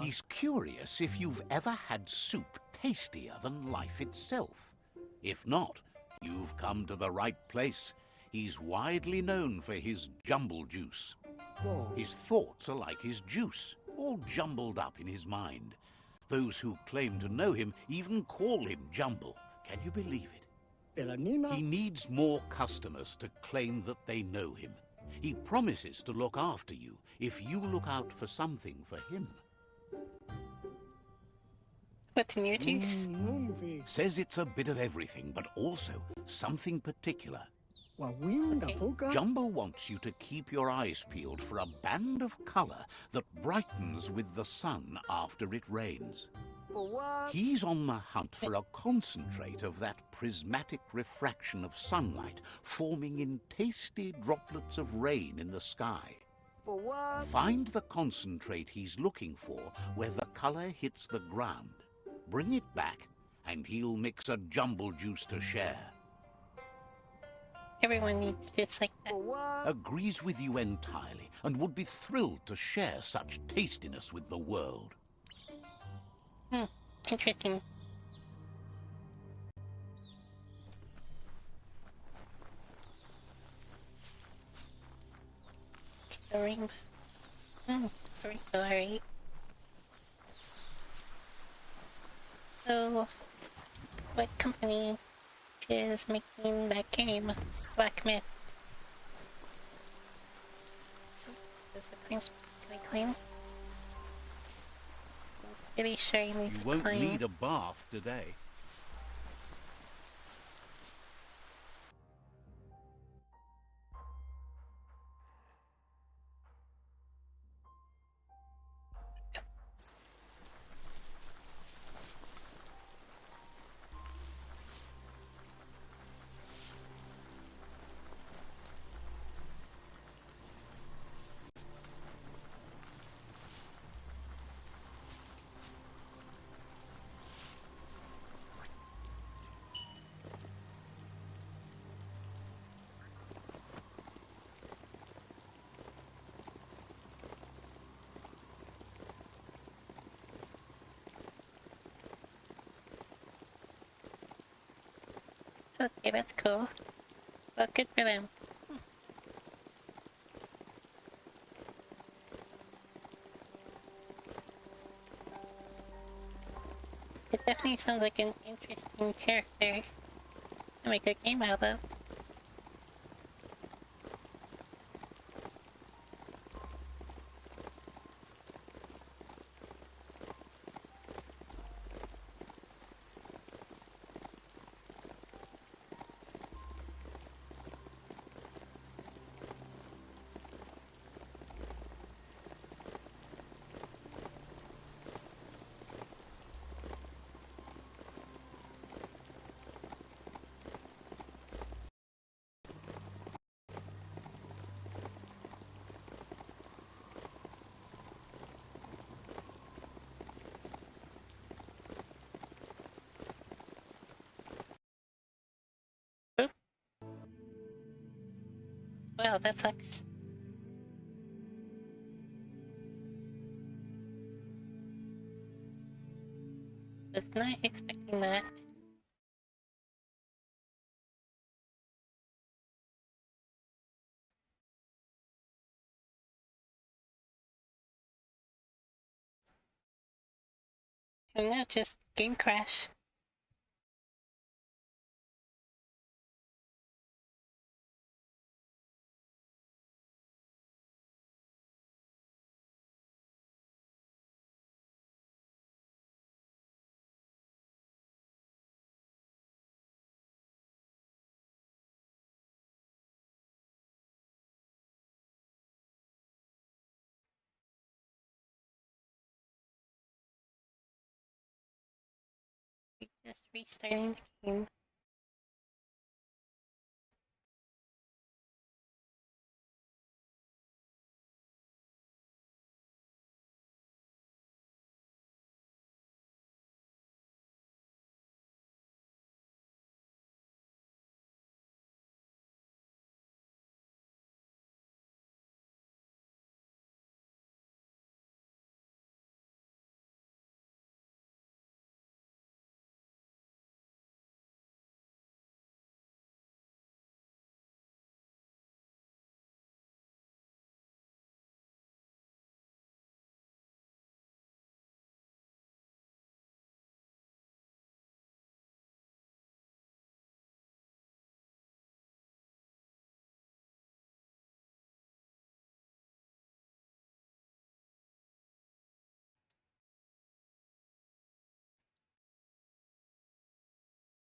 He's curious if you've ever had soup tastier than life itself. If not, you've come to the right place. He's widely known for his jumble juice. His thoughts are like his juice, all jumbled up in his mind. Those who claim to know him even call him Jumble. Can you believe it? He needs more customers to claim that they know him. He promises to look after you if you look out for something for him. What's in your juice? Says it's a bit of everything, but also something particular. Okay. Jumbo wants you to keep your eyes peeled for a band of color that brightens with the sun after it rains. He's on the hunt for a concentrate of that prismatic refraction of sunlight forming in tasty droplets of rain in the sky. Find the concentrate he's looking for where the color hits the ground. Bring it back and he'll mix a jumble juice to share. Everyone needs this like that. Agrees with you entirely and would be thrilled to share such tastiness with the world. Interesting. The rings. Very alright. So, what company is making that game? Black Myth. Does the claim specifically claim? Pretty sure you need to You won't claim. need a bath today. Okay, that's cool. Well, good for them. It definitely sounds like an interesting character to make a game out of. Well, that sucks. Was not expecting that. And now just game crash. Just restarting the game.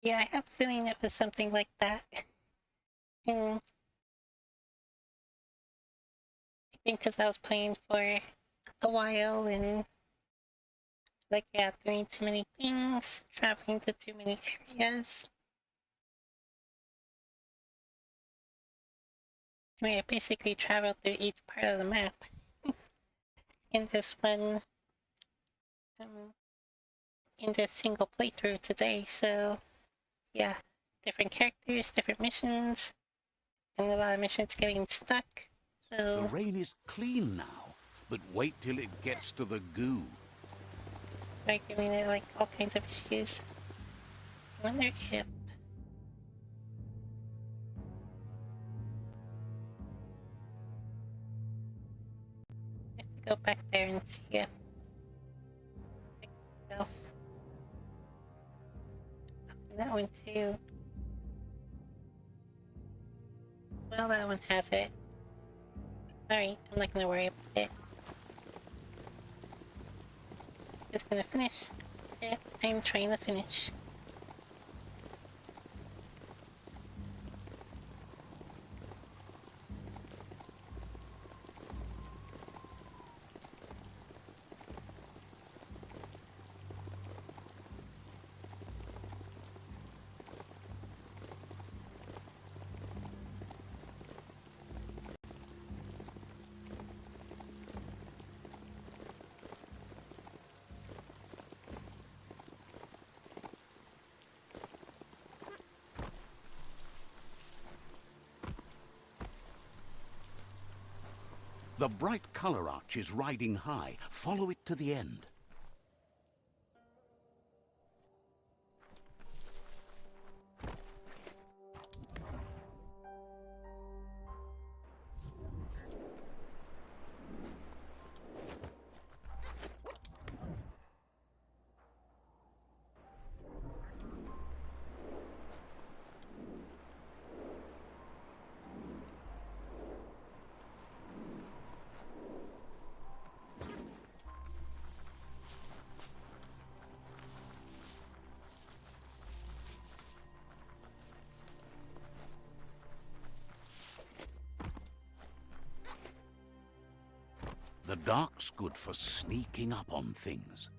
Yeah, I have a feeling it was something like that. And I think because I was playing for a while and, like, yeah, doing too many things, traveling to too many areas. I mean, I basically traveled through each part of the map in this one, um, in this single playthrough today, so yeah, different characters, different missions, and a lot of missions getting stuck, The so... rain is clean now, but wait till it gets to the goo. Right, giving it like all kinds of issues. I wonder if... I have to go back there and see if it fixed itself. That one too. Well, that one has it. Alright, I'm not gonna worry about it. Just gonna finish it. I'm trying to finish. The bright color arch is riding high. Follow it to the end. The dark's good for sneaking up on things.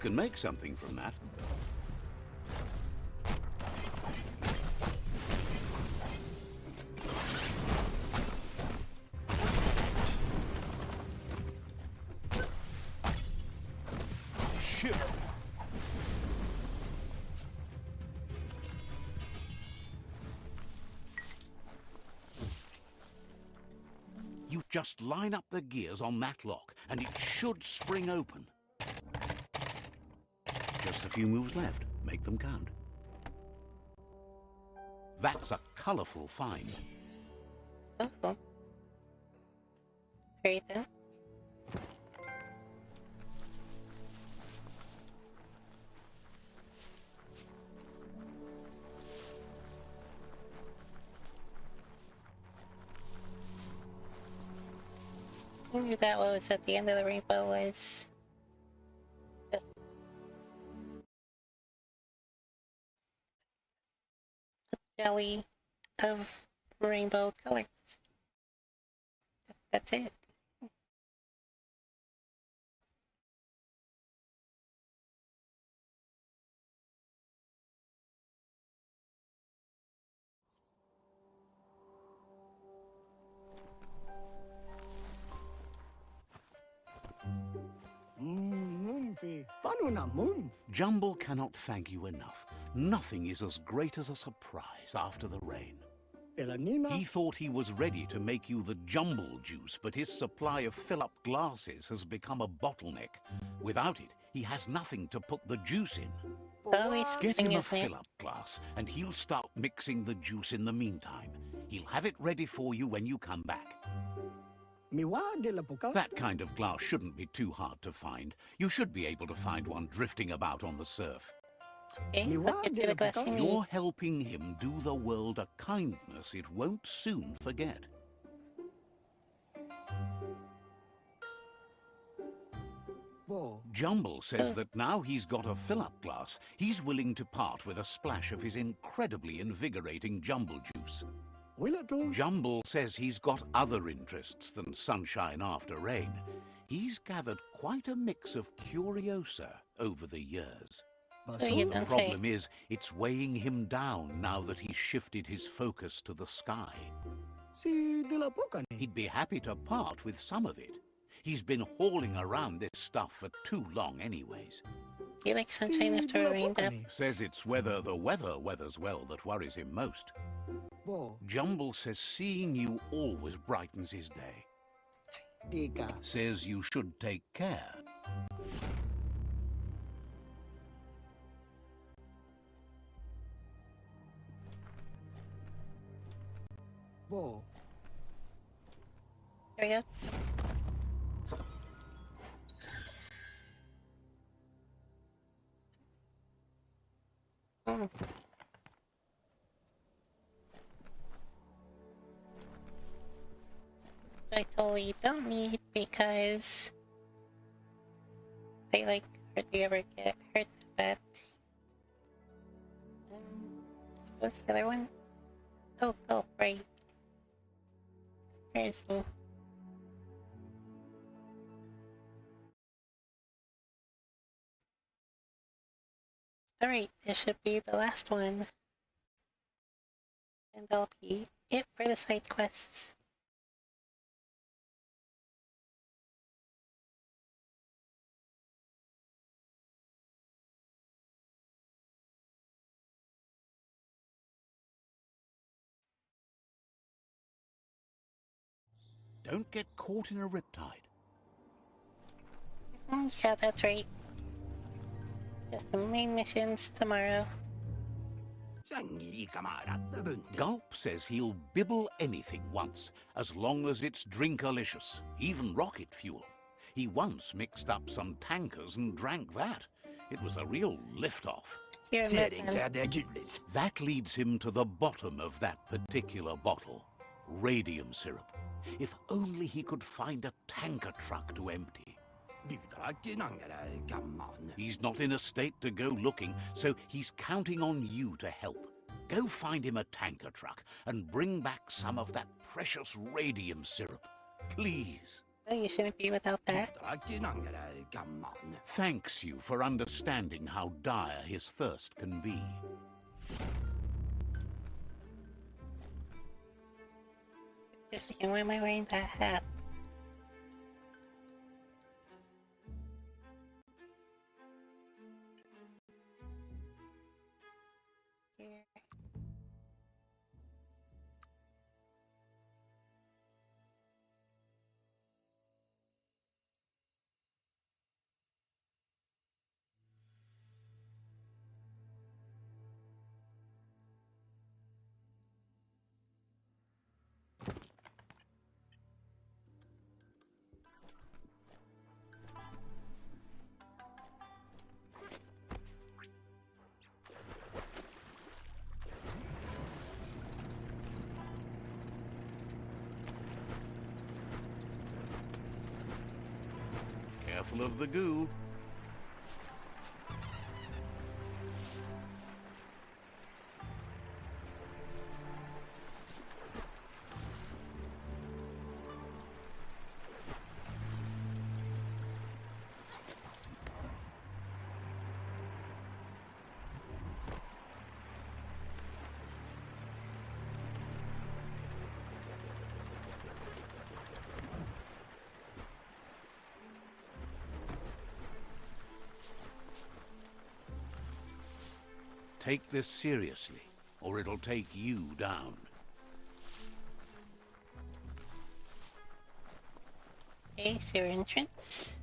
can make something from that. Shit! You just line up the gears on that lock, and it should spring open. Just a few moves left. Make them count. That's a colourful find. Oh. Right then. I knew that what was at the end of the rainbow was just a jelly of rainbow colors. That's it. Jumble cannot thank you enough. Nothing is as great as a surprise after the rain. He thought he was ready to make you the jumble juice, but his supply of fill-up glasses has become a bottleneck. Without it, he has nothing to put the juice in. Always Get him a isn't it? fill-up glass, and he'll start mixing the juice in the meantime. He'll have it ready for you when you come back. That kind of glass shouldn't be too hard to find. You should be able to find one drifting about on the surf. Okay, I'll get you the glass you need. You're helping him do the world a kindness it won't soon forget. Jumble says that now he's got a fill-up glass, he's willing to part with a splash of his incredibly invigorating jumble juice. Jumble says he's got other interests than sunshine after rain. He's gathered quite a mix of curiosa over the years. So you The don't problem say. is, it's weighing him down now that he's shifted his focus to the sky. He'd be happy to part with some of it. He's been hauling around this stuff for too long anyways. You like sunshine after a rain dab? Says it's whether the weather weathers well that worries him most. Jumble says seeing you always brightens his day. Says you should take care. There we go. I totally don't need because I like hardly ever get hurt that bad. What's the other one? Oh, right. Where is he? Alright, this should be the last one. And that'll be it for the side quests. Don't get caught in a riptide. Yeah, that's right. Just the main missions tomorrow. Gulp says he'll bibble anything once, as long as it's drinkalicious, even rocket fuel. He once mixed up some tankers and drank that. It was a real lift-off. Here, That leads him to the bottom of that particular bottle. Radium syrup. If only he could find a tanker truck to empty. He's not in a state to go looking, so he's counting on you to help. Go find him a tanker truck and bring back some of that precious radium syrup. Please. Oh, you shouldn't be without that. Thanks you for understanding how dire his thirst can be. Just thinking, why am I wearing that hat? Here. Careful of the goo. Take this seriously, or it'll take you down. Okay, sewer entrance.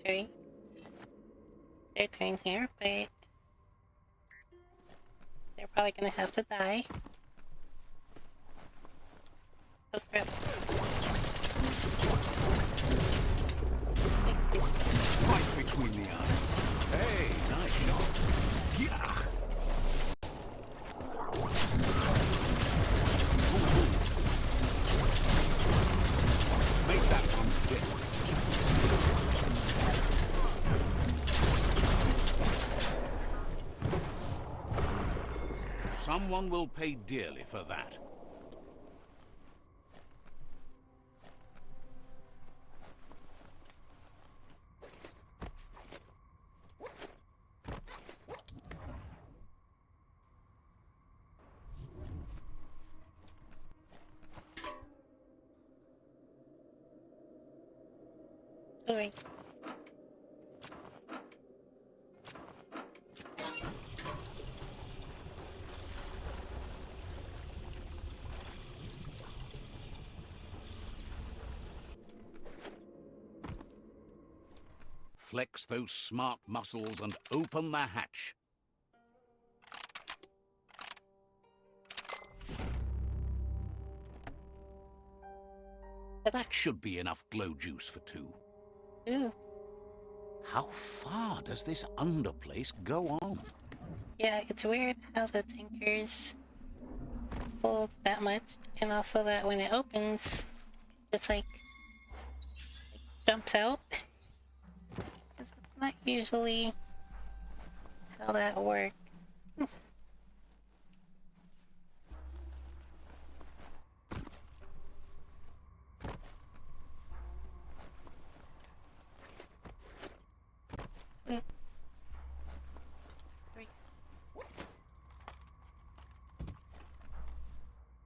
Three. They're doing here, but they're probably gonna have to die. Oh crap. Right between the eyes. Hey, nice shot. Yeah. Make that one fit. Someone will pay dearly for that. Sorry. Flex those smart muscles and open the hatch. That should be enough glow juice for two. Ooh. How far does this underplace go on? Yeah, it's weird how the tankers hold that much, and also that when it opens, it's like jumps out. 'Cause that's not usually how that works.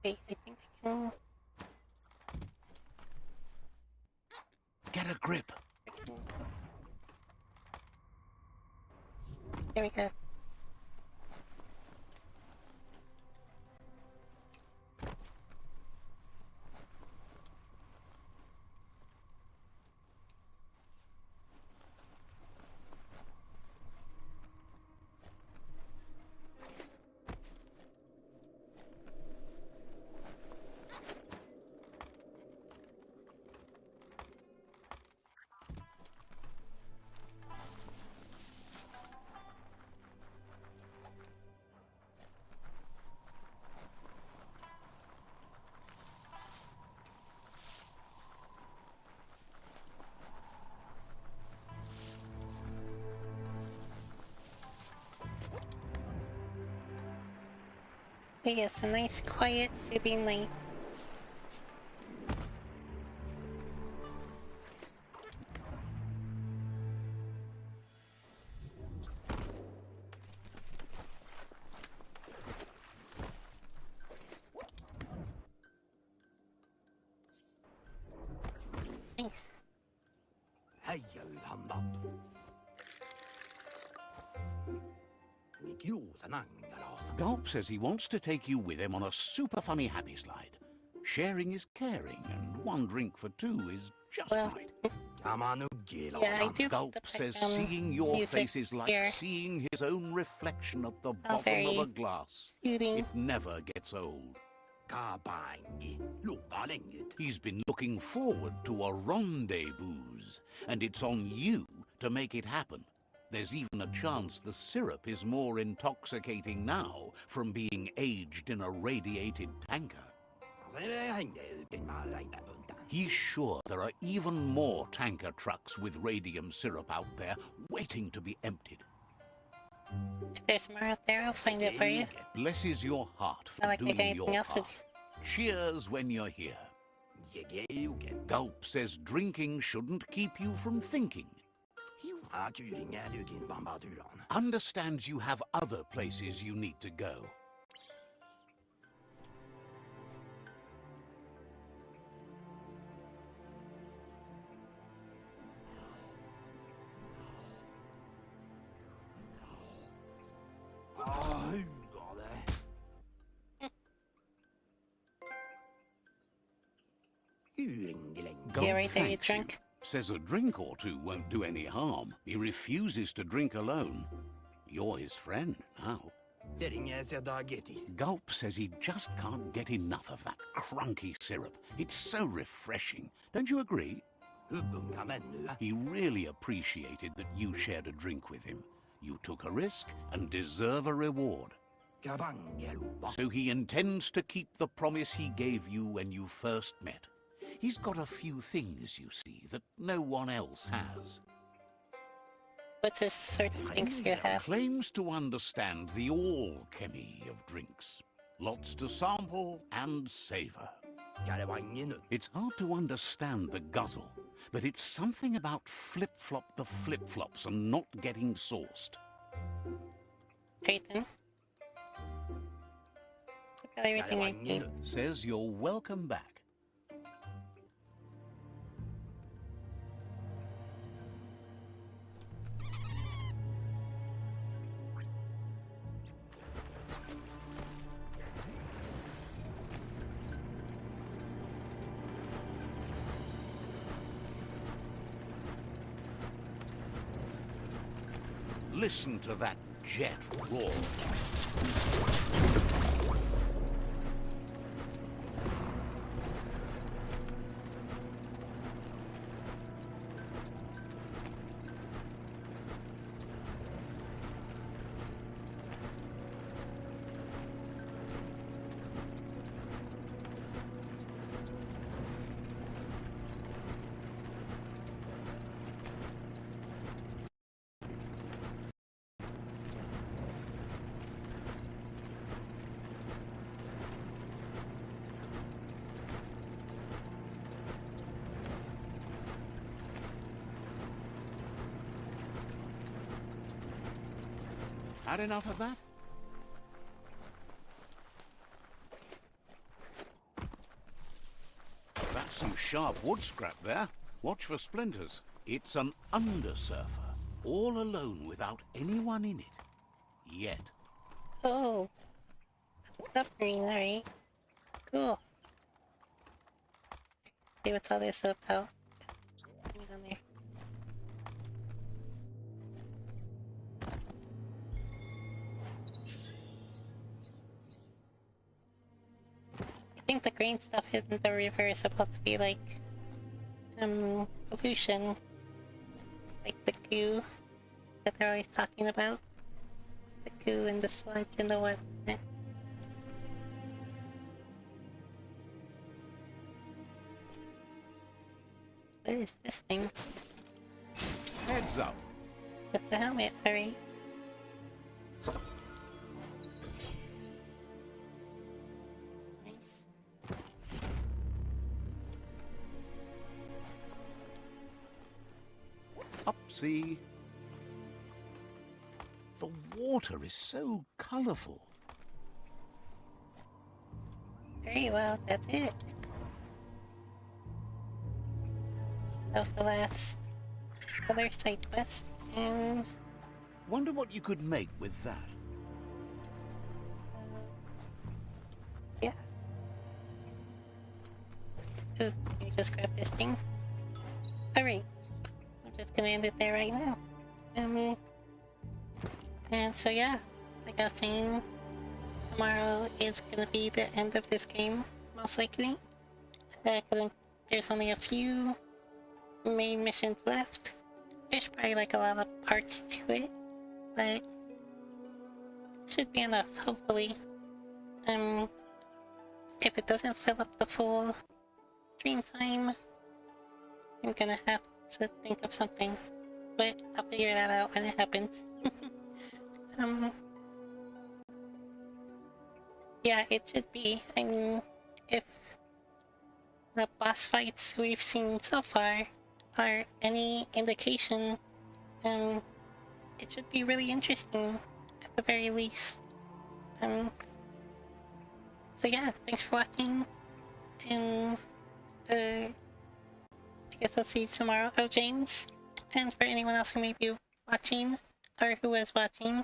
Wait, I think I can. Get a grip. There we go. yes, a nice, quiet, soothing night. Nice. هيا الهمبا Gulp says he wants to take you with him on a super funny happy slide. Sharing is caring, and one drink for two is just right. Yeah, I do. Gulp says seeing your face is like seeing his own reflection at the bottom of a glass. Soothing. It never gets old. He's been looking forward to a rendezvous, and it's on you to make it happen. There's even a chance the syrup is more intoxicating now from being aged in a radiated tanker. He's sure there are even more tanker trucks with radium syrup out there waiting to be emptied. If there's more out there, I'll find it for you. Blesses your heart for Not like I got doing anything your else to part. do. Cheers when you're here. Gulp says drinking shouldn't keep you from thinking. Understands you have other places you need to go. Gulp Yeah, right there, you thanks drunk. Says a drink or two won't do any harm. He refuses to drink alone. You're his friend now. Gulp says he just can't get enough of that crunky syrup. It's so refreshing. Don't you agree? He really appreciated that you shared a drink with him. You took a risk and deserve a reward. So he intends to keep the promise he gave you when you first met. He's got a few things, you see, that no one else has. What sort of things do you have? Claims to understand the alchemy of drinks. Lots to sample and savor. It's hard to understand the guzzle, but it's something about flip-flop the flip-flops and not getting sauced. Great then. I've got everything I need. Says you're welcome back. Listen to that jet roar. Had enough of that? That's some sharp wood scrap there. Watch for splinters. It's an undersurfer, all alone without anyone in it. Yet. Oh. Submarine, alright. Cool. See what's all this about. Let me down there. I think the green stuff in the river is supposed to be like pollution, like the goo that they're always talking about, the goo and the sludge and the whatnot. What is this thing? Heads up. Just a helmet, alright. See? The water is so colourful. Very well, that's it. That was the last other side quest, and Wonder what you could make with that. yeah. Ooh, let me just grab this thing. Alright, I'm just gonna end it there right now. And so yeah, like I was saying, tomorrow is gonna be the end of this game, most likely. There's only a few main missions left. There's probably like a lot of parts to it, but should be enough, hopefully. If it doesn't fill up the full stream time, I'm gonna have to think of something, but I'll figure that out when it happens. Yeah, it should be. I mean, if the boss fights we've seen so far are any indication, it should be really interesting at the very least. So yeah, thanks for watching, and I guess I'll see you tomorrow. Oh, James, and for anyone else who may be watching, or who was watching,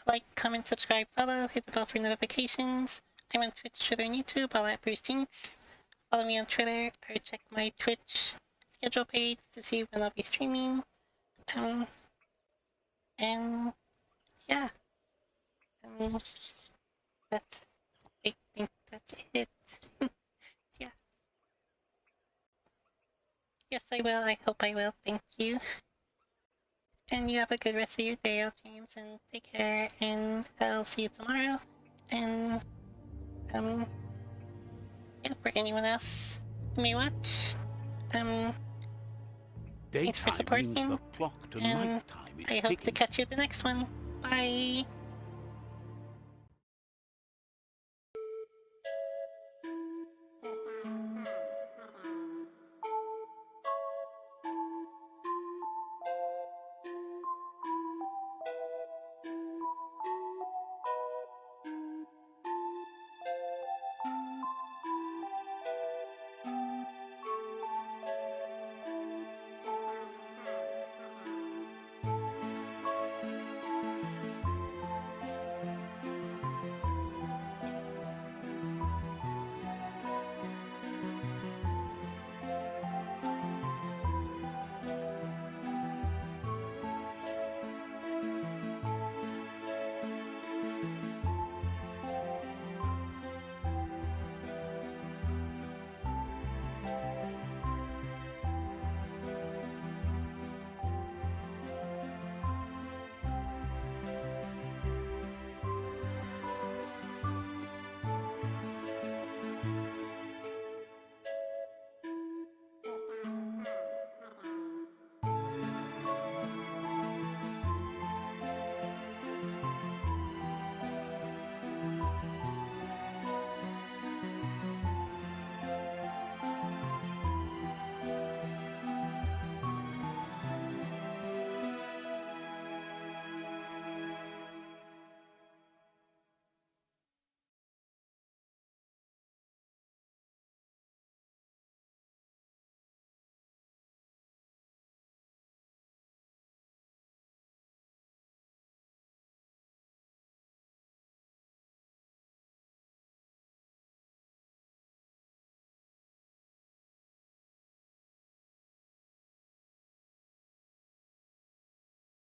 like, comment, subscribe, follow, hit the bell for notifications. I'm on Twitch, Twitter, and YouTube, all at Bruce Jinx. Follow me on Twitter, or check my Twitch schedule page to see when I'll be streaming. And yeah, I think that's it. Yeah. Yes, I will. I hope I will. Thank you. And you have a good rest of your day, James, and take care, and I'll see you tomorrow. And, yeah, for anyone else who may watch, thanks for Daytime means supporting, the clock to and nighttime is I hope to ticking. catch you at the next one. Bye!